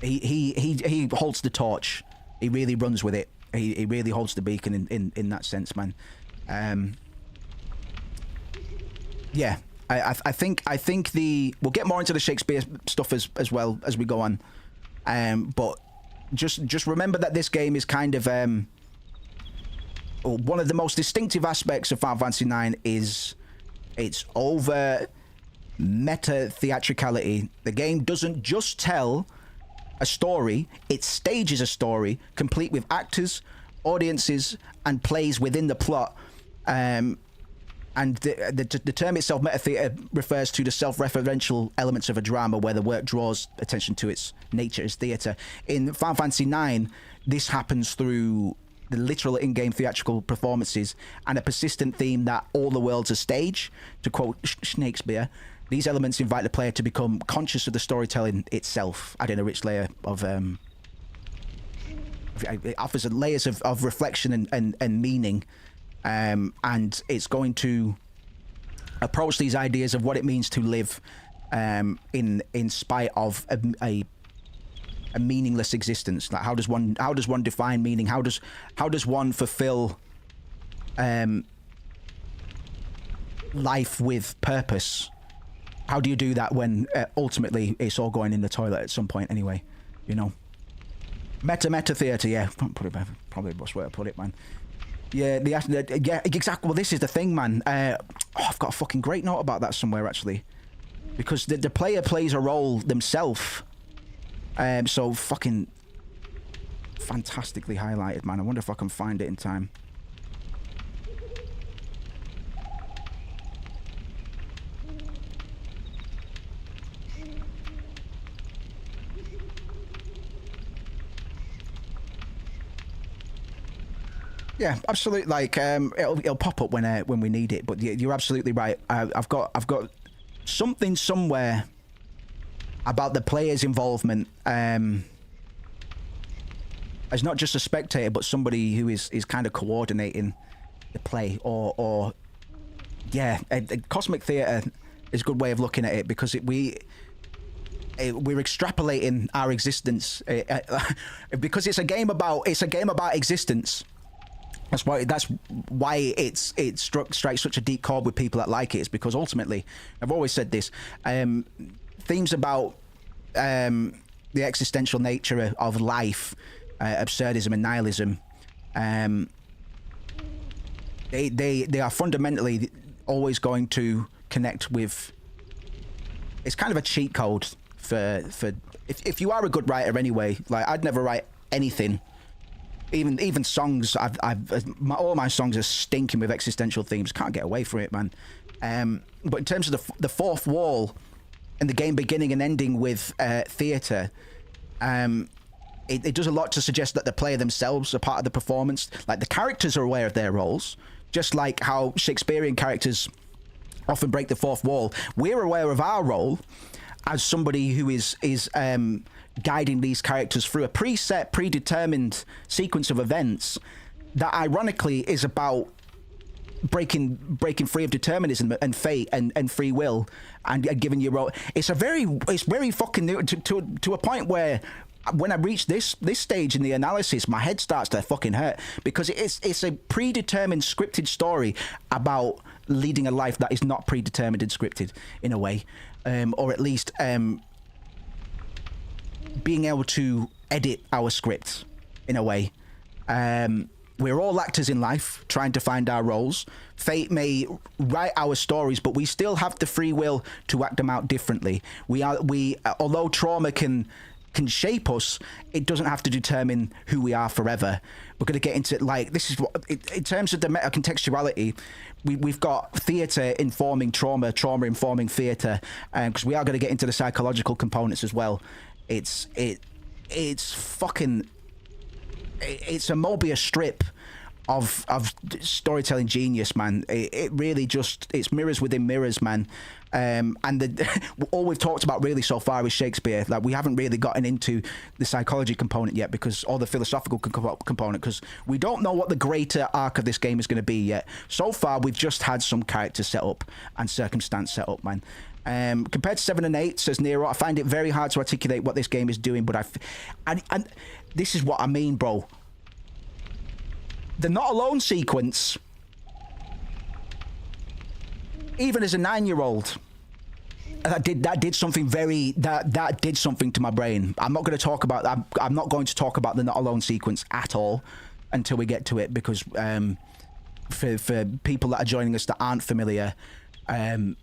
he holds the torch. He really runs with it. He really holds the beacon in that sense, man. Yeah, I think we'll get more into the Shakespeare stuff as well as we go on. But just remember that this game is kind of one of the most distinctive aspects of Final Fantasy IX is its over meta theatricality. The game doesn't just tell a story, it stages a story complete with actors, audiences, and plays within the plot. And the term itself, meta theater, refers to the self-referential elements of a drama where the work draws attention to its nature as theater. In Final Fantasy IX, this happens through the literal in-game theatrical performances and a persistent theme that all the world's a stage. To quote Shakespeare, these elements invite the player to become conscious of the storytelling itself, adding a rich layer of it offers layers of reflection and meaning, and it's going to approach these ideas of what it means to live in spite of a meaningless existence. Like how does one define meaning? How does one fulfill life with purpose? How do you do that when ultimately it's all going in the toilet at some point anyway, you know? Meta theater, yeah. Probably the best way to put it, man. Yeah, yeah, exactly. Well, this is the thing, man. I've got a fucking great note about that somewhere, actually. Because the player plays a role themselves. So fucking fantastically highlighted, man. I wonder if I can find it in time. Yeah, absolutely. Like, it'll pop up when we need it. But you're absolutely right. I've got something somewhere about the player's involvement as not just a spectator, but somebody who is kind of coordinating the play. Or yeah, Cosmic Theatre is a good way of looking at it, because we're extrapolating our existence because it's a game about existence. That's why it strikes such a deep chord with people that like it. Is because ultimately, I've always said this, themes about the existential nature of life, absurdism and nihilism, they are fundamentally always going to connect with. It's kind of a cheat code for if you are a good writer anyway. Like, I'd never write anything. Even songs, all my songs are stinking with existential themes. Can't get away from it, man. But in terms of the fourth wall and the game beginning and ending with theatre, it does a lot to suggest that the player themselves are part of the performance. Like, the characters are aware of their roles, just like how Shakespearean characters often break the fourth wall. We're aware of our role as somebody who is guiding these characters through a predetermined sequence of events that ironically is about breaking free of determinism and fate and free will and giving you role. It's very fucking new to a point where when I reach this stage in the analysis, my head starts to fucking hurt, because it's a predetermined scripted story about leading a life that is not predetermined and scripted in a way, or at least being able to edit our script in a way. We're all actors in life trying to find our roles. Fate may write our stories, but we still have the free will to act them out differently. Although trauma can shape us, it doesn't have to determine who we are forever. We're going to get into, like, this is what, in terms of the meta contextuality, we've got theatre informing trauma informing theatre, because we are going to get into the psychological components as well. It's fucking, it's a Mobius strip of storytelling genius, man. It really just, it's mirrors within mirrors, man. And all we've talked about really so far is Shakespeare. Like, we haven't really gotten into the psychology component yet, or the philosophical component, because we don't know what the greater arc of this game is going to be yet. So far, we've just had some characters set up and circumstance set up, man. Compared to 7 and 8, says Nero, I find it very hard to articulate what this game is doing, but and this is what I mean, bro. The Not Alone sequence, even as a 9-year-old, that did something that did something to my brain. I'm not going to talk about that. I'm not going to talk about the Not Alone sequence at all until we get to it, because for people that are joining us that aren't familiar, it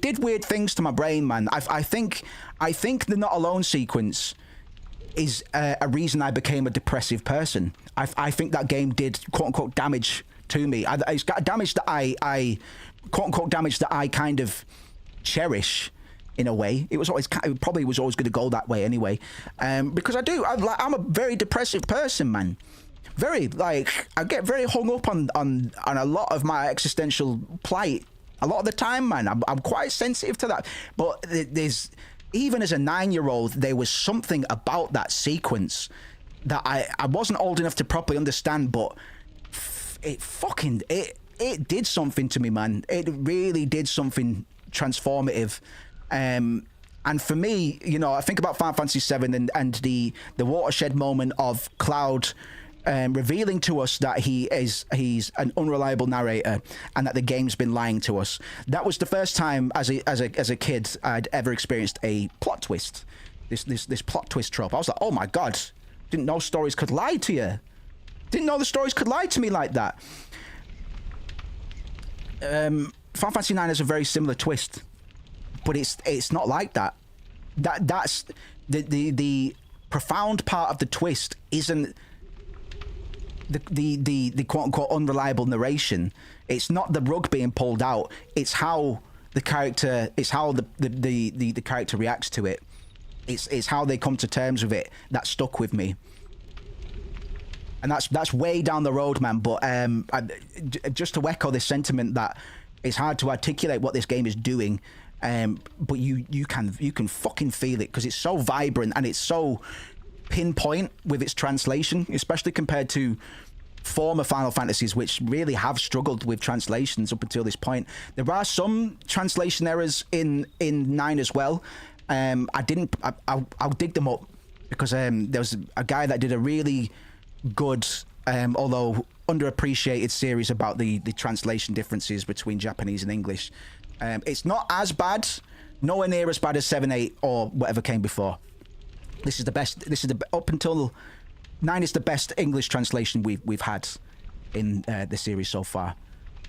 did weird things to my brain, man. I think the Not Alone sequence is a reason I became a depressive person. I think that game did quote unquote damage to me. It's got damage that I quote unquote damage that I kind of cherish in a way. It probably was always going to go that way anyway, because I'm a very depressive person, man. Very, like, I get very hung up on a lot of my existential plight a lot of the time, man. I'm quite sensitive to that. But there's, even as a 9-year-old, there was something about that sequence that I wasn't old enough to properly understand, but it did something to me, man. It really did something transformative. And for me, you know, I think about Final Fantasy VII and the watershed moment of Cloud revealing to us that he's an unreliable narrator and that the game's been lying to us. That was the first time as a kid I'd ever experienced a plot twist. This plot twist trope. I was like, oh my god, didn't know stories could lie to you. Didn't know the stories could lie to me like that. Final Fantasy IX has a very similar twist, but it's not like that. That's the profound part of the twist isn't the quote unquote unreliable narration. It's not the rug being pulled out. It's how the character. It's how the character reacts to it. It's how they come to terms with it that stuck with me. And that's way down the road, man. But just to echo this sentiment that it's hard to articulate what this game is doing, but you can fucking feel it because it's so vibrant and it's so pinpoint with its translation, especially compared to former Final Fantasies, which really have struggled with translations up until this point. There are some translation errors in 9 as well. I'll dig them up because there was a guy that did a really good, although underappreciated series about the translation differences between Japanese and English. It's not as bad, nowhere near as bad as 7, 8 or whatever came before. This is the best. Up until 9 is the best English translation we've had in the series so far.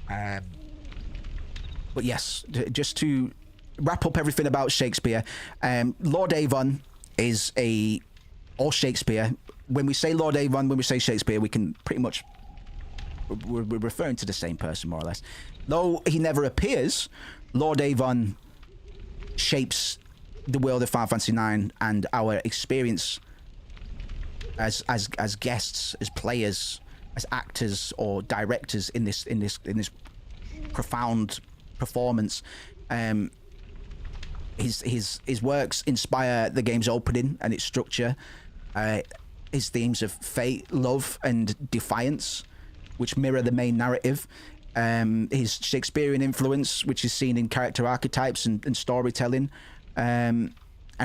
But yes, just to wrap up everything about Shakespeare, Lord Avon is or Shakespeare. When we say Lord Avon, when we say Shakespeare, we can pretty much we're referring to the same person more or less. Though he never appears, Lord Avon shapes the world of Final Fantasy IX and our experience as guests, as players, as actors or directors in this profound performance. His works inspire the game's opening and its structure. His themes of fate, love, and defiance, which mirror the main narrative. His Shakespearean influence, which is seen in character archetypes and storytelling. And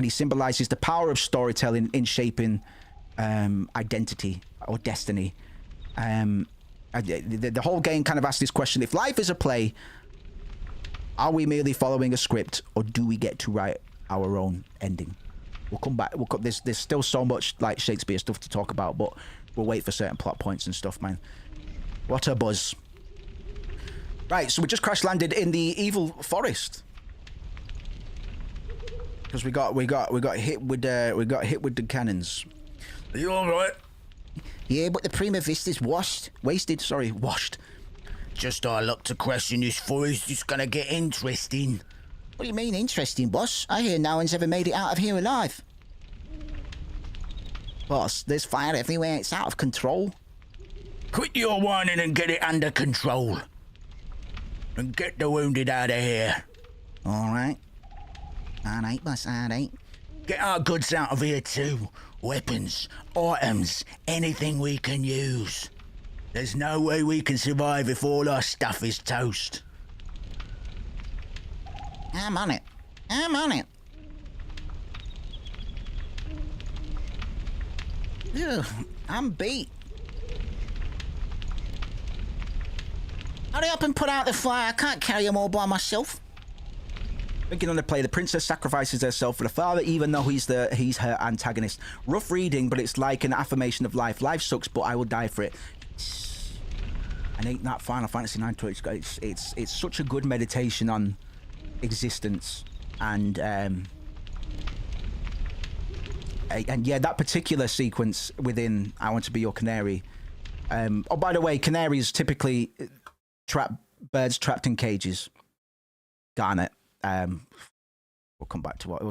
he symbolizes the power of storytelling in shaping identity or destiny. The whole game kind of asks this question: if life is a play, are we merely following a script, or do we get to write our own ending? We'll come back. There's still so much like Shakespeare stuff to talk about, but we'll wait for certain plot points and stuff, man. What a buzz! Right, so we just crash landed in the evil forest because we got hit with the cannons. Are you all right? Yeah, but the Prima Vista's washed. Just our luck to question this forest is gonna get interesting. What do you mean interesting, boss? I hear no one's ever made it out of here alive. Boss, there's fire everywhere. It's out of control. Quit your whining and get it under control. And get the wounded out of here. All right. All right, boss, all right. Get our goods out of here too. Weapons, items, anything we can use. There's no way we can survive if all our stuff is toast. I'm on it. Ugh, I'm beat. Hurry up and put out the fire. I can't carry them all by myself. Thinking on the play, the princess sacrifices herself for the father, even though he's her antagonist. Rough reading, but it's like an affirmation of life. Life sucks, but I will die for it. And ain't that Final Fantasy IX? It's such a good meditation on existence and yeah, that particular sequence within I Want to Be Your Canary. Oh, by the way, canaries typically birds trapped in cages. Garnet. We'll come back to what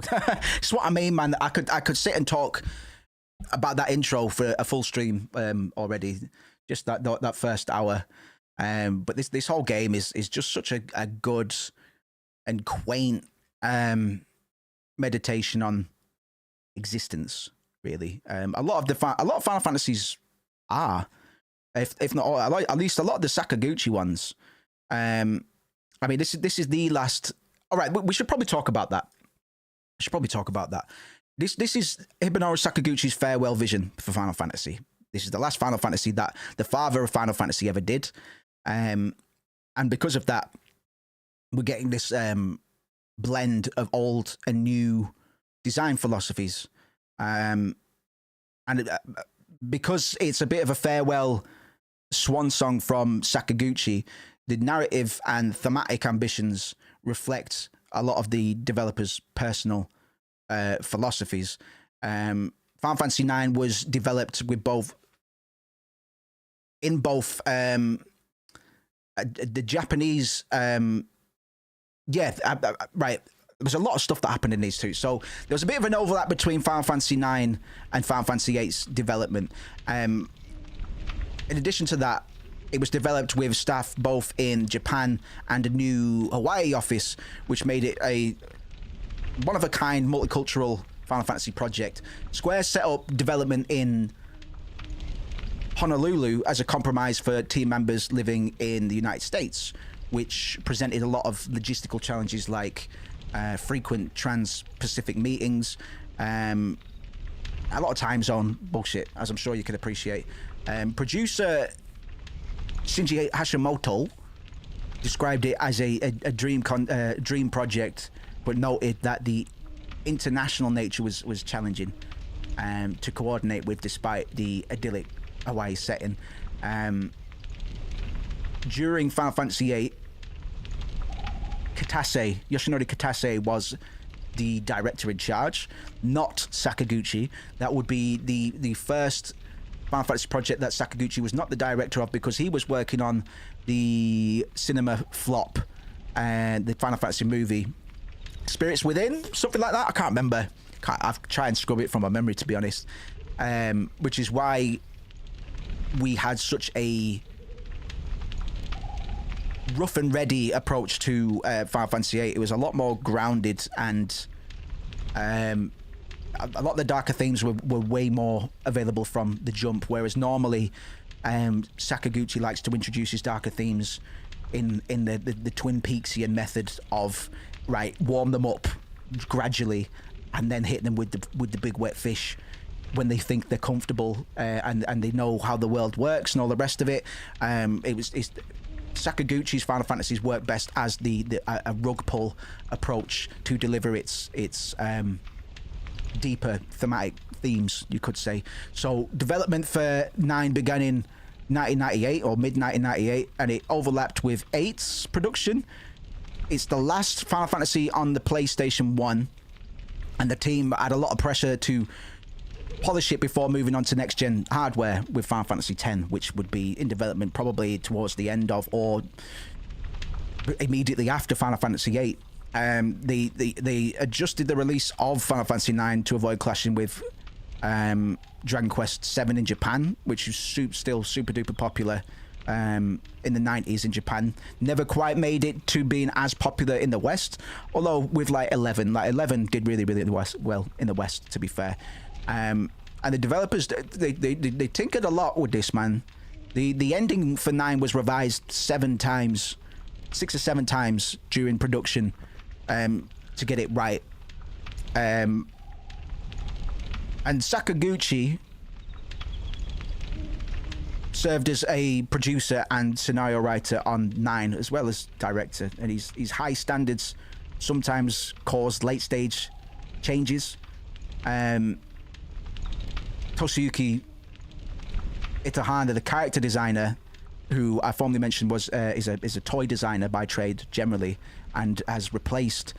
it's what I mean, man. I could sit and talk about that intro for a full stream already, just that first hour. But this whole game is just such a good and quaint meditation on existence, really. A lot of Final Fantasies are, if not all, at least a lot of the Sakaguchi ones. I mean, this is the last. All right, we should probably talk about that. This is Hibinori Sakaguchi's farewell vision for Final Fantasy. This is the last Final Fantasy that the father of Final Fantasy ever did. And because of that, we're getting this blend of old and new design philosophies. And because it's a bit of a farewell swan song from Sakaguchi, the narrative and thematic ambitions reflect a lot of the developers' personal philosophies. Final Fantasy IX was developed with the Japanese, right. There was a lot of stuff that happened in these two. So there was a bit of an overlap between Final Fantasy IX and Final Fantasy VIII's development. In addition to that, it was developed with staff both in Japan and a new Hawaii office, which made it a one-of-a-kind multicultural Final Fantasy project. Square set up development in Honolulu as a compromise for team members living in the United States, which presented a lot of logistical challenges like frequent trans-Pacific meetings, a lot of time zone bullshit, as I'm sure you can appreciate. Producer Shinji Hashimoto described it as a dream project, but noted that the international nature was challenging to coordinate with, despite the idyllic Hawaii setting. During Final Fantasy VIII, Yoshinori Kitase was the director in charge, not Sakaguchi. That would be the first Final Fantasy project that Sakaguchi was not the director of, because he was working on the cinema flop and the Final Fantasy movie Spirits Within, something like that. I can't remember. I've tried and scrub it from my memory, to be honest. Which is why we had such a rough and ready approach to Final Fantasy VIII. It was a lot more grounded, and a lot of the darker themes were way more available from the jump, whereas normally Sakaguchi likes to introduce his darker themes in the Twin Peaksian method of, right, warm them up gradually and then hit them with the big wet fish when they think they're comfortable and they know how the world works and all the rest of it. It's Sakaguchi's Final Fantasies work best as a rug pull approach to deliver its deeper thematic themes, you could say. So development for 9 began in 1998 or mid 1998, and it overlapped with 8's production. It's the last Final Fantasy on the PlayStation 1, and the team had a lot of pressure to polish it before moving on to next gen hardware with Final Fantasy X, which would be in development probably towards the end of or immediately after Final Fantasy VIII. They adjusted the release of Final Fantasy IX to avoid clashing with Dragon Quest VII in Japan, which is still super duper popular in the 90s in Japan. Never quite made it to being as popular in the West, although with 11 did really well in the West, to be fair. And the developers, they tinkered a lot with this, man. The ending for 9 was revised 6 or 7 times during production to get it right. And Sakaguchi served as a producer and scenario writer on 9, as well as director, and his high standards sometimes caused late stage changes. Toshiyuki Itahana, the character designer, who I formerly mentioned is a toy designer by trade generally, and has replaced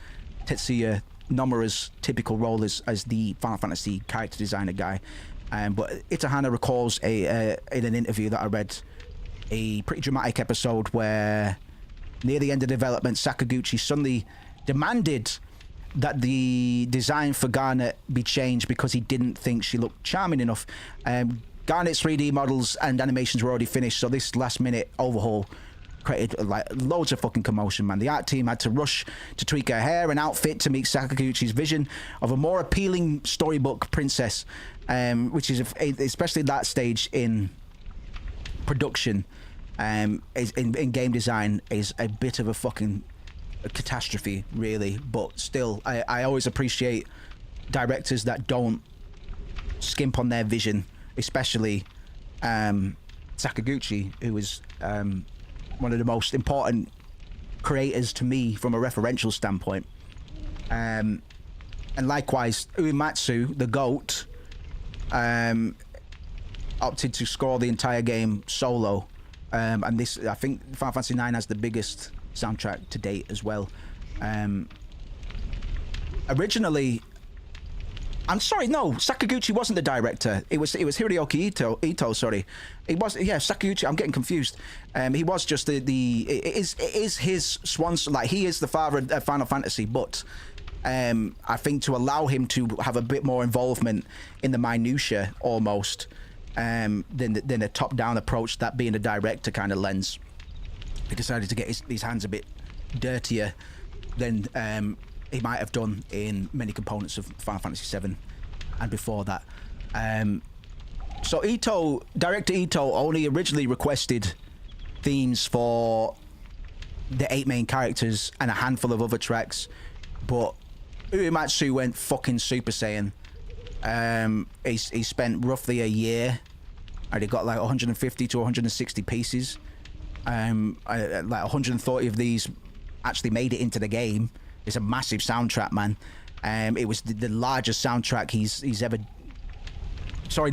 Tetsuya Nomura's typical role as the Final Fantasy character designer guy. But Itahana recalls in an interview that I read, a pretty dramatic episode where near the end of development, Sakaguchi suddenly demanded that the design for Garnet be changed because he didn't think she looked charming enough. Garnet's 3D models and animations were already finished, so this last minute overhaul created loads of fucking commotion, man. The art team had to rush to tweak her hair and outfit to meet Sakaguchi's vision of a more appealing storybook princess, which is especially that stage in production, in game design, is a bit of a fucking catastrophe, really. But still, I always appreciate directors that don't skimp on their vision, especially Sakaguchi, who is one of the most important creators to me from a referential standpoint. And likewise, Uematsu, the GOAT, opted to score the entire game solo. And this, I think Final Fantasy 9 has the biggest soundtrack to date as well. Originally, I'm sorry, no, Sakaguchi wasn't the director. It was Hiroyuki Ito, sorry. It was, yeah, Sakaguchi, I'm getting confused. He was just it is his swan, like, he is the father of Final Fantasy, but I think to allow him to have a bit more involvement in the minutiae, almost, than a top-down approach, that being a director kind of lens, he decided to get his hands a bit dirtier than he might have done in many components of Final Fantasy VII and before that. So director Ito only originally requested themes for the 8 main characters and a handful of other tracks, but Uematsu went fucking Super Saiyan. He spent roughly a year, and he got like 150 to 160 pieces. Like 130 of these actually made it into the game. It's a massive soundtrack, man. It was the largest soundtrack he's ever. Sorry,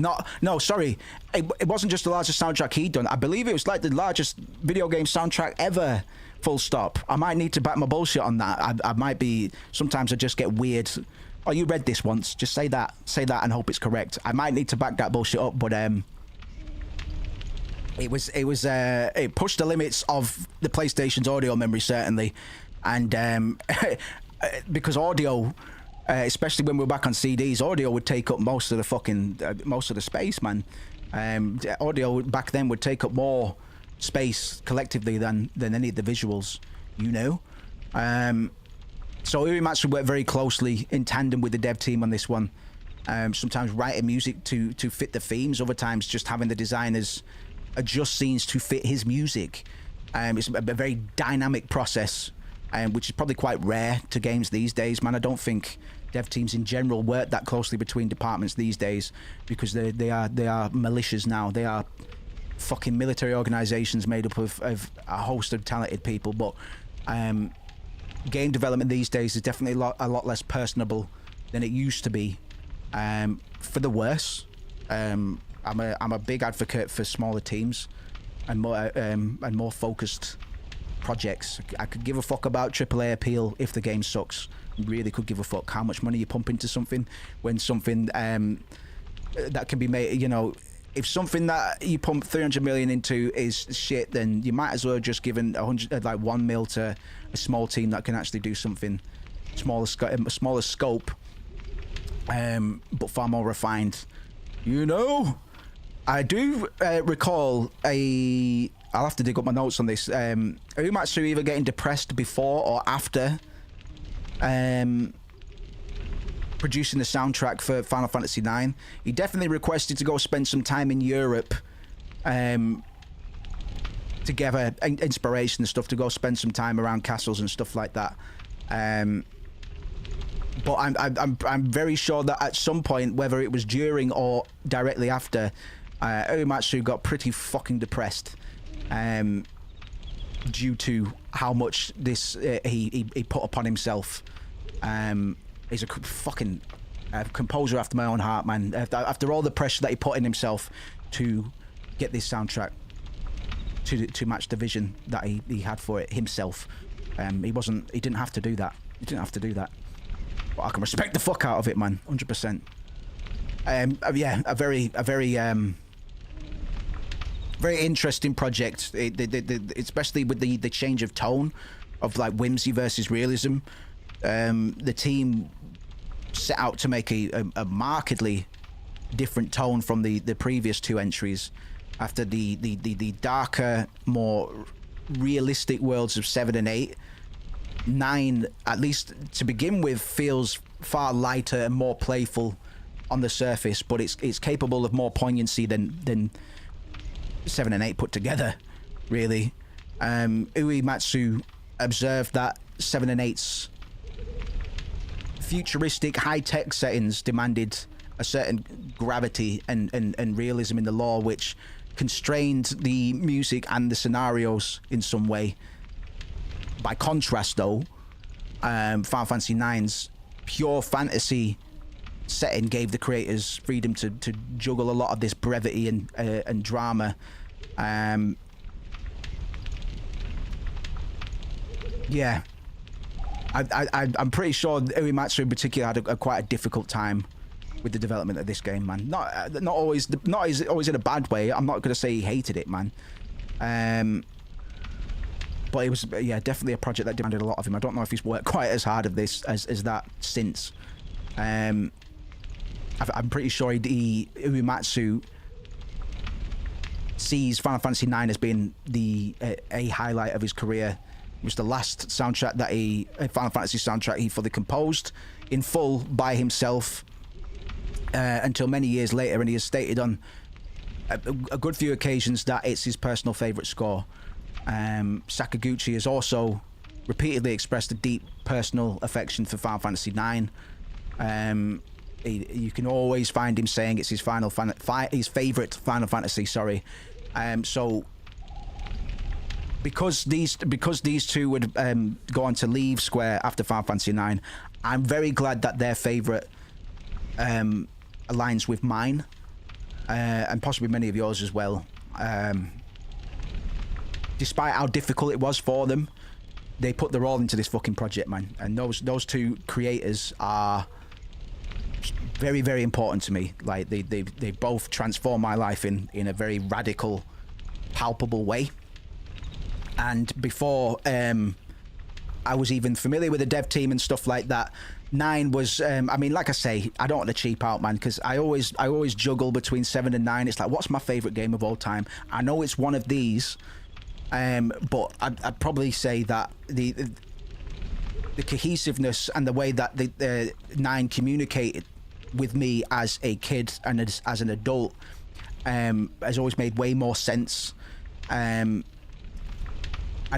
sorry. It wasn't just the largest soundtrack he'd done. I believe it was like the largest video game soundtrack ever. Full stop. I might need to back my bullshit on that. I might be. Sometimes I just get weird. Oh, you read this once. Just say that, and hope it's correct. I might need to back that bullshit up, but it pushed the limits of the PlayStation's audio memory, certainly, and because audio, especially when we're back on CDs, audio would take up most of the fucking most of the space, man. Audio back then would take up more space collectively than any of the visuals, you know. So Uematsu worked very closely in tandem with the dev team on this one. Sometimes writing music to fit the themes, other times just having the designers adjust scenes to fit his music. It's a very dynamic process, which is probably quite rare to games these days, man. I don't think dev teams in general work that closely between departments these days, because they are militias now. They are fucking military organizations made up of a host of talented people. But game development these days is definitely a lot less personable than it used to be, for the worse. I'm a big advocate for smaller teams and more focused projects. I could give a fuck about AAA appeal if the game sucks. Really could give a fuck how much money you pump into something, when something that can be made, you know. If something that you pump 300 million into is shit, then you might as well just give $1 mil to a small team that can actually do something smaller scope, but far more refined. You know, I do recall I'll have to dig up my notes on this. Uematsu either getting depressed before or after producing the soundtrack for Final Fantasy IX. He definitely requested to go spend some time in Europe to gather inspiration and stuff, to go spend some time around castles and stuff like that. But I'm very sure that at some point, whether it was during or directly after, Uematsu got pretty fucking depressed due to how much this he put upon himself. He's a fucking composer after my own heart, man. After all the pressure that he put in himself to get this soundtrack to match the vision that he had for it himself, he didn't have to do that. But I can respect the fuck out of it, man. 100%. Yeah, a very interesting project. Especially with the change of tone of like whimsy versus realism. The team set out to make a markedly different tone from the previous two entries. After the darker, more realistic worlds of 7 and 8, 9, at least to begin with, feels far lighter and more playful on the surface, but it's capable of more poignancy than 7 and 8 put together, really. Uematsu observed that 7 and 8's futuristic high-tech settings demanded a certain gravity and realism in the lore, which constrained the music and the scenarios in some way. By contrast, though, Final Fantasy IX's pure fantasy setting gave the creators freedom to juggle a lot of this brevity and drama. Yeah, I'm pretty sure Uematsu in particular had quite a difficult time with the development of this game, man. Not always in a bad way. I'm not gonna say he hated it, man. But it was, yeah, definitely a project that demanded a lot of him. I don't know if he's worked quite as hard of this as that since. I'm pretty sure Uematsu sees Final Fantasy IX as being a highlight of his career. It was the last soundtrack that Final Fantasy soundtrack he fully composed in full by himself until many years later, and he has stated on a good few occasions that it's his personal favorite score. Sakaguchi has also repeatedly expressed a deep personal affection for Final Fantasy IX. You can always find him saying it's his favorite Final Fantasy. Sorry. So because these two would go on to leave Square after Final Fantasy IX, I'm very glad that their favorite aligns with mine, and possibly many of yours as well. Despite how difficult it was for them, they put their all into this fucking project, man. And those two creators are very, very important to me. Like they both transform my life in a very radical, palpable way. And before I was even familiar with the dev team and stuff like that, 9 was I mean, like I say, I don't want to cheap out, man, because I always juggle between 7 and 9. It's like, what's my favorite game of all time? I know it's one of these, but I'd probably say that the cohesiveness and the way that the 9 communicated with me as a kid and as an adult has always made way more sense. And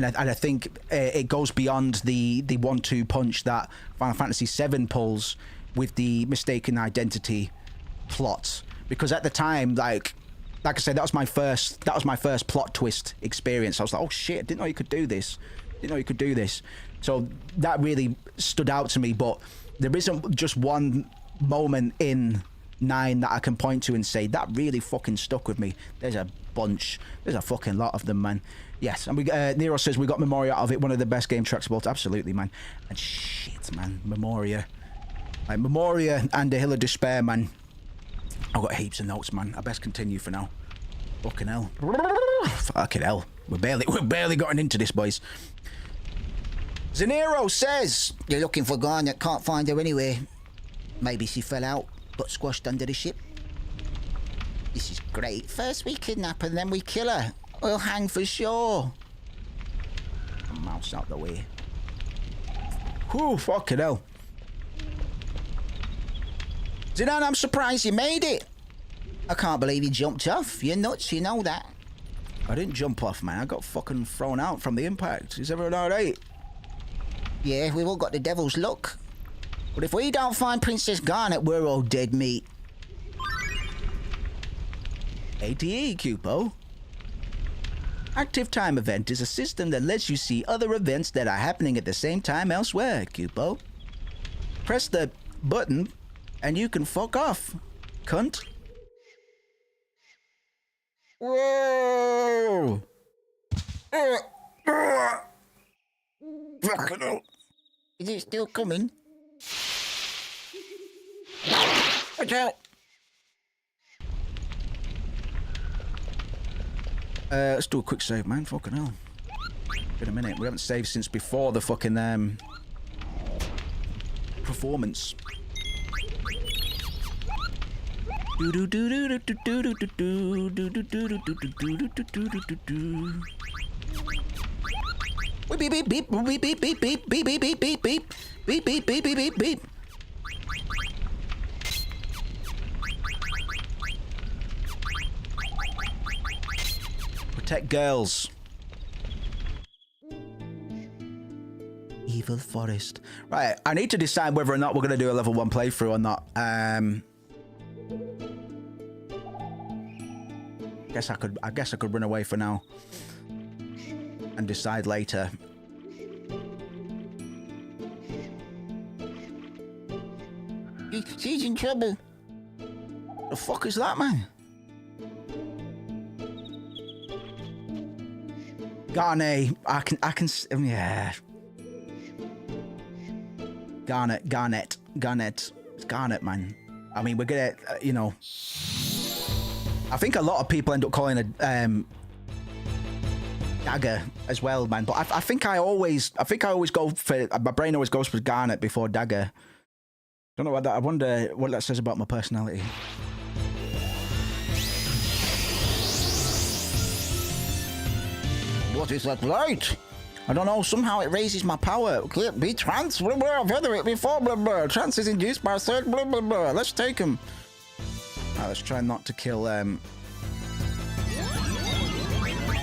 I think it goes beyond the 1-2 punch that Final Fantasy VII pulls with the mistaken identity plot. Because at the time, like I said, that was my first plot twist experience. I was like, oh shit, I didn't know you could do this. So that really stood out to me. But there isn't just one moment in 9 that I can point to and say that really fucking stuck with me. There's a fucking lot of them, man. Yes, and Nero says we got Memoria out of it, one of the best game tracks of all time. Absolutely, man. And shit, man, Memoria and the Hill of Despair, man. I've got heaps of notes, man. I best continue for now. Fucking hell. Fucking hell. We're barely gotten into this, boys. Zanero says You're looking for Garnet, can't find her anywhere. Maybe she fell out, got squashed under the ship. This is great. First we kidnap her, then we kill her. We'll hang for sure. Mouse out the way. Whew, fucking hell. Zidan, I'm surprised you made it. I can't believe you jumped off. You're nuts, you know that. I didn't jump off, man. I got fucking thrown out from the impact. Is everyone alright? Yeah, we've all got the devil's luck. But if we don't find Princess Garnet, we're all dead meat. ATE, Cupo. Active Time Event is a system that lets you see other events that are happening at the same time elsewhere, Cupo. Press the button and you can fuck off, cunt. Whoa! Fucking hell. Is it still coming? Watch out! Let's do a quick save, man. Fucking hell. Been a minute. We haven't saved since before the fucking performance. Beep beep beep beep beep beep beep beep beep beep beep beep beep beep beep beep beep beep. Protect girls. Evil Forest. Right, I need to decide whether or not we're going to do a level 1 playthrough or not. I guess I could run away for now and decide later. You She's in trouble. The fuck is that, man? Garnet, I can, yeah. Garnet. It's Garnet, man. I mean, we're gonna, you know. I think a lot of people end up calling it Dagger as well, man. But I think I always go for, my brain always goes for Garnet before Dagger. Don't know what that. I wonder what that says about my personality. What is that light? I don't know, somehow it raises my power. Can't be trance, blah, blah, I've heard of it before, blah, blah. Trance is induced by a third, blah, blah, blah. Let's take him. Right, let's try not to kill,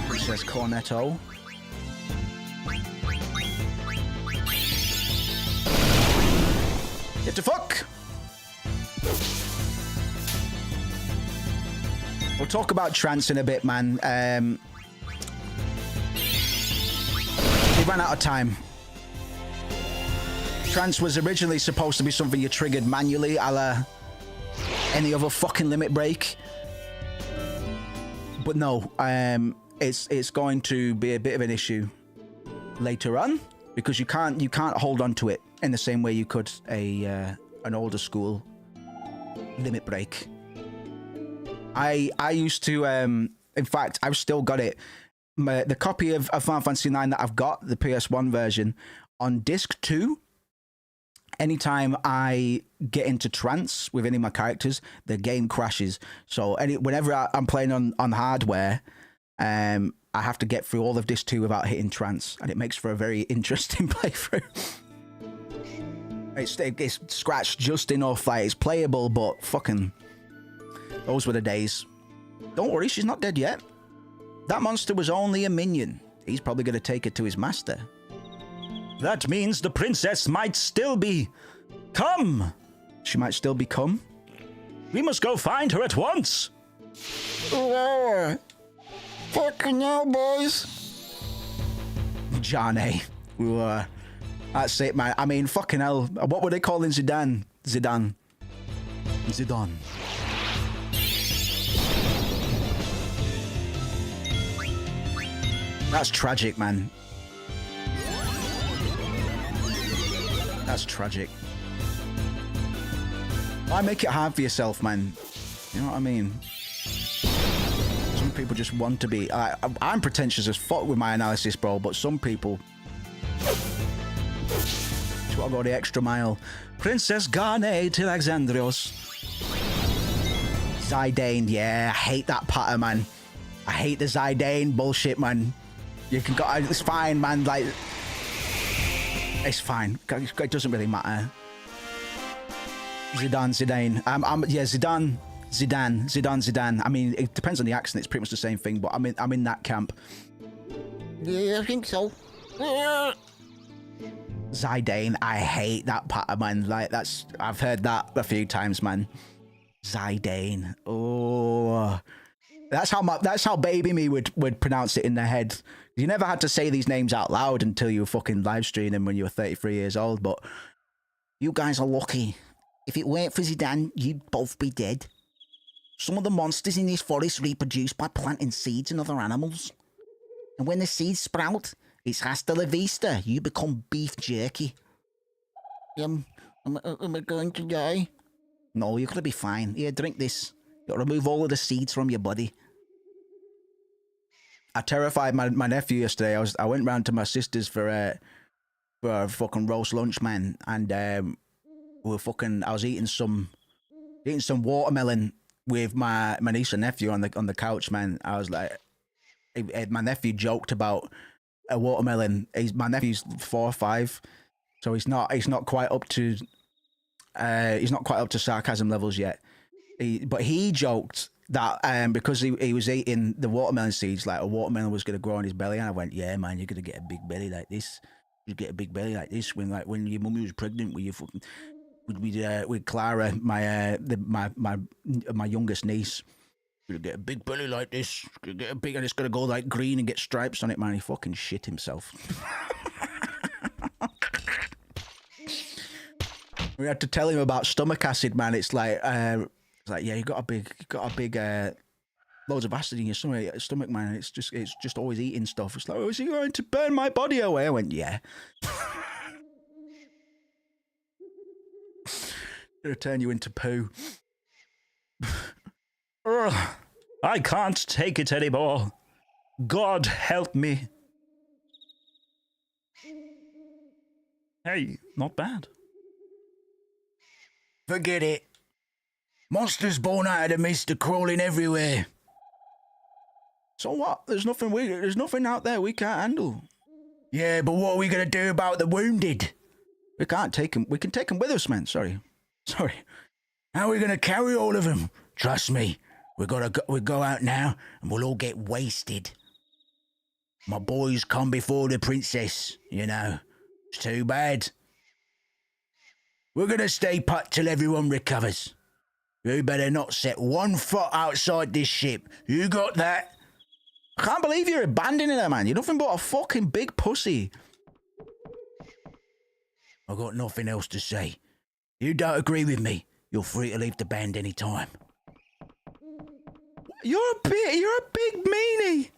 Princess Cornetto. Get the fuck! We'll talk about trance in a bit, man. We ran out of time. Trance was originally supposed to be something you triggered manually, a la any other fucking limit break. But no, it's going to be a bit of an issue later on because you can't hold on to it in the same way you could an older school limit break. I used to, in fact, I've still got it. The copy of Final Fantasy IX that I've got, the PS1 version, on disc 2, anytime I get into trance with any of my characters, the game crashes. So whenever I'm playing on hardware, I have to get through all of disc 2 without hitting trance, and it makes for a very interesting playthrough. It's scratched just enough, like it's playable, but fucking, those were the days. Don't worry, she's not dead yet. That monster was only a minion. He's probably going to take it to his master. That means the princess might still be... Come! She might still be come? We must go find her at once! Fucking hell, boys! Johnny. That's it, man. I mean, fucking hell. What were they calling Zidane? Zidane. That's tragic, man. That's tragic. Why make it hard for yourself, man? You know what I mean? Some people just want to be... I'm pretentious as fuck with my analysis, bro, but some people just want to go the extra mile. Princess Garnet till Alexandrios. Zidane, yeah, I hate that pattern, man. I hate the Zidane bullshit, man. You can go, it's fine, man, like, it's fine. It doesn't really matter. Zidane. Yeah, Zidane. I mean, it depends on the accent. It's pretty much the same thing, but I'm in that camp. Yeah, I think so. Zidane, I hate that pattern, man. Like, I've heard that a few times, man. Zidane. Oh, that's how baby me would pronounce it in their head. You never had to say these names out loud until you were fucking live streaming when you were 33 years old, but you guys are lucky. If it weren't for Zidane, you'd both be dead. Some of the monsters in this forest reproduce by planting seeds in other animals. And when the seeds sprout, it's hasta la vista. You become beef jerky. Am I going to die? No, you're going to be fine. Here, drink this. You'll remove all of the seeds from your body. I terrified my nephew yesterday. I went round to my sister's for a fucking roast lunch, man, and I was eating some watermelon with my niece and nephew on the couch, man. I was like, my nephew joked about a watermelon. My nephew's 4 or 5, so he's not quite up to sarcasm levels yet. But he joked that because he was eating the watermelon seeds, like a watermelon was going to grow on his belly, and I went, yeah, man, you're going to get a big belly like this. You get a big belly like this when your mummy was pregnant with you fucking with Clara, my youngest niece. You're gonna get a big belly like this. You're gonna get a big, and it's gonna go like green and get stripes on it, man. He fucking shit himself. We had to tell him about stomach acid, man. It's like yeah, you got a big loads of acid in your stomach, man. It's just always eating stuff. It's like, oh, is he going to burn my body away? I went, yeah. Gonna turn you into poo. I can't take it anymore. God help me. Hey, not bad. Forget it. Monsters born out of the mist are crawling everywhere. So what? There's nothing out there we can't handle. Yeah, but what are we gonna do about the wounded? We can't take them. We can take them with us, man. Sorry. How are we gonna carry all of them? Trust me, we go out now and we'll all get wasted. My boys come before the princess, you know. It's too bad. We're gonna stay put till everyone recovers. You better not set one foot outside this ship. You got that? I can't believe you're abandoning her, man. You're nothing but a fucking big pussy. I got nothing else to say. You don't agree with me, you're free to leave the band any time. You're a big meanie.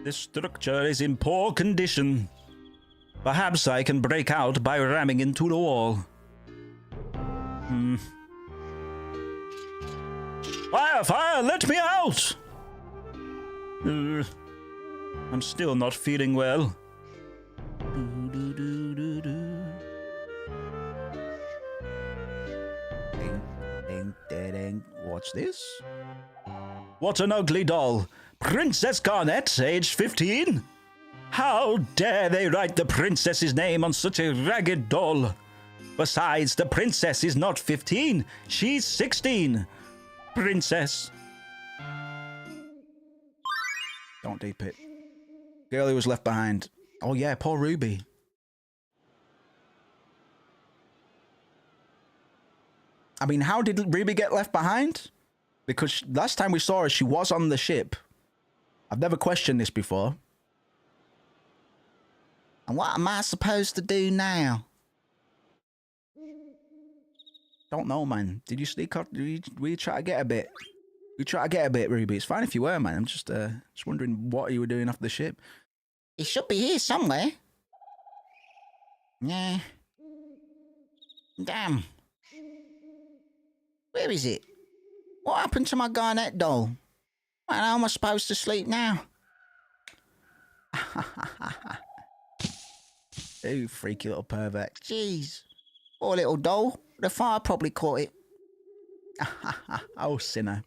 This structure is in poor condition. Perhaps I can break out by ramming into the wall. Fire, let me out! I'm still not feeling well. What's this? What an ugly doll. Princess Garnet, aged 15? How dare they write the princess's name on such a ragged doll? Besides, the princess is not 15, she's 16. Princess. Don't deep it. Girl who was left behind. Oh yeah, poor Ruby. I mean, how did Ruby get left behind? Because last time we saw her, she was on the ship. I've never questioned this before. And what am I supposed to do now? Don't know, man. Did you sneak up? Were you try to get a bit? We try to get a bit, Ruby. It's fine if you were, man. I'm just wondering what you were doing off the ship. It should be here somewhere. Yeah. Damn. Where is it? What happened to my Garnet doll? Well, how am I supposed to sleep now? You freaky little pervert. Jeez. Poor little doll. The fire probably caught it. Oh, sinner.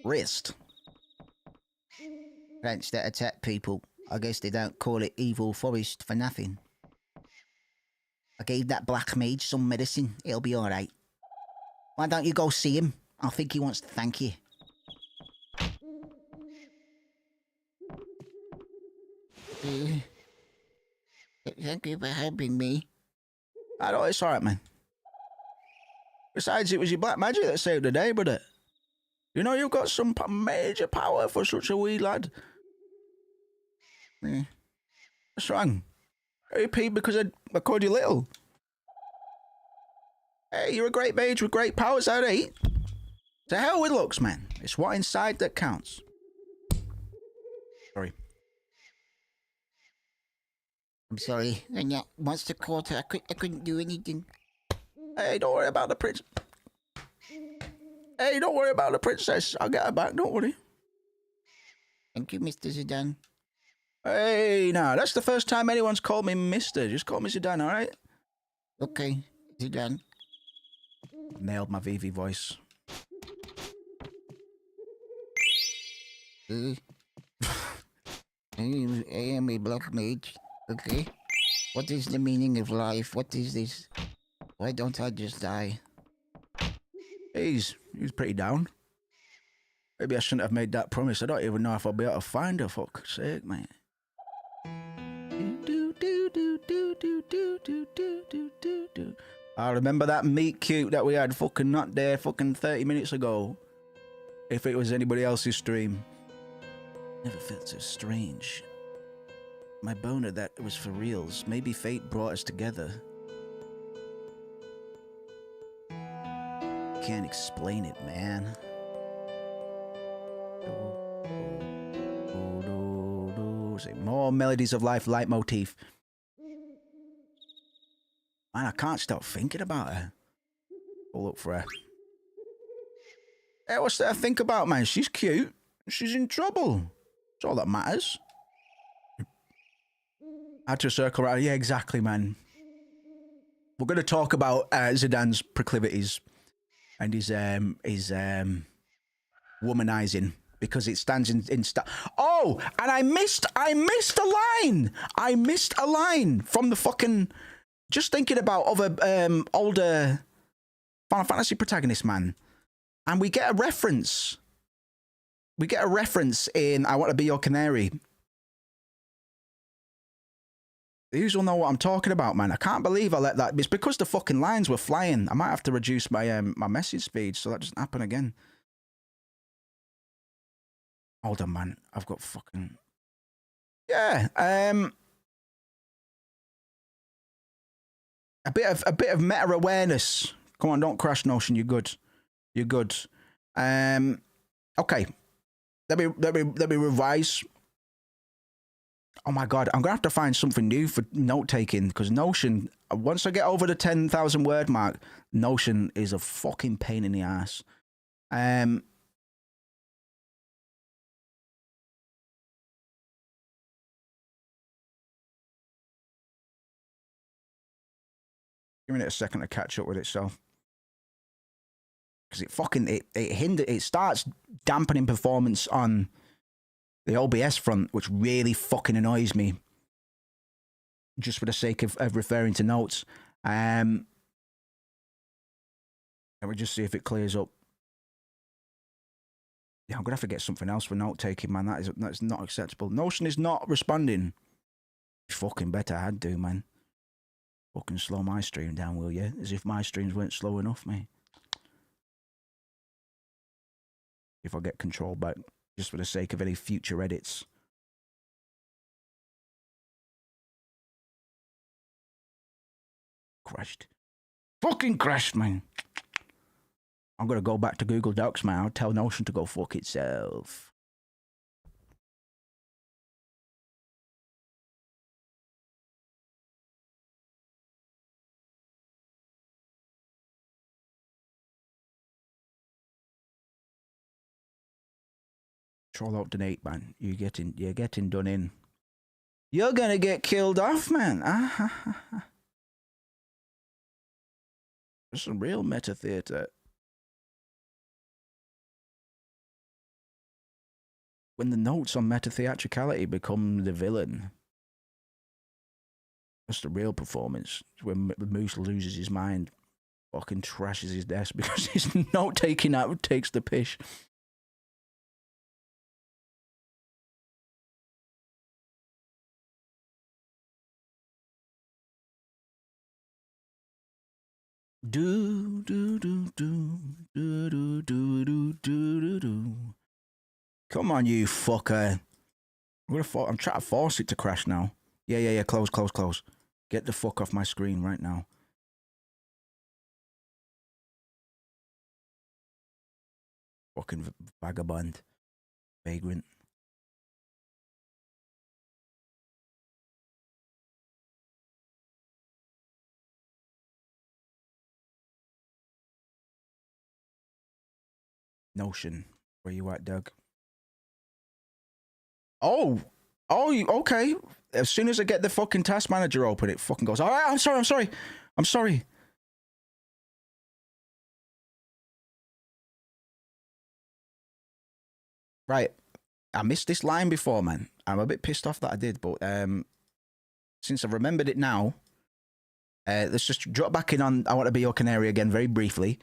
Wrist. Plants that attack people. I guess they don't call it evil forest for nothing. I gave that black mage some medicine. It'll be alright. Why don't you go see him? I think he wants to thank you. Thank you for helping me. I know, it's alright, man. Besides, it was your black magic that saved the day, brother. You know, you've got some major power for such a wee lad. Yeah. What's wrong? Are you peeved because I called you little? Hey, you're a great mage with great powers, out of 8. To hell with looks, man. It's what inside that counts. Sorry. I'm sorry. And yeah, once the quarter, I couldn't do anything. Hey, don't worry about the prince. Hey, don't worry about the princess. I'll get her back, don't worry. Thank you, Mr. Zidane. Hey, now, that's the first time anyone's called me Mr. Just call me Zidane, alright? Okay, Zidane. Nailed my VV voice. I am a black mage. Okay. What is the meaning of life? What is this? Why don't I just die? He's pretty down. Maybe I shouldn't have made that promise. I don't even know if I'll be able to find her, for fuck's sake, man. I remember that meet cute that we had fucking not there fucking 30 minutes ago. If it was anybody else's stream. Never felt so strange. My boner that was for reals. Maybe fate brought us together. Can't explain it, man. More melodies of life leitmotif. Man, I can't stop thinking about her. I'll look for her. Hey, what's there to think about, man? She's cute. She's in trouble. That's all that matters. Had to circle around. Yeah, exactly, man. We're going to talk about Zidane's proclivities and his womanizing because it stands in Oh, and I missed a line. I missed a line from the fucking. Just thinking about other older Final Fantasy protagonists, man, and we get a reference. We get a reference in "I Want to Be Your Canary." These will know what I'm talking about, man. I can't believe I let that. It's because the fucking lines were flying. I might have to reduce my my message speed so that doesn't happen again. Hold on, man. I've got fucking. Yeah. A bit of meta awareness. Come on, don't crash, Notion. You're good. You're good. Okay. Let me revise. Oh my god, I'm gonna have to find something new for note taking because Notion. Once I get over the 10,000 word mark, Notion is a fucking pain in the ass. Give me a second to catch up with itself. Because it starts dampening performance on the OBS front, which really fucking annoys me. Just for the sake of referring to notes. Let me just see if it clears up. Yeah, I'm gonna have to get something else for note taking, man. That's not acceptable. Notion is not responding. Fucking better I'd do, man. Fucking slow my stream down, will you? As if my streams weren't slow enough, mate. If I get control back, just for the sake of any future edits. Crashed. Fucking crashed, man. I'm gonna go back to Google Docs, man. I'll tell Notion to go fuck itself. Troll out donate, man. You're getting done in. You're gonna get killed off, man. There's some real meta theater. When the notes on meta theatricality become the villain. That's the real performance. It's when Moose loses his mind, fucking trashes his desk because his note taking out takes the piss. Do do do do do do do do do do. Come on, you fucker! I'm trying to force it to crash now. Yeah. Close. Get the fuck off my screen right now. Fucking vagabond, vagrant. Notion, where you at, Doug? Oh, okay. As soon as I get the fucking task manager open, it fucking goes. All right, I'm sorry. Right, I missed this line before, man. I'm a bit pissed off that I did, but since I've remembered it now, let's just drop back in on I Want to Be Your Canary again very briefly.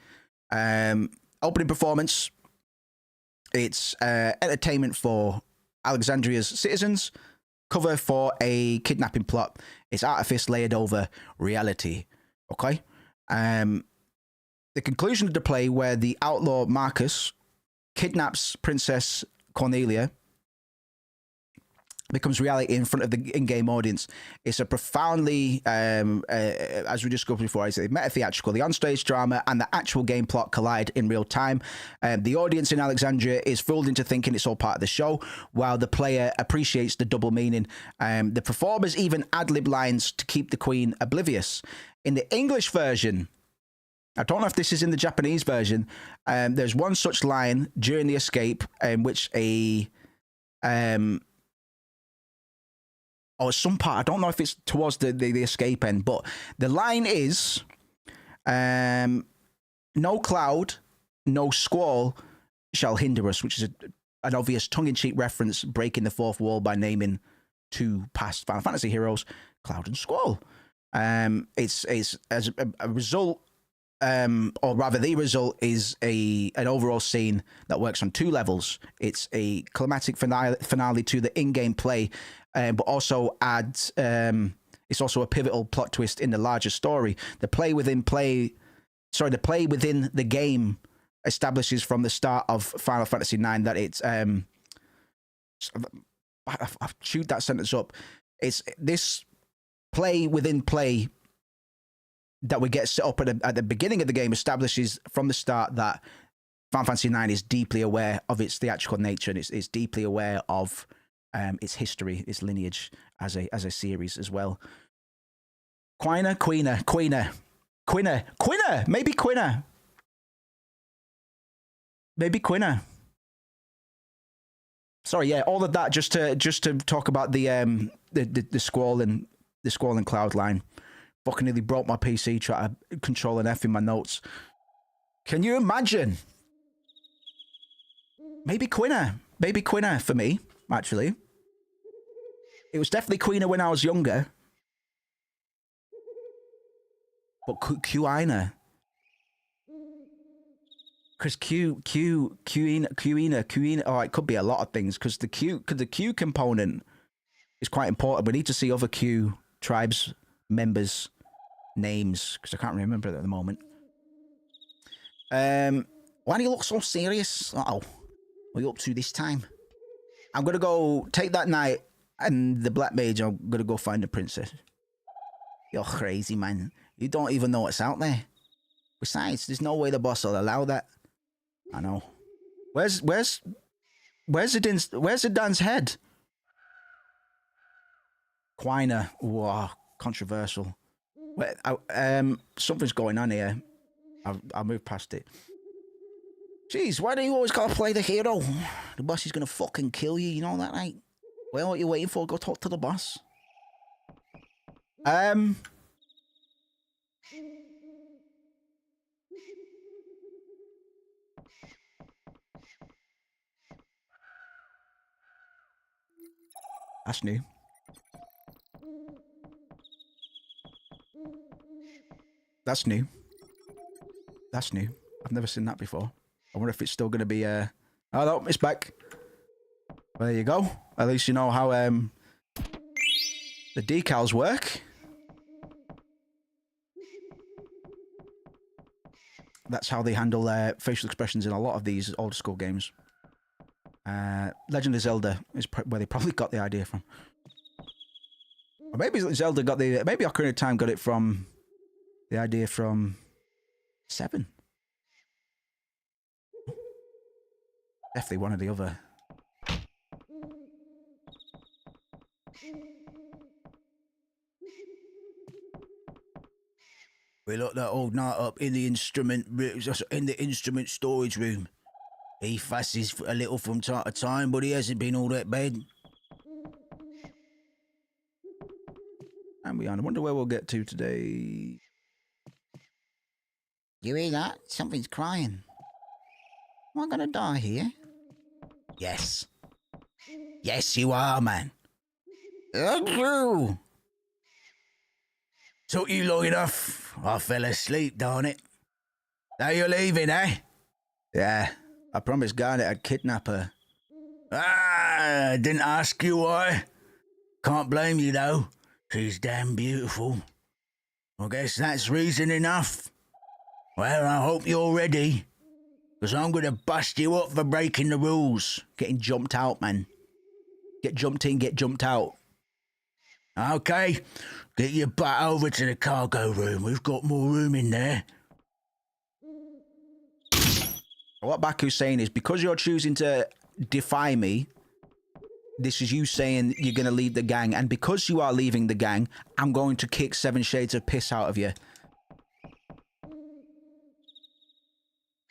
Opening performance. It's entertainment for Alexandria's citizens. Cover for a kidnapping plot. It's artifice layered over reality. Okay? The conclusion of the play, where the outlaw Marcus kidnaps Princess Cornelia, becomes reality in front of the in-game audience. It's a profoundly, as we discussed before, it's a meta-theatrical. The onstage drama and the actual game plot collide in real time. The audience in Alexandria is fooled into thinking it's all part of the show, while the player appreciates the double meaning. The performers even ad-lib lines to keep the queen oblivious. In the English version, I don't know if this is in the Japanese version, there's one such line during the escape in which or some part, I don't know if it's towards the escape end, but the line is, no cloud, no squall shall hinder us, which is an obvious tongue-in-cheek reference, breaking the fourth wall by naming two past Final Fantasy heroes, Cloud and Squall. It's as a result, or rather the result is an overall scene that works on two levels. It's a climatic finale to the in-game play, but also adds, it's also a pivotal plot twist in the larger story. The play within the game establishes from the start of Final Fantasy IX that it's, I've chewed that sentence up. It's this play within play that we get set up at the beginning of the game establishes from the start that Final Fantasy IX is deeply aware of its theatrical nature, and it's deeply aware of its history, its lineage as a series as well. Quina, maybe Quina. Sorry, yeah, all of that just to talk about the squall and cloud line. Fucking nearly broke my PC trying to control an F in my notes. Can you imagine? Maybe Quina for me, actually. It was definitely Quina when I was younger. But Quina. Because Quina, oh, it could be a lot of things, because the Q component is quite important. We need to see other Q tribes members' names, because I can't remember it at the moment. Why do you look so serious? Uh-oh. What are you up to this time? I'm going to go take that knight and the black mage. I'm going to go find the princess. You're crazy, man. You don't even know what's out there. Besides, there's no way the boss will allow that. I know. Where's the Dan's head? Quina. Wow, controversial. Wait, something's going on here. I'll move past it. Jeez, why do you always gotta play the hero? The boss is gonna fucking kill you, you know that, right? Well, what are you waiting for? Go talk to the boss. That's new. That's new. That's new. I've never seen that before. I wonder if it's still going to be... Oh, no, it's back. There you go. At least you know how the decals work. That's how they handle facial expressions in a lot of these old school games. Legend of Zelda is where they probably got the idea from. Or maybe Zelda got the... Maybe Ocarina of Time got it from... The idea from 7. Definitely one or the other. We locked that old knight up in the instrument storage room. He fusses a little from time to time, but he hasn't been all that bad. And we on. I wonder where we'll get to today. You hear that? Something's crying. Am I gonna die here? Yes. Yes, you are, man. True. Took you long enough. I fell asleep, darn it. Now you're leaving, eh? Yeah. I promised Garnet I'd kidnap her. Ah, didn't ask you why. Can't blame you, though. She's damn beautiful. I guess that's reason enough. Well, I hope you're ready, because I'm going to bust you up for breaking the rules. Getting jumped out, man. Get jumped in, get jumped out. Okay, get your butt over to the cargo room. We've got more room in there. What Baku's saying is, because you're choosing to defy me, this is you saying you're going to leave the gang, and because you are leaving the gang, I'm going to kick 7 shades of piss out of you.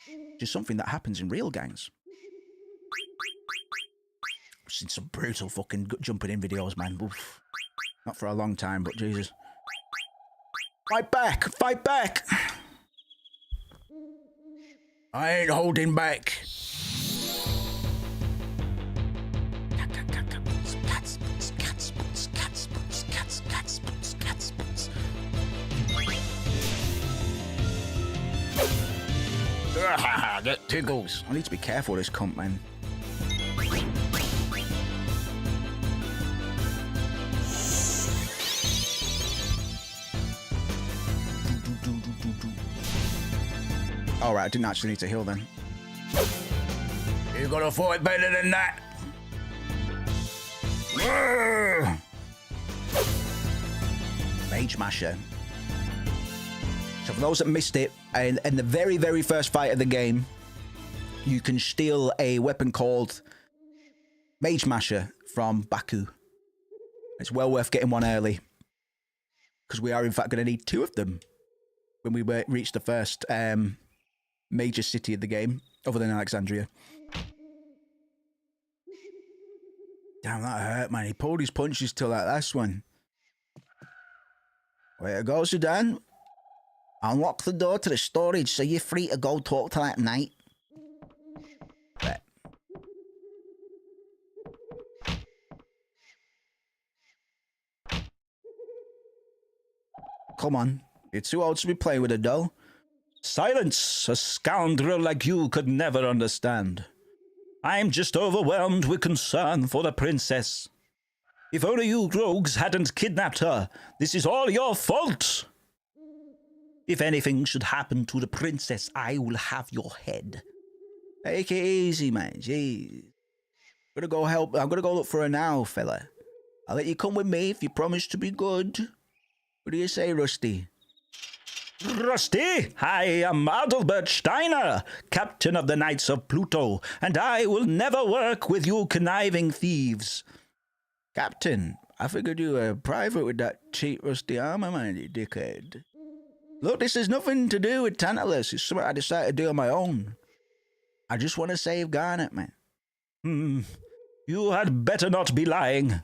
Which is something that happens in real gangs. I've seen some brutal fucking jumping in videos, man. Oof. Not for a long time, but Jesus. Fight back! Fight back! I ain't holding back. Get tickles. I need to be careful with this cunt, man. Alright, I didn't actually need to heal then. You gotta fight better than that. Mage Masher. So for those that missed it, in the very, very first fight of the game, you can steal a weapon called Mage Masher from Baku. It's well worth getting one early, because we are in fact going to need 2 of them when we reach the first major city of the game, other than Alexandria. Damn, that hurt, man. He pulled his punches till that last one. Way to go, Sudan. Unlock the door to the storage so you're free to go talk to that knight. Bet. Come on. You're too old to be playing with a doll. Silence! A scoundrel like you could never understand. I'm just overwhelmed with concern for the princess. If only you rogues hadn't kidnapped her. This is all your fault! If anything should happen to the princess, I will have your head. Take it easy, man. Jeez. I'm gonna go help. I'm gonna go look for her now, fella. I'll let you come with me if you promise to be good. What do you say, Rusty? Rusty, I am Adalbert Steiner, captain of the Knights of Pluto, and I will never work with you conniving thieves. Captain, I figured you were private with that cheap rusty armor, man, you dickhead. Look, this has nothing to do with Tantalus. It's something I decided to do on my own. I just want to save Garnet, man. You had better not be lying,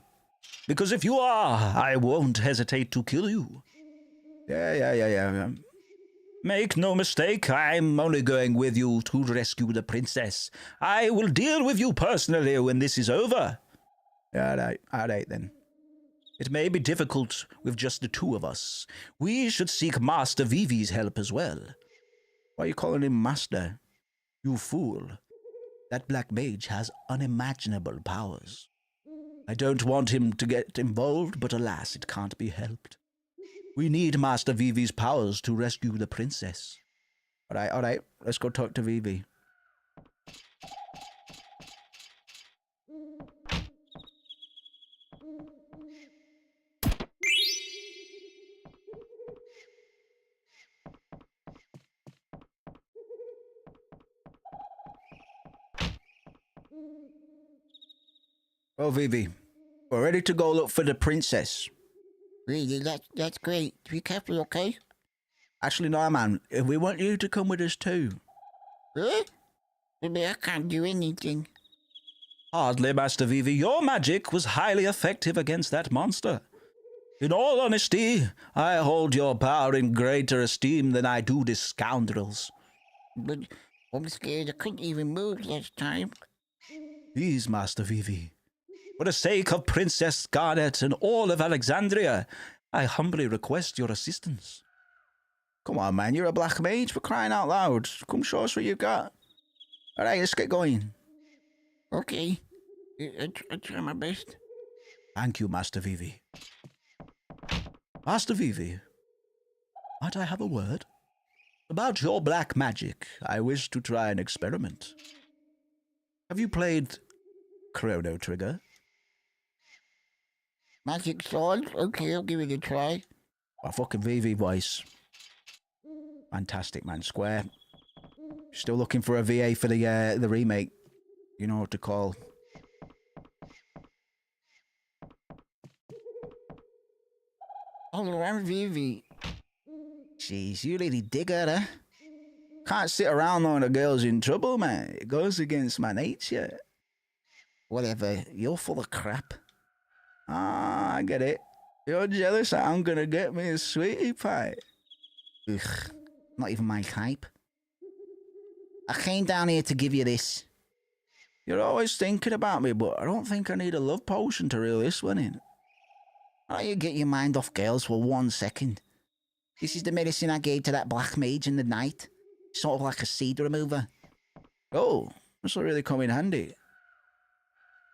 because if you are, I won't hesitate to kill you. Yeah. Make no mistake, I'm only going with you to rescue the princess. I will deal with you personally when this is over. All right then. It may be difficult with just the 2 of us. We should seek Master Vivi's help as well. Why are you calling him Master? You fool. That black mage has unimaginable powers. I don't want him to get involved, but alas, it can't be helped. We need Master Vivi's powers to rescue the princess. All right. Let's go talk to Vivi. Oh, Vivi. We're ready to go look for the princess. Really, that's great. Be careful, okay? Actually, no, man. We want you to come with us too. Huh? Maybe I can't do anything. Hardly, Master Vivi. Your magic was highly effective against that monster. In all honesty, I hold your power in greater esteem than I do this scoundrel's. But I'm scared I couldn't even move last time. Please, Master Vivi. For the sake of Princess Garnet and all of Alexandria, I humbly request your assistance. Come on, man. You're a black mage for crying out loud. Come show us what you've got. All right, let's get going. Okay. I try my best. Thank you, Master Vivi. Master Vivi, might I have a word? About your black magic, I wish to try an experiment. Have you played Chrono Trigger? Magic sword? Okay, I'll give it a try. A fucking VV voice. Fantastic, man. Square. Still looking for a VA for the remake. You know what to call. Oh, I'm Vivi. Jeez, you really dig her, huh? Can't sit around knowing a girl's in trouble, man. It goes against my nature. Whatever, you're full of crap. Ah, I get it. You're jealous that I'm gonna get me a sweetie pie. Ugh, not even my type. I came down here to give you this. You're always thinking about me, but I don't think I need a love potion to reel this one in. Why don't you get your mind off girls for 1 second? This is the medicine I gave to that black mage in the night. Sort of like a seed remover. Oh, this will really come in handy.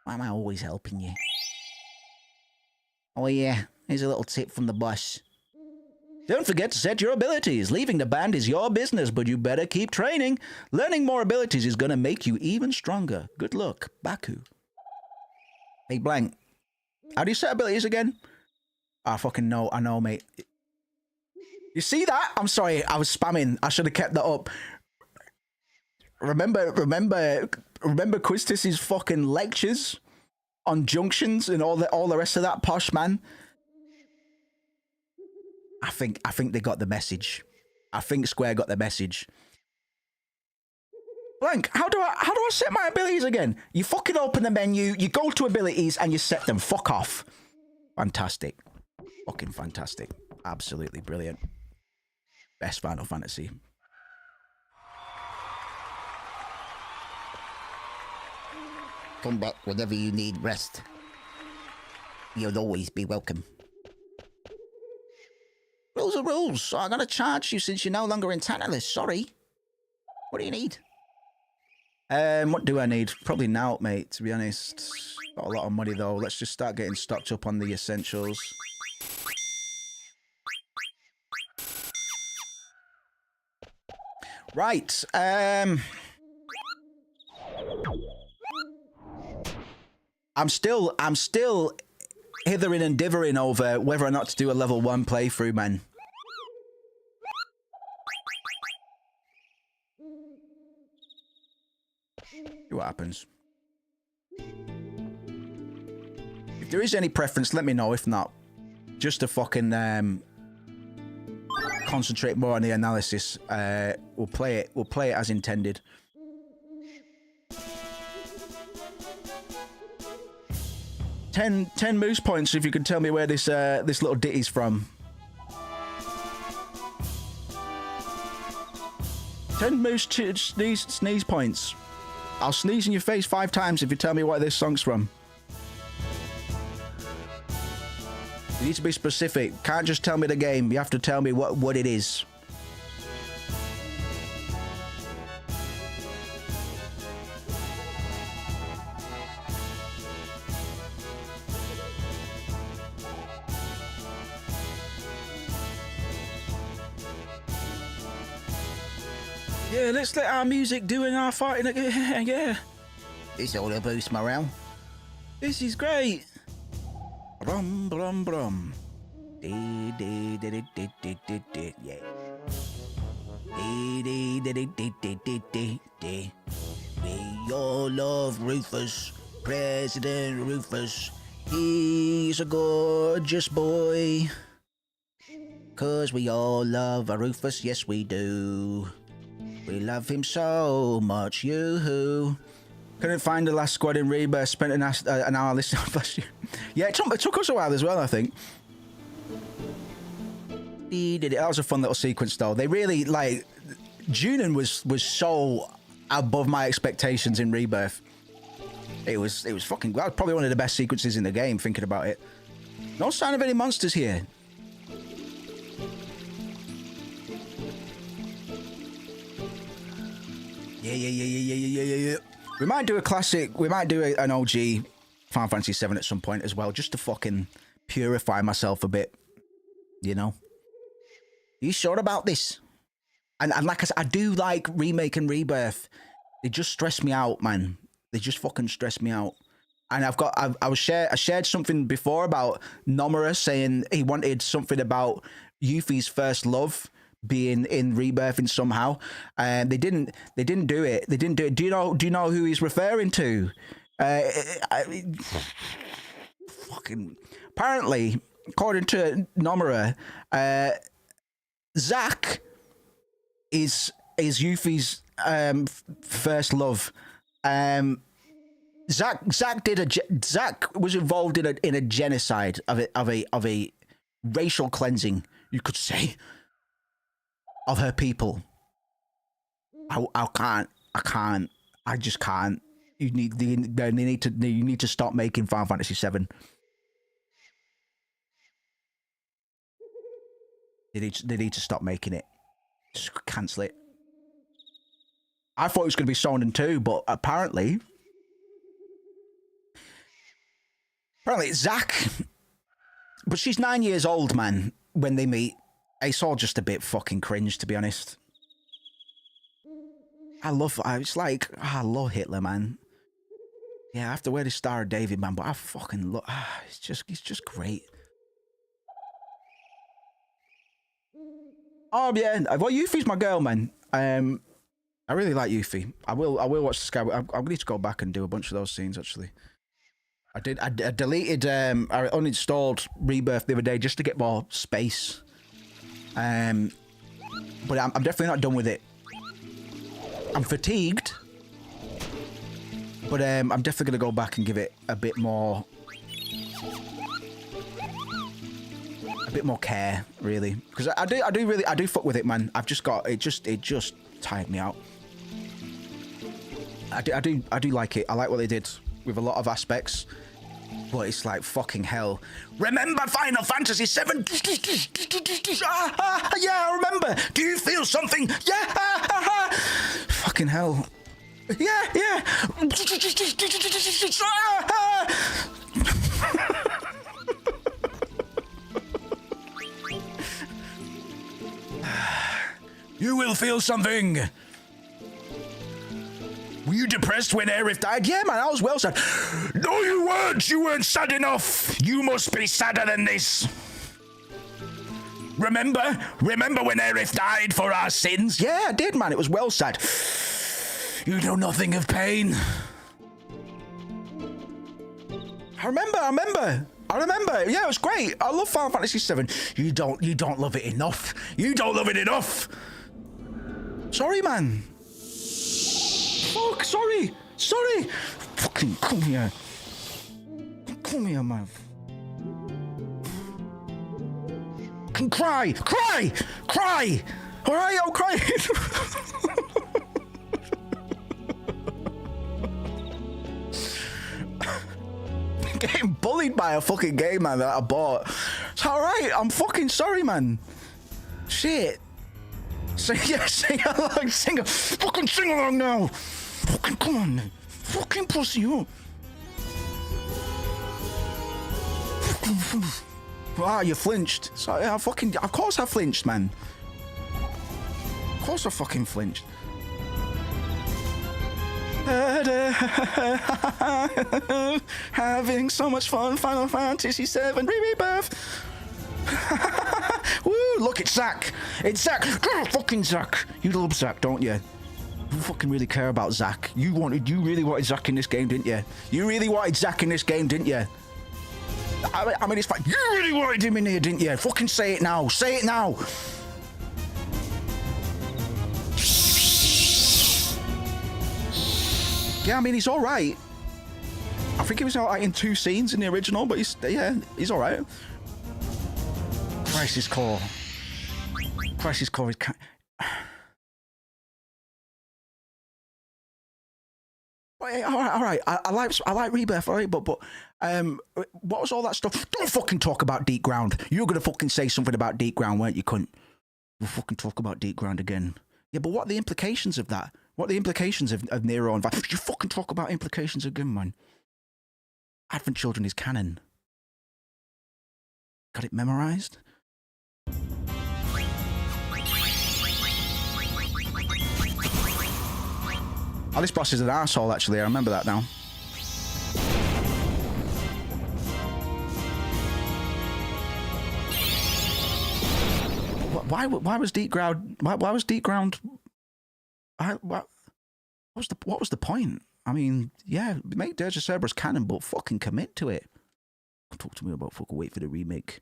Why am I always helping you? Oh yeah, here's a little tip from the boss. Don't forget to set your abilities. Leaving the band is your business, but you better keep training. Learning more abilities is gonna make you even stronger. Good luck, Baku. Hey, Blank. How do you set abilities again? I fucking know. I know, mate. You see that? I'm sorry. I was spamming. I should have kept that up. Remember Quistis's fucking lectures on junctions and all the rest of that posh, man? I think they got the message. I think Square got the message. Blank, how do I set my abilities again? You fucking open the menu, you go to abilities, and you set them. Fuck off. Fantastic. Fucking fantastic. Absolutely brilliant. Best Final Fantasy. Come back whenever you need rest. You'll always be welcome. Rules are rules, so I'm gonna charge you since you're no longer in Tantalus. Sorry. What do you need? What do I need? Probably now, mate, to be honest. Got a lot of money, though. Let's just start getting stocked up on the essentials. Right, I'm still hithering and dithering over whether or not to do a level 1 playthrough, man. See what happens. If there is any preference, let me know. If not, just to fucking concentrate more on the analysis. We'll play it as intended. Ten moose points if you can tell me where this little ditty's from. 10 moose sneeze points. I'll sneeze in your face 5 times if you tell me where this song's from. You need to be specific. Can't just tell me the game. You have to tell me what it is. Yeah, let's let our music do in our fighting again. Yeah. This ought to boost morale. This is great. Brum brum brum. Yeah. We all love Rufus, President Rufus. He's a gorgeous boy. 'Cause we all love a Rufus, yes we do. We love him so much, yoo-hoo. Couldn't find the last squad in Rebirth. Spent an hour listening to you. Yeah, it took us a while as well, I think. He did it. That was a fun little sequence, though. They really, like... Junin was so above my expectations in Rebirth. It was fucking... That was probably one of the best sequences in the game, thinking about it. No sign of any monsters here. Yeah. We might do a classic. We might do an OG Final Fantasy 7 at some point as well, just to fucking purify myself a bit. You know? You sure about this? And like I said, I do like Remake and Rebirth. They just stress me out, man. They just fucking stress me out. And I shared something before about Nomura saying he wanted something about Yuffie's first love being in Rebirthing somehow. And they didn't do it. They didn't do it. Do you know who he's referring to? Fucking apparently, according to Nomura, Zack is Yuffie's first love. Zack was involved in a genocide of a racial cleansing, you could say, of her people. I just can't. You need to stop making Final Fantasy VII. They need to stop making it. Just cancel it. I thought it was going to be Sonnen 2, but apparently Zack. But she's 9 years old, man. When they meet, it's all just a bit fucking cringe, to be honest. I love Hitler, man. Yeah, I have to wear the Star of David, man, but I fucking love. He's just great. Oh yeah, well, Yuffie's my girl, man. I really like Yuffie. I will watch the Sky. I'm going to need to go back and do a bunch of those scenes, actually. I deleted, I uninstalled Rebirth the other day just to get more space. But I'm definitely not done with it. I'm fatigued. But I'm definitely going to go back and give it a bit more care, really. Because I do fuck with it, man. I've just got, it just tired me out. I do like it. I like what they did with a lot of aspects, but it's like fucking hell. Remember Final Fantasy VII? Yeah, I remember. Do you feel something? Yeah. Fucking hell. Yeah. You will feel something. Were you depressed when Aerith died? Yeah, man, I was well sad. No, you weren't. You weren't sad enough. You must be sadder than this. Remember when Aerith died for our sins? Yeah, I did, man. It was well sad. You know nothing of pain. I remember. Yeah, it was great. I love Final Fantasy VII. You don't love it enough. You don't love it enough. Sorry, man. Fuck, sorry. Fucking come here. Come here, man. Can cry. All right, I'll cry. Getting bullied by a fucking game, man, that I bought. It's all right. I'm fucking sorry, man. Shit. Sing along. Fucking sing along now. Fucking come on, man. Fucking pussy, you. Ah, you flinched. So yeah, of course I flinched, man. Of course I fucking flinched. Having so much fun, Final Fantasy VII Rebirth. Woo, look, it's Zack. Fucking Zack. You love Zack, don't you? You fucking really care about Zack. You really wanted Zack in this game, didn't you? You really wanted Zack in this game, didn't you? I mean, it's fine. You really wanted him in here, didn't you? Fucking say it now. Say it now. Yeah, I mean, he's all right. I think he was all right in 2 scenes in the original, but he's all right. Crisis Core is all right. I like Rebirth, all right, but what was all that stuff? Don't fucking talk about Deep Ground. You were gonna fucking say something about Deep Ground, weren't you, cunt? We'll fucking talk about Deep Ground again. Yeah, but what are the implications of that? What are the implications of Nero and Vice? You fucking talk about implications again, man. Advent Children is canon. Got it memorized? Oh, this boss is an arsehole, actually. I remember that now. Why was deep ground? Why was deep ground? What was the point? I mean, yeah, make Dirge of Cerberus canon, but fucking commit to it. Talk to me about fucking wait for the remake.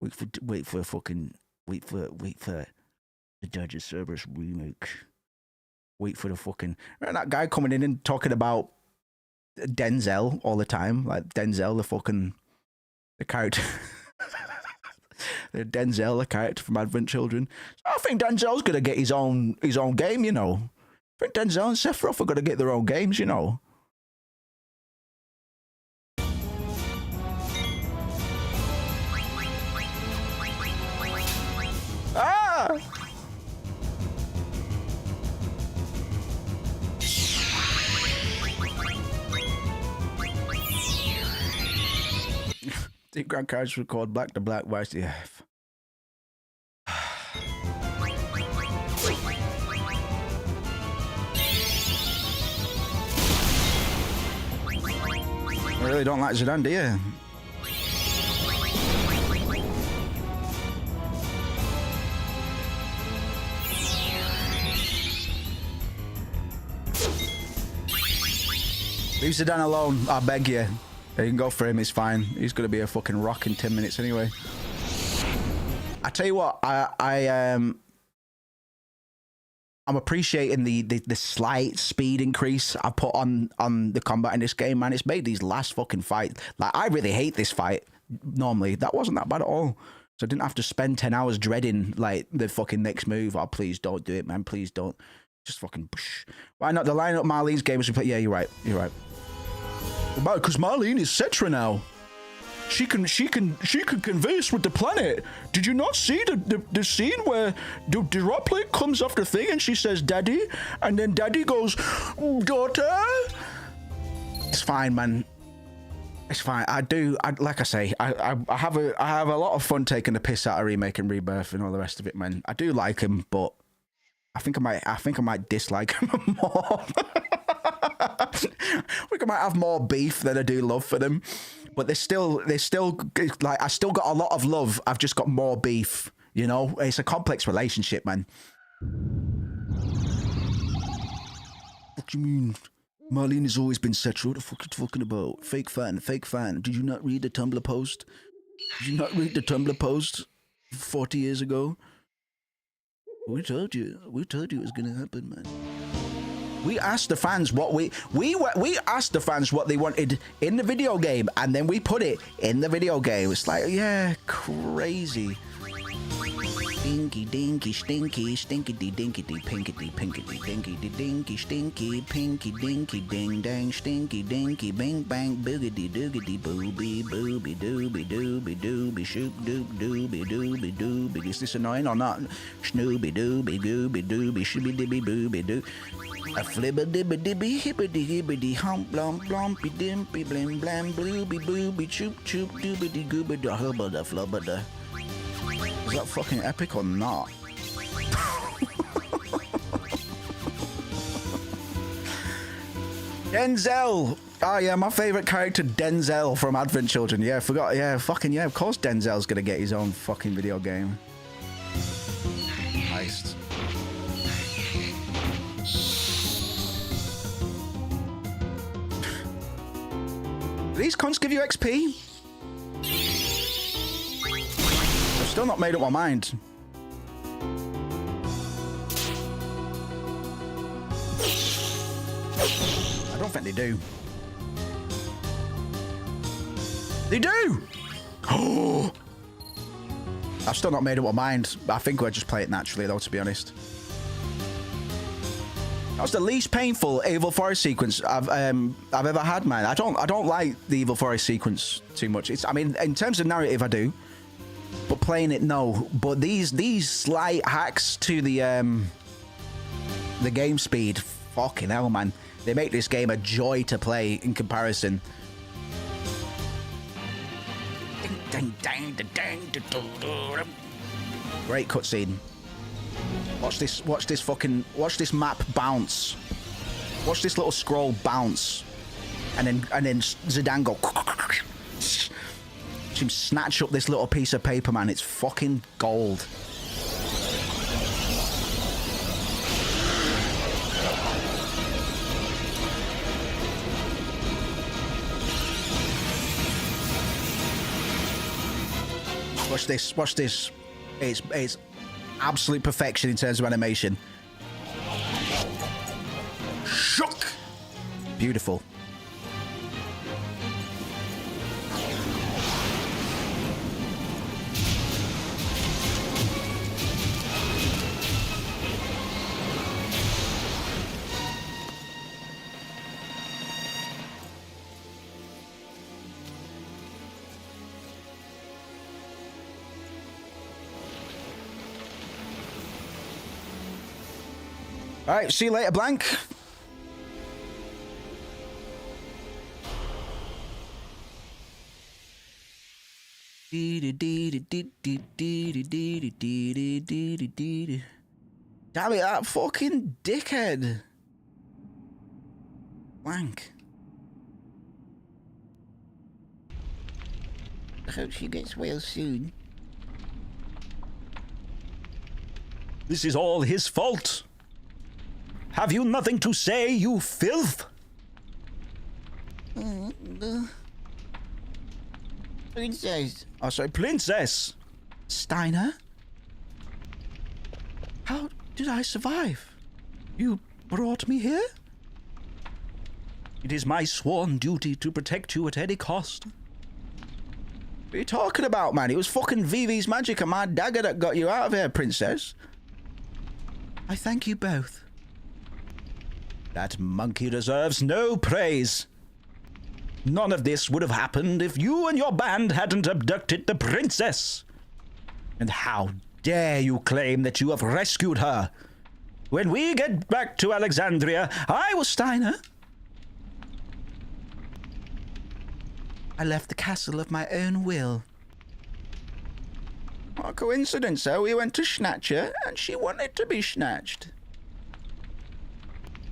Wait for the Dirge of Cerberus remake. Wait for the fucking that guy coming in and talking about Denzel all the time, like Denzel, the character. Denzel, the character from Advent Children. I think Denzel's gonna get his own game, you know. I think Denzel and Sephiroth are gonna get their own games, you know. Ah! Deep ground cards record black to black, white to F. I really don't like Zidane, do you? Leave Zidane alone, I beg you. You can go for him, it's fine. He's gonna be a fucking rock in 10 minutes anyway. I tell you what, I'm appreciating the slight speed increase I put on the combat in this game, man. It's made these last fucking fights. Like, I really hate this fight. Normally, that wasn't that bad at all. So I didn't have to spend 10 hours dreading, like, the fucking next move. Oh, please don't do it, man. Please don't. Just fucking... Why not? The lineup Marlene's games we play... Yeah, you're right. You're right. Because Marlene is Cetra now. She can converse with the planet. Did you not see the scene where the drop plate comes off the thing and she says "Daddy," and then Daddy goes, "Daughter." It's fine, man. It's fine. Like I say, I have a lot of fun taking the piss out of Remake and Rebirth and all the rest of it, man. I do like him, but I think I might dislike him more. I think I might have more beef than I do love for them. But they're still like, I still got a lot of love. I've just got more beef, you know? It's a complex relationship, man. What do you mean? Marlene has always been Cetra. What the fuck are you talking about? Fake fan. Did you not read the Tumblr post? Did you not read the Tumblr post 40 years ago? We told you it was gonna happen, man. We asked the fans what we asked the fans what they wanted in the video game, and then we put it in the video game. It's like, yeah, crazy. Dinky dinky stinky stinkity dinkity pinkity pinkity dinkity dinky stinky pinky dinky ding dang stinky dinky bing bang boogity doogity booby booby dooby dooby dooby shoop doop dooby dooby dooby. Is this annoying or not? Snooby dooby gooby dooby shibby dibby booby doo. A flibba dibba dibby hippity hibbity hump blump blumpy dimpy blim blam blooby booby choop choop doobity gooby da hubba da flubba da. Is that fucking epic or not? Denzel! Oh yeah, my favourite character, Denzel from Advent Children. Yeah, forgot. Yeah, fucking yeah, of course Denzel's gonna get his own fucking video game. Nice. Do these cons give you XP? I've still not made up my mind. I don't think they do. They do! Oh! I've still not made up my mind. I think we'll just play it naturally, though, to be honest. That was the least painful Evil Forest sequence I've ever had, man. I don't like the Evil Forest sequence too much. I mean, in terms of narrative, I do, but playing it, no. But these slight hacks to the game speed, fucking hell, man. They make this game a joy to play in comparison. Great cutscene. Watch this map bounce. Watch this little scroll bounce, and then Zidane go. Watch him snatch up this little piece of paper, man. It's fucking gold. Watch this. Watch this. It's absolute perfection in terms of animation. Shook. Beautiful. All right, see you later, Blank. Damn it, that fucking dickhead. Blank. I hope she gets well soon. This is all his fault. Have you nothing to say, you filth? Princess. Oh, sorry, princess. Steiner? How did I survive? You brought me here? It is my sworn duty to protect you at any cost. What are you talking about, man? It was fucking Vivi's magic and my dagger that got you out of here, princess. I thank you both. That monkey deserves no praise. None of this would have happened if you and your band hadn't abducted the princess. And how dare you claim that you have rescued her? When we get back to Alexandria, I will Steiner. I left the castle of my own will. What a coincidence, though. We went to snatch her, and she wanted to be snatched.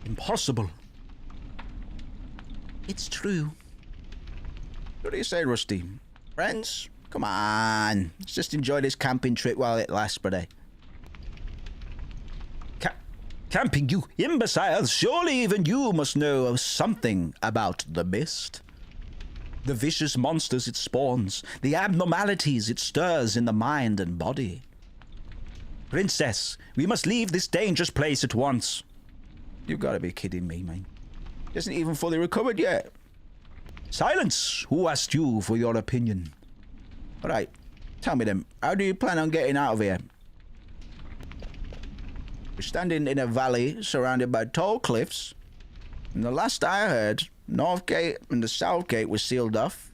Impossible. It's true. What do you say, Rusty? Friends? Come on. Let's just enjoy this camping trip while it lasts, buddy. Camping, you imbeciles! Surely even you must know of something about the mist. The vicious monsters it spawns, the abnormalities it stirs in the mind and body. Princess, we must leave this dangerous place at once. You've got to be kidding me, man. He isn't even fully recovered yet. Silence! Who asked you for your opinion? All right, tell me then, how do you plan on getting out of here? We're standing in a valley surrounded by tall cliffs, and the last I heard, North Gate and the South Gate were sealed off.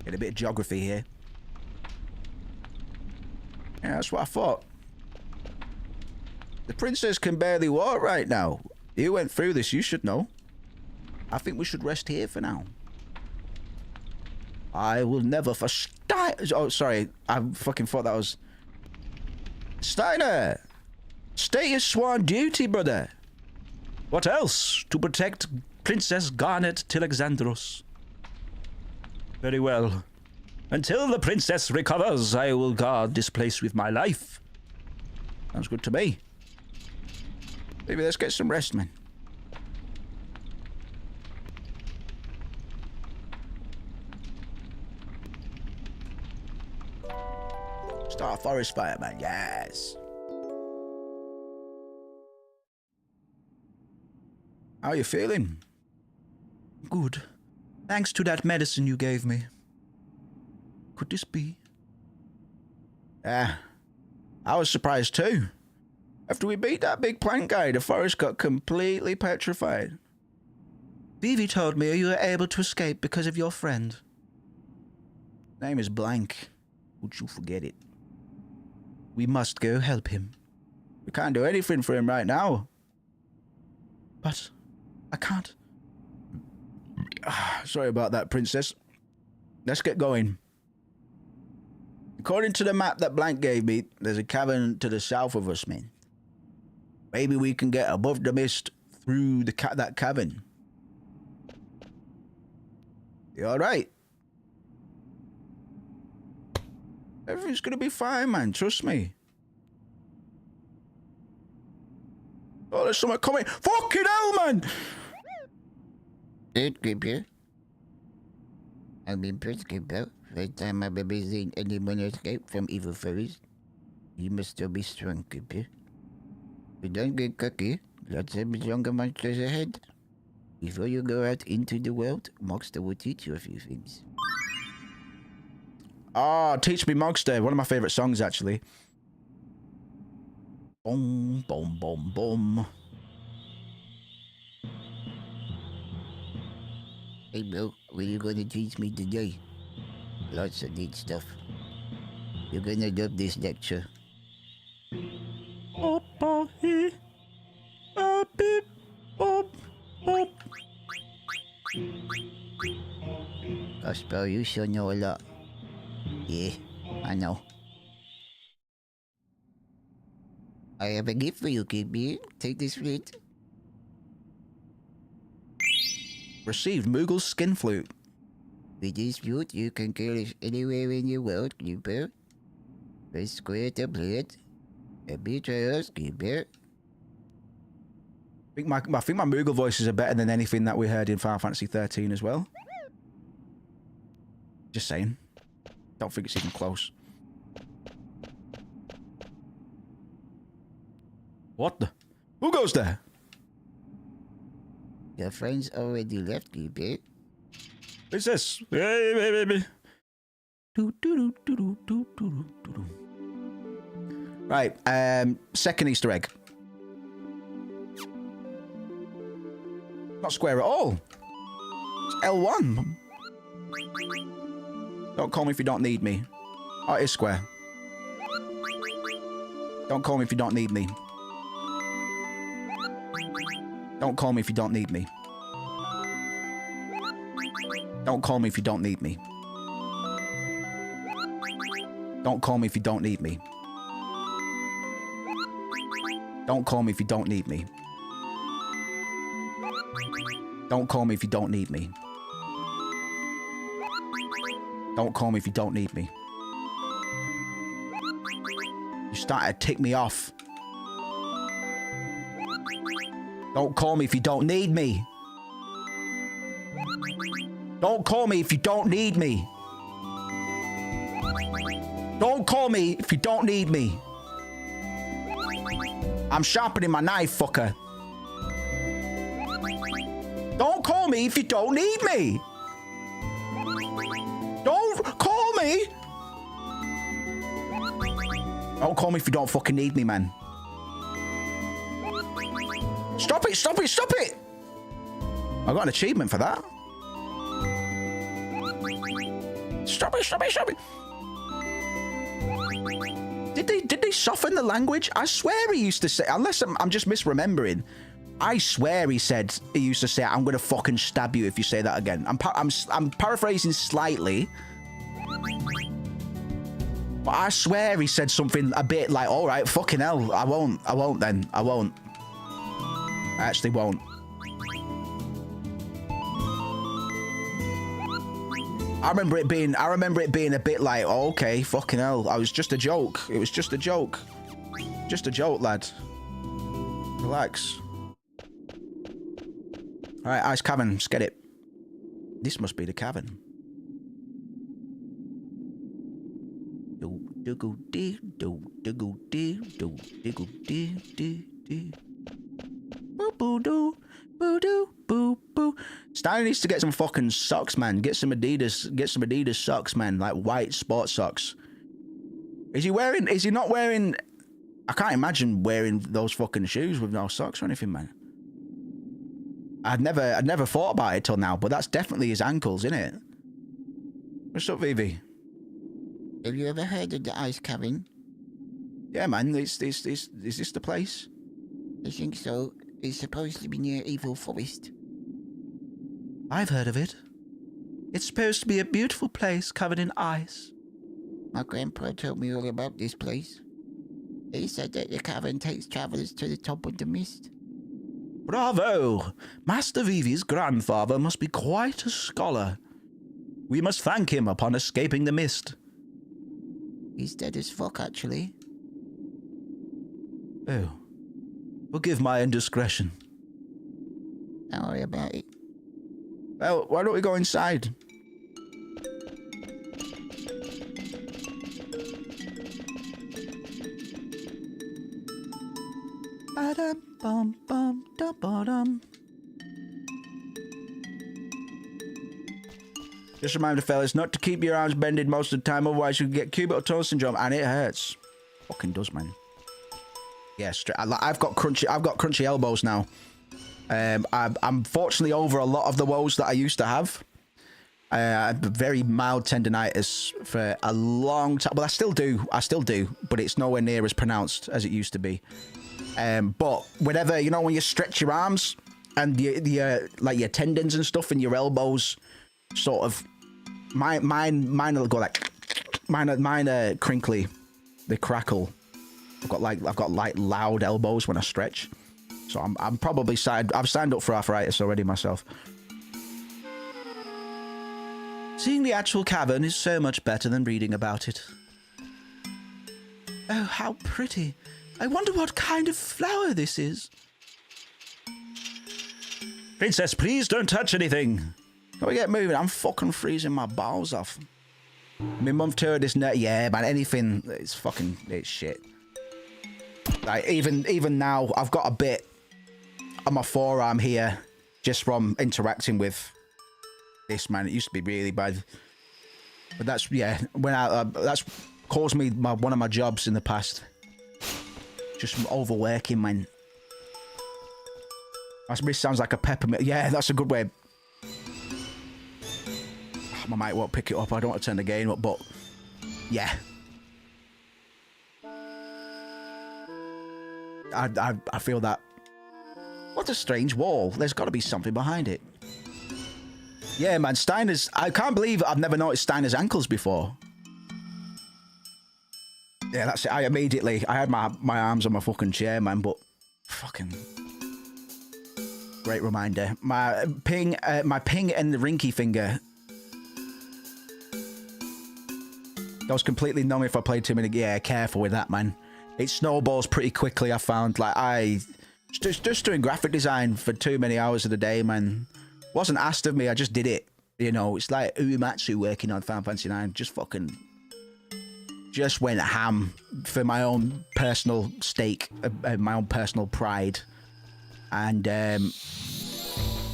Get a bit of geography here. Yeah, that's what I thought. The princess can barely walk right now. You went through this, you should know. I think we should rest here for now. I will never Oh, sorry. I fucking thought that was... Steiner! State your sworn duty, brother. What else? To protect Princess Garnet Tilexandros. Very well. Until the princess recovers, I will guard this place with my life. Sounds good to me. Maybe let's get some rest, man. Start a forest fire, man. Yes. How are you feeling? Good. Thanks to that medicine you gave me. Could this be? Yeah. I was surprised too. After we beat that big plant guy, the forest got completely petrified. Vivi told me you were able to escape because of your friend. Name is Blank. Would you forget it? We must go help him. We can't do anything for him right now. But I can't. Sorry about that, princess. Let's get going. According to the map that Blank gave me, there's a cavern to the south of us, man. Maybe we can get above the mist through that cavern. You all right? Everything's gonna be fine, man. Trust me. Oh, there's someone coming. Fucking hell, man! Good, Creeper. I'm impressed, Creeper. First time I've ever seen anyone escape from evil fairies. You must still be strong, Creeper. But don't get cocky. Lots of stronger monsters ahead. Before you go out into the world, Monster will teach you a few things. Oh, Teach Me Mogster. One of my favourite songs, actually. Boom, boom, boom, boom. Hey, bro, what are you gonna teach me today? Lots of neat stuff. You're gonna love this lecture. Gosh, bro, you sure know a lot. Yeah, I know. I have a gift for you, kid. Take this flute. Received Moogle's skin flute. With this flute, you can carry it anywhere in your world, Creeper. Press square to play it. Happy trails, Creeper. I think my Moogle voices are better than anything that we heard in Final Fantasy 13 as well. Just saying. Don't think it's even close. What the? Who goes there? Your friends already left, Creeper. What's this? Hey, baby. Right, second Easter egg. Not square at all. It's L1. Don't call me if you don't need me. Oh, it is square. Don't call me if you don't need me. Don't call me if you don't need me. Don't call me if you don't need me. Don't call me if you don't need me. Don't call me if you don't need me. Don't call me if you don't need me. Don't call me if you don't need me. You started to tick me off. Don't call me if you don't need me. Don't call me if you don't need me. Don't call me if you don't need me. I'm sharpening my knife, fucker. Don't call me if you don't need me. Don't call me. Don't call me if you don't fucking need me, man. Stop it, stop it, stop it! I got an achievement for that. Stop it, stop it, stop it! Did they soften the language? I swear he used to say, unless I'm just misremembering, I swear he used to say, I'm gonna fucking stab you if you say that again. I'm paraphrasing slightly. But I swear he said something a bit like, all right, fucking hell, I won't then, I won't. I actually won't. I remember it being a bit like, oh, okay, fucking hell, I was just a joke. It was just a joke. Just a joke, lad. Relax. Alright, Ice Cavern, let's get it. This must be the cavern. Stanley needs to get some fucking socks, man. Get some Adidas socks, man. Like white sports socks. Is he not wearing... I can't imagine wearing those fucking shoes with no socks or anything, man. I'd never thought about it till now, but that's definitely his ankles, isn't it? What's up, Vivi? Have you ever heard of the Ice Cavern? Yeah, man. Is this the place? I think so. It's supposed to be near Evil Forest. I've heard of it. It's supposed to be a beautiful place covered in ice. My grandpa told me all about this place. He said that the cavern takes travelers to the top of the mist. Bravo! Master Vivi's grandfather must be quite a scholar. We must thank him upon escaping the mist. He's dead as fuck, actually. Oh. Forgive my indiscretion. Don't worry about it. Well, why don't we go inside? Ba-dum-bum-bum-da-ba-dum. Just a reminder, fellas, not to keep your arms bended most of the time, otherwise you can get cubital toe syndrome, and it hurts. Fucking does, man. Yeah, I've got crunchy elbows now. I'm fortunately over a lot of the woes that I used to have. I had very mild tendonitis for a long time. Well, I still do, but it's nowhere near as pronounced as it used to be. But whenever, you know, when you stretch your arms and like your tendons and stuff and your elbows, sort of, mine will go like, mine are crinkly, they crackle. I've got like loud elbows when I stretch, so I'm probably I've signed up for arthritis already myself. Seeing the actual cavern is so much better than reading about it. Oh, how pretty. I wonder what kind of flower this is. Princess, please don't touch anything. Can we get moving? I'm fucking freezing my balls off. My mum toured this net. Yeah, man, anything, it's shit. Like, even now, I've got a bit on my forearm here just from interacting with this, man. It used to be really bad. But that's, yeah, that's caused me one of my jobs in the past. Just from overworking, man. That sounds like a peppermint. Yeah, that's a good way. I might won't pick it up. I don't want to turn the gain up, but yeah. I feel that. What a strange wall. There's got to be something behind it. Yeah, man, Steiner's... I can't believe I've never noticed Steiner's ankles before. Yeah, that's it. I had my arms on my fucking chair, man, but fucking... Great reminder. My ping and the rinky finger... Goes completely numb if I play too many... Yeah, careful with that, man. It snowballs pretty quickly, I found. Like, just doing graphic design for too many hours of the day, man. Wasn't asked of me, I just did it. You know, it's like Uematsu working on Final Fantasy 9. Just went ham for my own personal stake, my own personal pride. And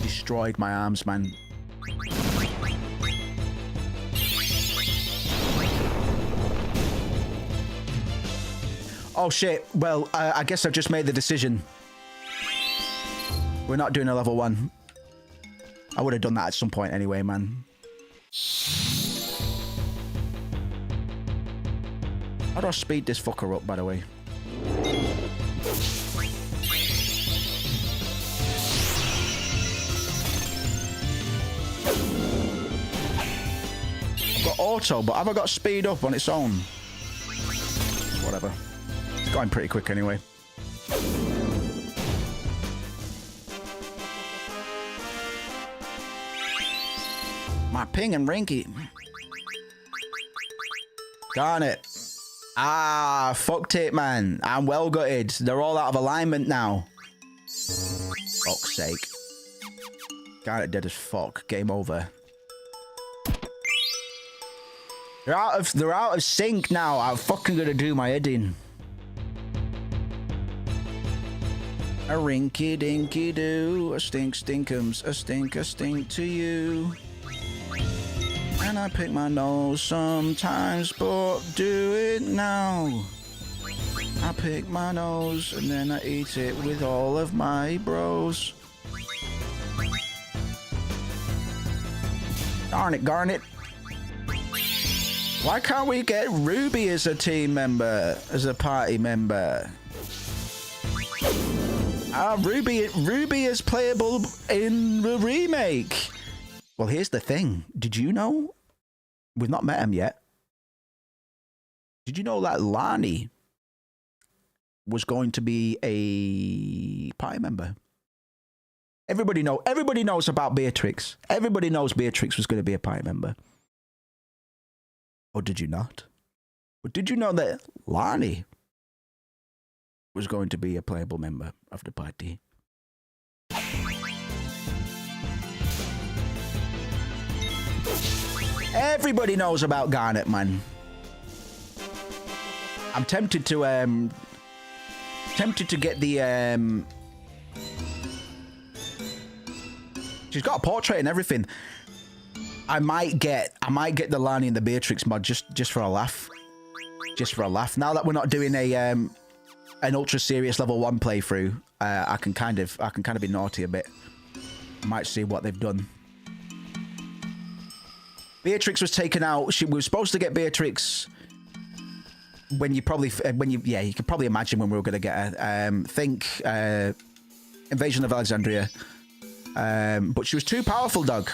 destroyed my arms, man. Oh shit, well, I guess I've just made the decision. We're not doing a level 1. I would have done that at some point anyway, man. How do I speed this fucker up, by the way? I've got auto, but have I got speed up on its own? Whatever. It's going pretty quick anyway. My ping and rinky. Darn it. Ah, fucked it, man. I'm well gutted. They're all out of alignment now. Fuck's sake. Got it dead as fuck. Game over. They're out of sync now. I'm fucking gonna do my head in. A rinky dinky doo, a stink stinkums, a stink to you. And I pick my nose sometimes, but do it now. I pick my nose and then I eat it with all of my bros. Darn it, Garnet. Why can't we get Ruby as a team member, as a party member? Ruby is playable in the remake. Well, here's the thing. Did you know? We've not met him yet. Did you know that Lani was going to be a party member. Everybody knows about Beatrix. Everybody knows Beatrix was going to be a party member. Or did you not? But did you know that Lani was going to be a playable member of the party? Everybody knows about Garnet, man. I'm tempted to get the she's got a portrait and everything. I might get the Lani and the Beatrix mod just for a laugh. Just for a laugh. Now that we're not doing an ultra serious level 1 playthrough, I can kind of be naughty a bit. Might see what they've done. Beatrix was taken out. We were supposed to get Beatrix when you could probably imagine when we were going to get her. Think Invasion of Alexandria. But she was too powerful, dog.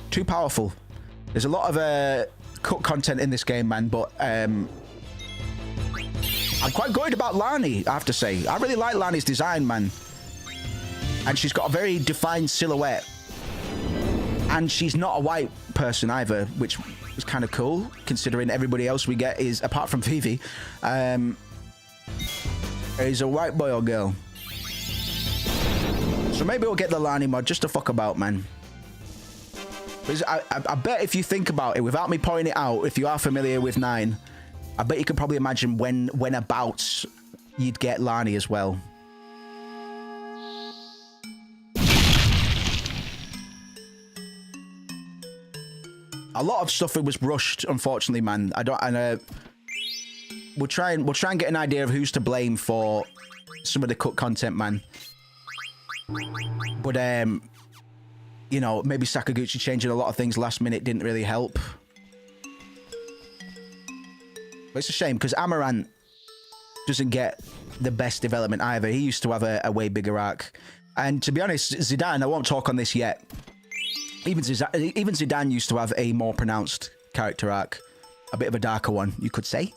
Too powerful. There's a lot of cut content in this game, man, but I'm quite good about Lani, I have to say. I really like Lani's design, man. And she's got a very defined silhouette. And she's not a white person either, which is kind of cool, considering everybody else we get is, apart from Vivi, is a white boy or girl. So maybe we'll get the Lani mod just to fuck about, man. Because I bet if you think about it, without me pointing it out, if you are familiar with 9, I bet you could probably imagine when abouts you'd get Lani as well. A lot of stuff was rushed, unfortunately, man. We'll try and get an idea of who's to blame for some of the cut content, man. But you know, maybe Sakaguchi changing a lot of things last minute didn't really help. But it's a shame because Amaranth doesn't get the best development either. He used to have a way bigger arc. And to be honest, Zidane, I won't talk on this yet. Even Zidane used to have a more pronounced character arc. A bit of a darker one, you could say.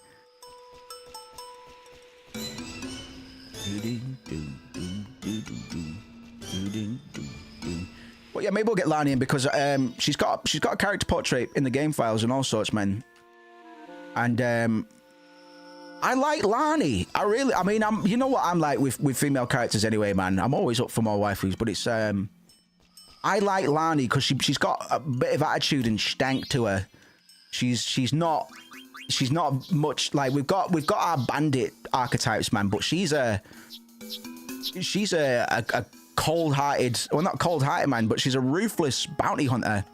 Well, yeah, maybe we'll get Lani in because she's got a character portrait in the game files and all sorts, man. And I like Lani. I mean, you know what I'm like with female characters anyway, man. I'm always up for more waifus, but it's I like Lani because she's got a bit of attitude and stank to her. She's not much like we've got our bandit archetypes, man, but she's a cold-hearted, well, not cold-hearted, man, but she's a ruthless bounty hunter.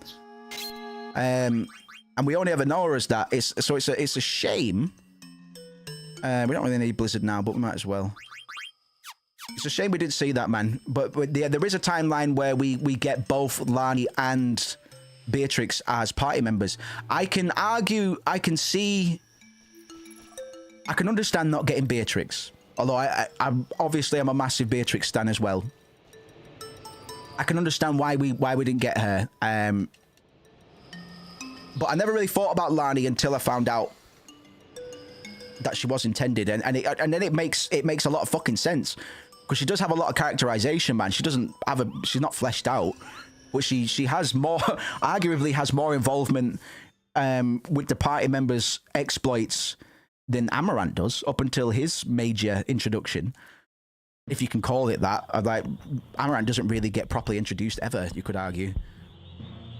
And we only ever know her as that. It's a shame. We don't really need Blizzard now, but we might as well. It's a shame we didn't see that, man. But yeah, there is a timeline where we get both Lani and Beatrix as party members. I can argue, I can understand not getting Beatrix. Although I'm obviously I'm a massive Beatrix stan as well. I can understand why we didn't get her. But I never really thought about Lani until I found out that she was intended, and then it makes a lot of fucking sense because she does have a lot of characterization, man. She's not fleshed out, but she has more, arguably has more involvement with the party members' exploits than Amaranth does up until his major introduction, if you can call it that. Like, Amaranth doesn't really get properly introduced ever, you could argue.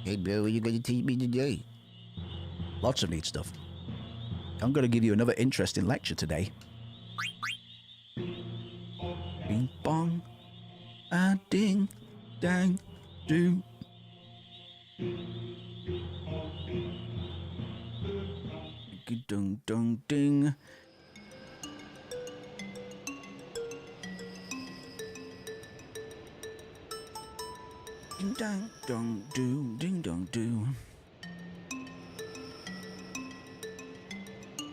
Hey, bro, what are you going to teach me today? Lots of neat stuff. I'm going to give you another interesting lecture today. Bing bong, a ding, dang, do. Dung dung ding. Ding dang dong do, ding dong do.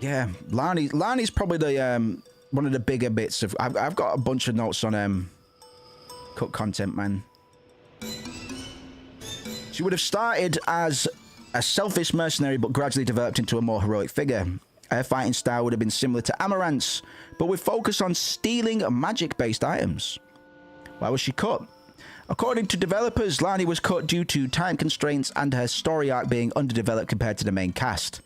Yeah, Lani's probably the one of the bigger bits of. I've got a bunch of notes on cut content, man. She would have started as a selfish mercenary, but gradually developed into a more heroic figure. her fighting style would have been similar to Amaranth's, but with focus on stealing magic-based items. Why was she cut? According to developers, Lani was cut due to time constraints and her story arc being underdeveloped compared to the main cast.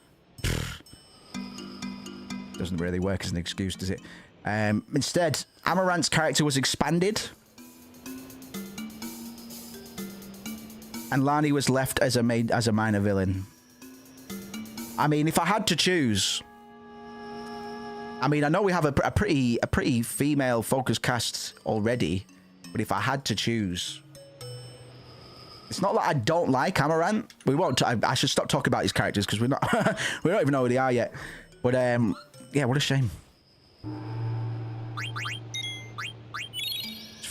Doesn't really work as an excuse, does it? Instead, Amaranth's character was expanded, and Lani was left as a minor villain. I mean, if I had to choose, I mean, I know we have a pretty female focused cast already, but if I had to choose, it's not that I don't like Amaranth. We won't. I should stop talking about these characters because we're not. We don't even know who they are yet. But yeah, what a shame.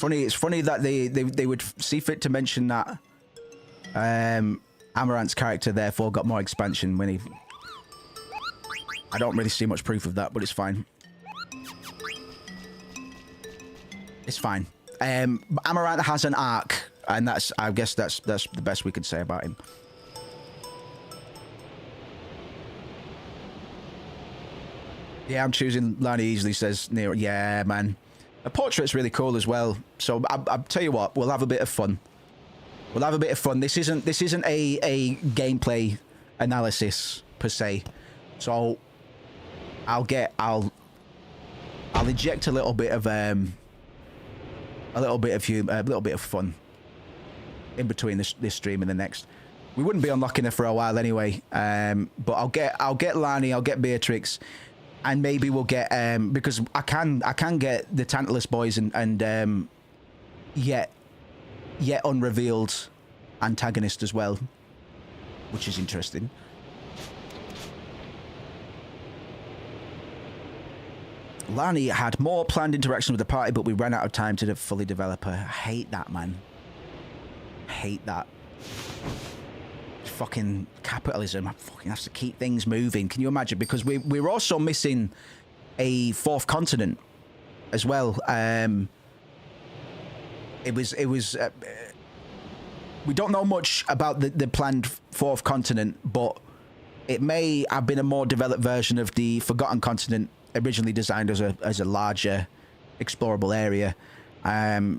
It's funny that they would see fit to mention that Amaranth's character therefore got more expansion when he. I don't really see much proof of that, but it's fine. It's fine. Amaranth has an arc, and I guess that's the best we could say about him. Yeah, I'm choosing Lani easily, says Nero. Yeah, man. The portrait's really cool as well. So I'll tell you what, we'll have a bit of fun. We'll have a bit of fun. This isn't a gameplay analysis per se. So I'll inject a little bit of humor, a little bit of fun in between this stream and the next. We wouldn't be unlocking her for a while anyway. But I'll get Lani, I'll get Beatrix, and maybe we'll get because I can get the Tantalus boys and yet unrevealed antagonist as well, which is interesting. Lani had more planned interaction with the party, but we ran out of time to fully develop her. I hate that, man. I hate that. Fucking capitalism. I fucking have to keep things moving. Can you imagine? Because we're also missing a fourth continent as well. It was we don't know much about the planned fourth continent, but it may have been a more developed version of the Forgotten Continent, originally designed as a larger explorable area.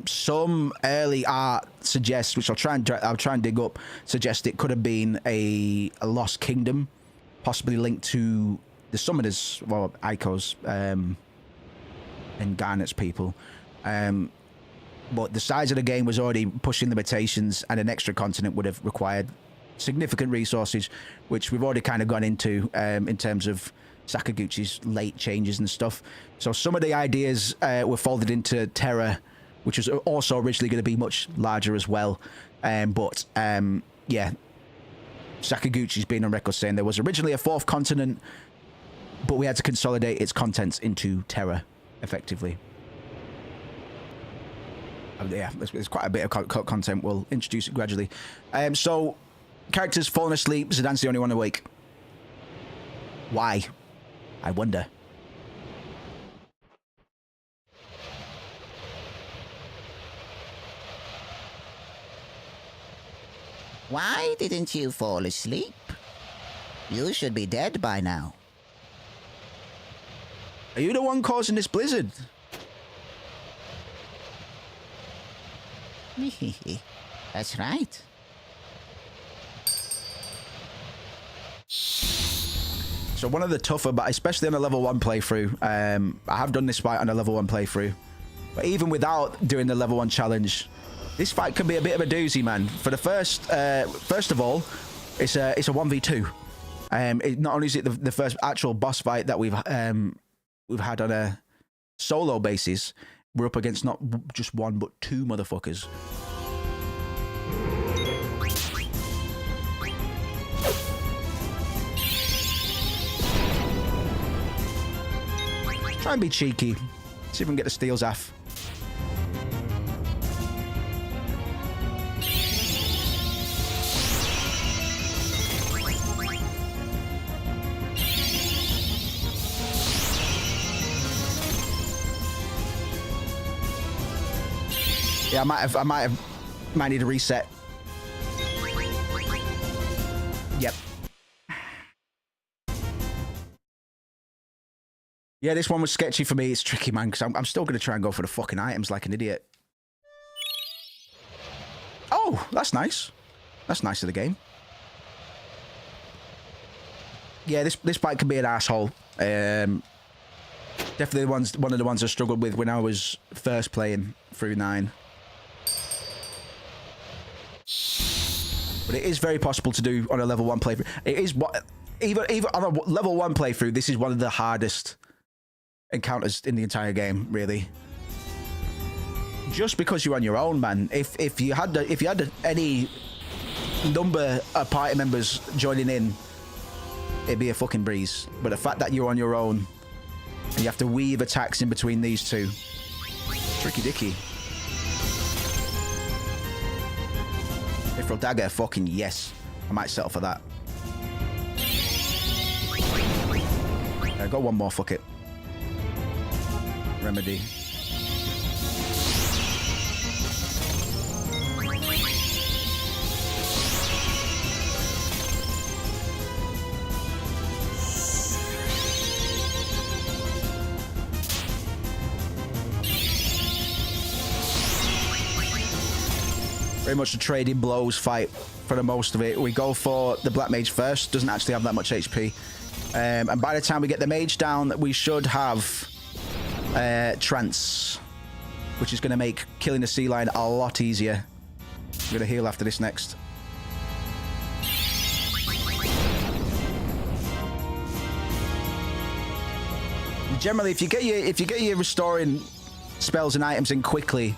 Some early art suggests, which I'll try and dig up, suggest it could have been a lost kingdom, possibly linked to the Summoners, well, Ico's and Garnet's people. But the size of the game was already pushing limitations, and an extra continent would have required significant resources, which we've already kind of gone into in terms of Sakaguchi's late changes and stuff. So some of the ideas were folded into Terra, which was also originally going to be much larger as well. But yeah, Sakaguchi's been on record saying there was originally a fourth continent, but we had to consolidate its contents into Terra, effectively. Yeah, there's quite a bit of content. We'll introduce it gradually. So, characters falling asleep. Zidane's the only one awake. Why? I wonder. Why didn't you fall asleep? You should be dead by now. Are you the one causing this blizzard? That's right. So one of the tougher, but especially on a level 1 playthrough, I have done this fight on a level 1 playthrough, but even without doing the level 1 challenge, this fight can be a bit of a doozy, man. For the first of all, it's a 1v2. Not only is it the first actual boss fight that we've had on a solo basis, we're up against not just one but two motherfuckers. Try and be cheeky. See if we can get the steals off. Yeah, I might need a reset. Yep. Yeah, this one was sketchy for me. It's tricky, man, because I'm still going to try and go for the fucking items like an idiot. Oh, that's nice. That's nice of the game. Yeah, this bike can be an asshole. Definitely one of the ones I struggled with when I was first playing through 9. But it is very possible to do on a level 1 playthrough. It is what even on a level 1 playthrough, this is one of the hardest encounters in the entire game, really. Just because you're on your own, man. If you had any number of party members joining in, it'd be a fucking breeze. But the fact that you're on your own and you have to weave attacks in between these two, tricky dicky. Mithril dagger, fucking yes. I might settle for that. I got one more, fuck it. Remedy. Very much a trading blows fight for the most of it. We go for the Black Mage first. Doesn't actually have that much HP. And by the time we get the Mage down, we should have Trance, which is going to make killing the Sea Lion a lot easier. I'm going to heal after this next. Generally, if you get your restoring spells and items in quickly,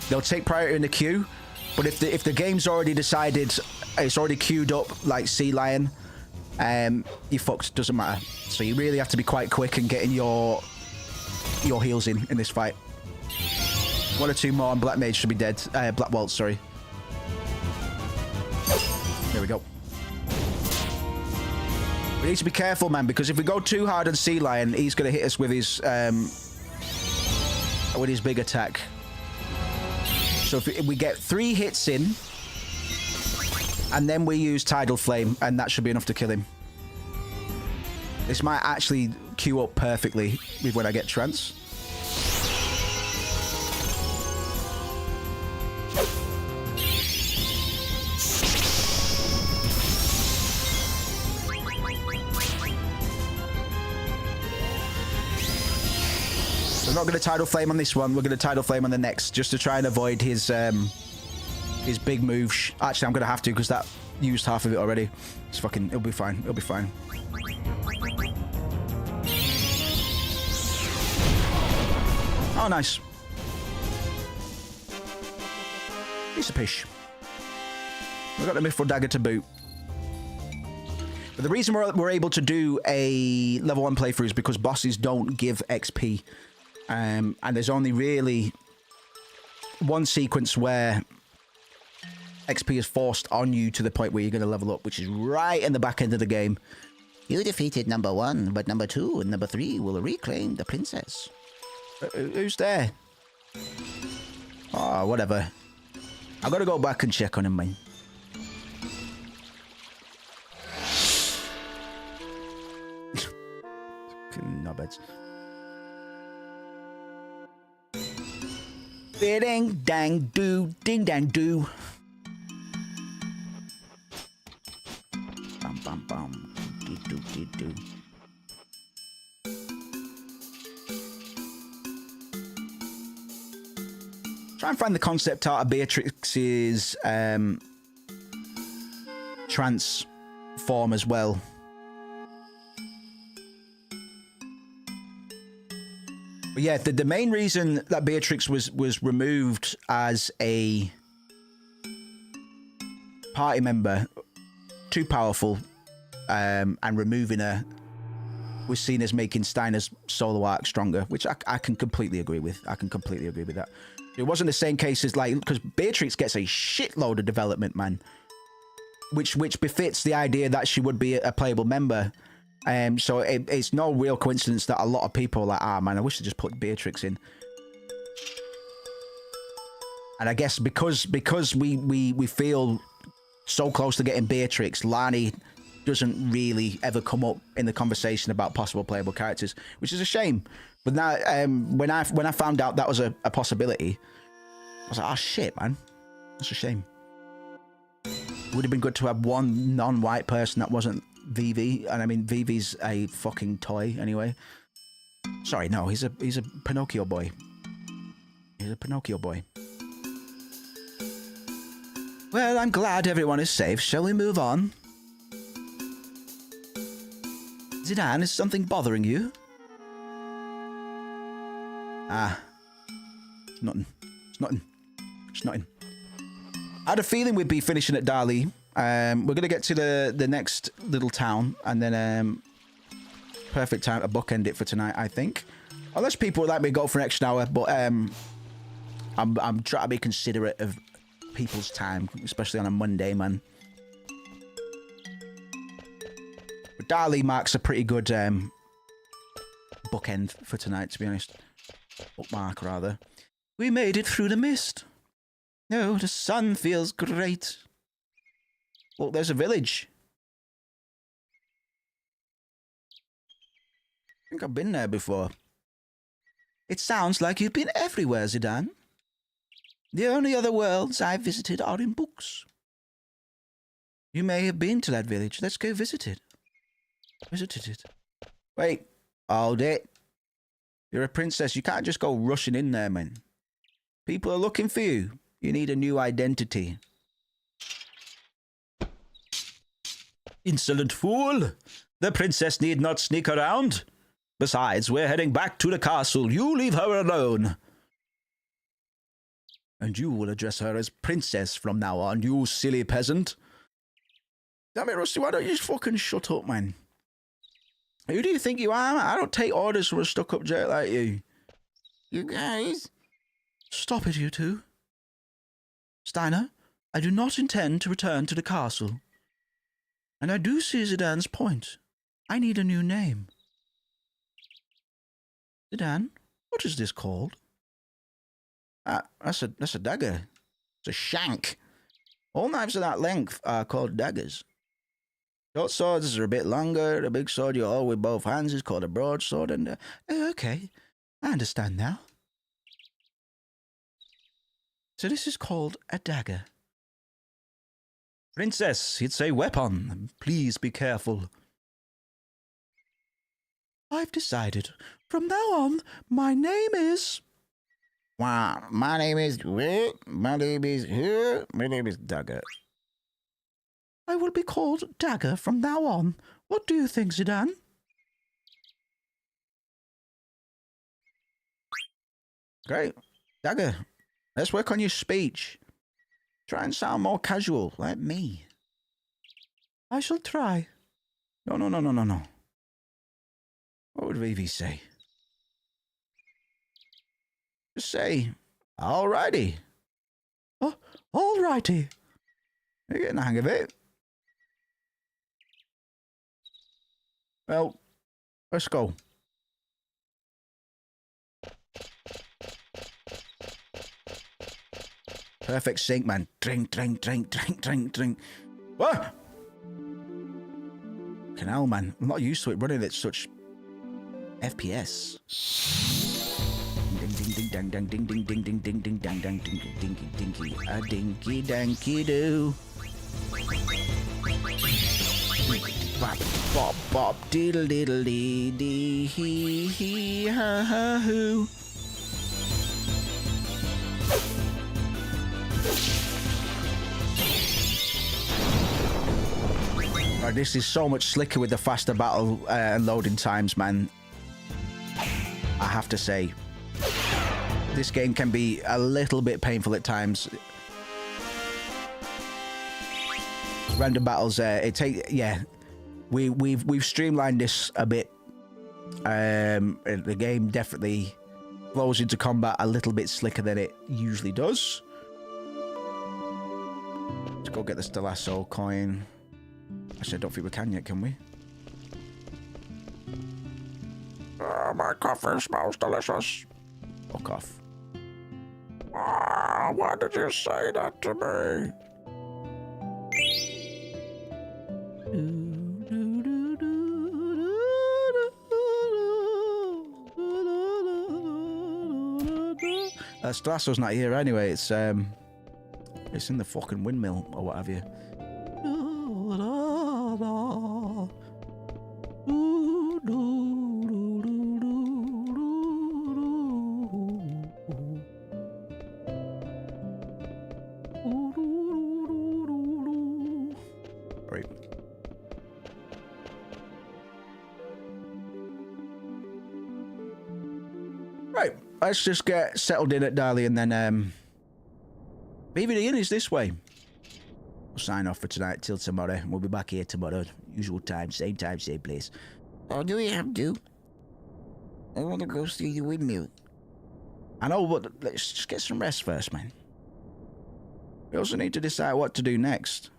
they'll take priority in the queue. But if the game's already decided, it's already queued up like Sea Lion, you fucked. Doesn't matter. So you really have to be quite quick and getting your heals in this fight. 1 or 2 more and Black Mage should be dead. Black Waltz, sorry. There we go. We need to be careful, man, because if we go too hard on Sea Lion, he's going to hit us with his big attack. So if we get 3 hits in, and then we use Tidal Flame, and that should be enough to kill him. This might actually queue up perfectly with when I get Trance. We're not going to Tidal Flame on this one. We're going to Tidal Flame on the next, just to try and avoid his big move. Actually, I'm going to have to because that used half of it already. It's fucking. It'll be fine. It'll be fine. Oh, nice. Piece of pish. We got the Mithril Dagger to boot. But the reason we're able to do a level 1 playthrough is because bosses don't give XP. And there's only really one sequence where XP is forced on you to the point where you're going to level up, which is right in the back end of the game. You defeated number 1, but number 2 and number 3 will reclaim the princess. Who's there? Oh, whatever. I've got to go back and check on him, man. Knobheads. Ding dang do, ding dang do. Bum bum bum, dee doo dee doo. Try and find the concept art of Beatrix's trance form as well. But yeah, the main reason that Beatrix was removed as a party member, too powerful, and removing her was seen as making Steiner's solo arc stronger, which I can completely agree with. I can completely agree with that. It wasn't the same case as, like, because Beatrix gets a shitload of development, man, which befits the idea that she would be a playable member. So it's no real coincidence that a lot of people are like, ah, man, I wish they just put Beatrix in. And I guess because we feel so close to getting Beatrix, Lani doesn't really ever come up in the conversation about possible playable characters, which is a shame. But now, when I found out that was a possibility, I was like, oh shit, man, that's a shame. It would have been good to have one non-white person that wasn't Vivi, and I mean Vivi's a fucking toy anyway. Sorry, no, he's a Pinocchio boy. He's a Pinocchio boy. Well, I'm glad everyone is safe. Shall we move on? Zidane, is something bothering you? Ah. It's nothing. It's nothing. It's nothing. I had a feeling we'd be finishing at Dali. We're going to get to the next little town, and then perfect time to bookend it for tonight, I think. Unless people would like me to go for an extra hour, but I'm trying to be considerate of people's time, especially on a Monday, man. But Dali marks a pretty good bookend for tonight, to be honest. Bookmark, rather. We made it through the mist. Oh, the sun feels great. Look, there's a village. I think I've been there before. It sounds like you've been everywhere, Zidane. The only other worlds I've visited are in books. You may have been to that village. Let's go visit it. Visited it. Wait, hold it. You're a princess. You can't just go rushing in there, man. People are looking for you. You need a new identity. Insolent fool! The princess need not sneak around. Besides, we're heading back to the castle. You leave her alone. And you will address her as princess from now on, you silly peasant. Damn it, Rusty, why don't you just fucking shut up, man? Who do you think you are? I don't take orders from a stuck-up jerk like you. You guys? Stop it, you two. Steiner, I do not intend to return to the castle. And I do see Zidane's point. I need a new name. Zidane, what is this called? That's a dagger. It's a shank. All knives of that length are called daggers. Short swords are a bit longer. The big sword you hold with both hands is called a broadsword. And okay, I understand now. So this is called a dagger. Princess, it's a weapon. Please be careful. I've decided. From now on, my name is... Wow, my name is... My name is Dagger. I will be called Dagger from now on. What do you think, Zidane? Great. Dagger, let's work on your speech. Try and sound more casual, like me. I shall try. No. What would Vivi say? Just say, alrighty. Oh, alrighty. You're getting the hang of it. Well, let's go. Perfect sync, man. Drink. What? Canal, man. I'm not used to it running at such FPS. Ding ding dang ding ding ding ding ding ding dang dang ding ding dinky a dinky danky doo. Bop bop bop diddle diddle dee dee hee hee ha ha hoo. Right, this is so much slicker with the faster battle loading times, man. I have to say, this game can be a little bit painful at times. Random battles, we've streamlined this a bit. The game definitely flows into combat a little bit slicker than it usually does. Let's go get the Stellasso coin. Actually, I don't think we can yet, can we? My coffee smells delicious. Fuck off. Why did you say that to me? Strasso's not here anyway. It's in the fucking windmill or what have you. Right. Right, let's just get settled in at Dali and then maybe the inn is this way. We'll sign off for tonight till tomorrow. We'll be back here tomorrow. Usual time, same place. Oh, do we have to? I want to go see the windmill. I know, but let's just get some rest first, man. We also need to decide what to do next.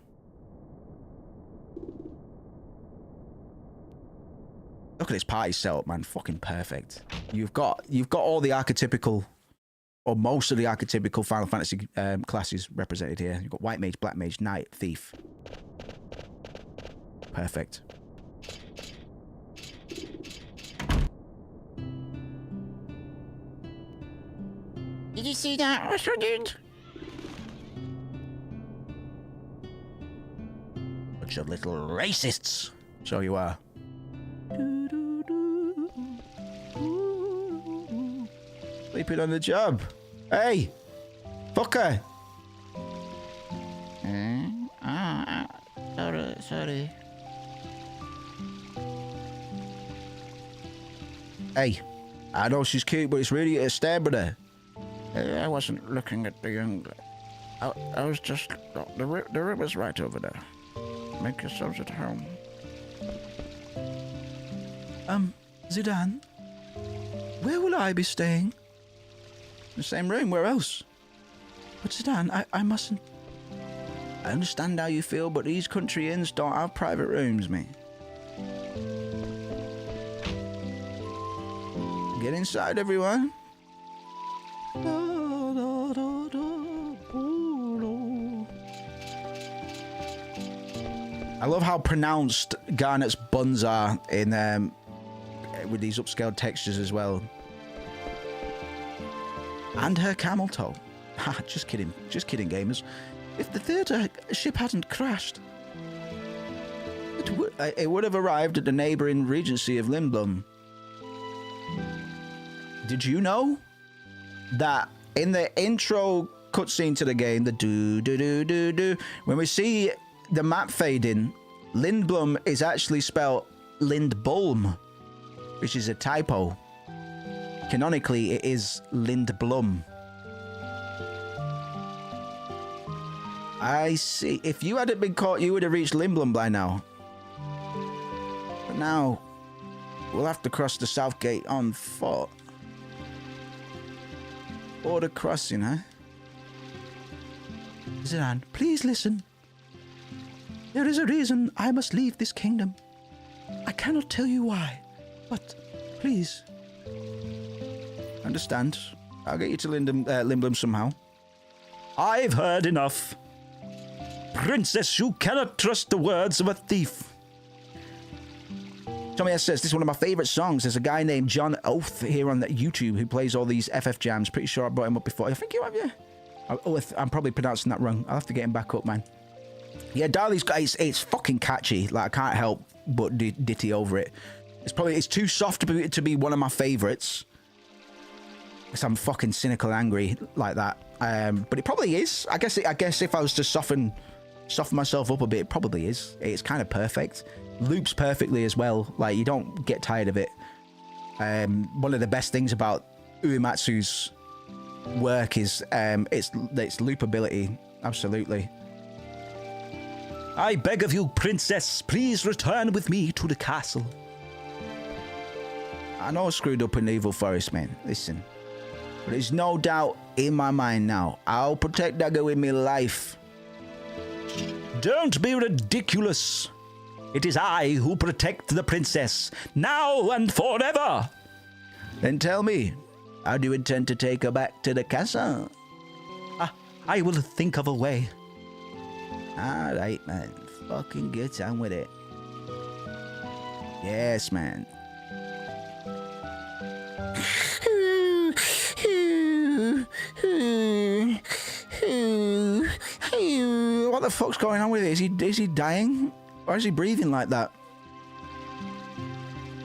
Look at this party setup, man. Fucking perfect. You've got all the archetypical, or most of the archetypical Final Fantasy classes represented here. You've got White Mage, Black Mage, Knight, Thief. Perfect. Did you see that, Usher dude? Bunch of little racists. So you are. Sleeping on the job. Hey! Fucker! Sorry. Hey, I know she's cute, but it's really a stab at her. I wasn't looking at the young... I was just... The room is right over there. Make yourselves at home. Zidane, where will I be staying? The same room, where else? But Zidane, I mustn't... I understand how you feel, but these country inns don't have private rooms, mate. Get inside, everyone. I love how pronounced Garnet's buns are in with these upscaled textures as well. And her camel toe. Ha, just kidding, gamers. If the theatre ship hadn't crashed, it would have arrived at the neighbouring regency of Lindblom. Did you know that in the intro cutscene to the game, the do, when we see the map fading, Lindblom is actually spelled Lindblom, which is a typo. Canonically, it is Lindblom. I see. If you hadn't been caught, you would have reached Lindblom by now. But now, we'll have to cross the south gate on foot. Border crossing, huh? Zidane, please listen. There is a reason I must leave this kingdom. I cannot tell you why, but please. Understand. I'll get you to Lindblom somehow. I've heard enough. Princess, you cannot trust the words of a thief. Tommy S says, this is one of my favourite songs. There's a guy named John Oath here on YouTube who plays all these FF jams. Pretty sure I brought him up before. I think you have, yeah? Oath, I'm probably pronouncing that wrong. I'll have to get him back up, man. Yeah, Dali's got, it's fucking catchy. Like, I can't help but ditty over it. It's too soft to be one of my favourites. Because I'm fucking cynical and angry like that. But it probably is. I guess if I was to soften myself up a bit, it probably is. It's kind of perfect. Loops perfectly as well. Like, you don't get tired of it. One of the best things about Uematsu's work is its loopability. Absolutely. I beg of you, princess, please return with me to the castle. I know I screwed up in the Evil Forest, man. Listen. But there's no doubt in my mind now. I'll protect Dagger with my life. Don't be ridiculous. It is I who protect the princess, now and forever. Then tell me, how do you intend to take her back to the castle? I will think of a way. Alright, man. Fucking get on with it. Yes, man. the fuck's going on with it? Is he dying? Why is he breathing like that?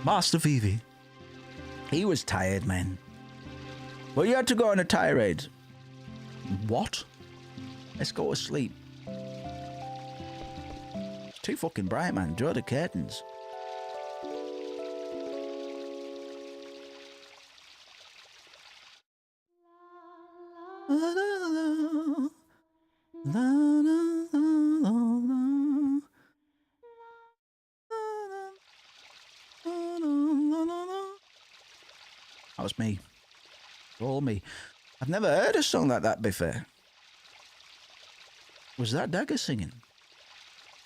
Master Vivi. He was tired, man. Well, you had to go on a tirade. What? Let's go to sleep. It's too fucking bright, man. Draw the curtains. That was me. All me. I've never heard a song like that before. Was that Dagger singing?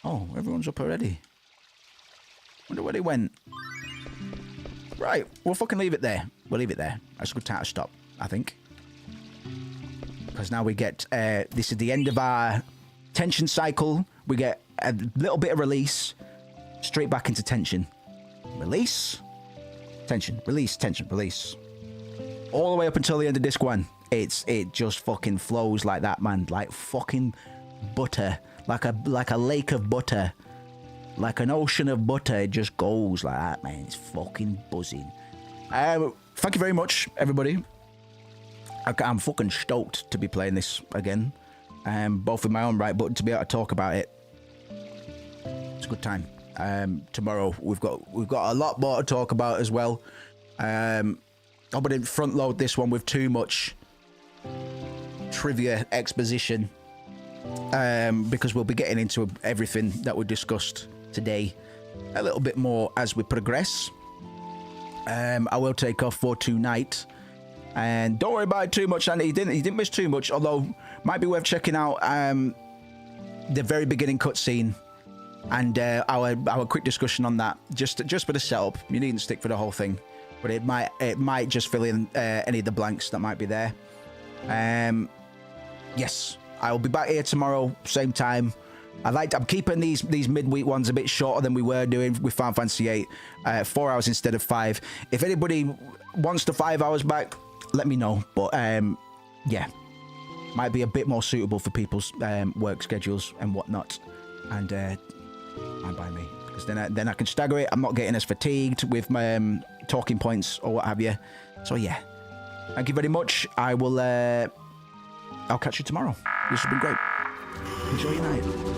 Oh, everyone's up already. Wonder where they went. Right, we'll fucking leave it there. We'll leave it there. That's a good time to stop, I think. Because now we get, this is the end of our tension cycle. We get a little bit of release. Straight back into tension. Release. Tension. Release. Tension. Release. All the way up until the end of disc 1. It just fucking flows like that, man. Like fucking butter. Like a lake of butter. Like an ocean of butter. It just goes like that, man. It's fucking buzzing. Thank you very much, everybody. I'm fucking stoked to be playing this again. Both in my own right, but to be able to talk about it. It's a good time. Tomorrow we've got a lot more to talk about as well. I wouldn't front load this one with too much trivia exposition, because we'll be getting into everything that we discussed today a little bit more as we progress. I will take off for tonight, and don't worry about it too much. And he didn't miss too much, although might be worth checking out the very beginning cutscene and our quick discussion on that, just for the setup. You needn't stick for the whole thing, but it might just fill in any of the blanks that might be there. Yes, I will be back here tomorrow, same time. I'm keeping these midweek ones a bit shorter than we were doing with Final Fantasy VIII, 4 hours instead of 5. If anybody wants the 5 hours back, let me know. But yeah, might be a bit more suitable for people's work schedules and whatnot. And fine by me, because then I can stagger it. I'm not getting as fatigued with my talking points or what have you. So yeah, thank you very much. I'll catch you tomorrow. This has been great. Enjoy your night.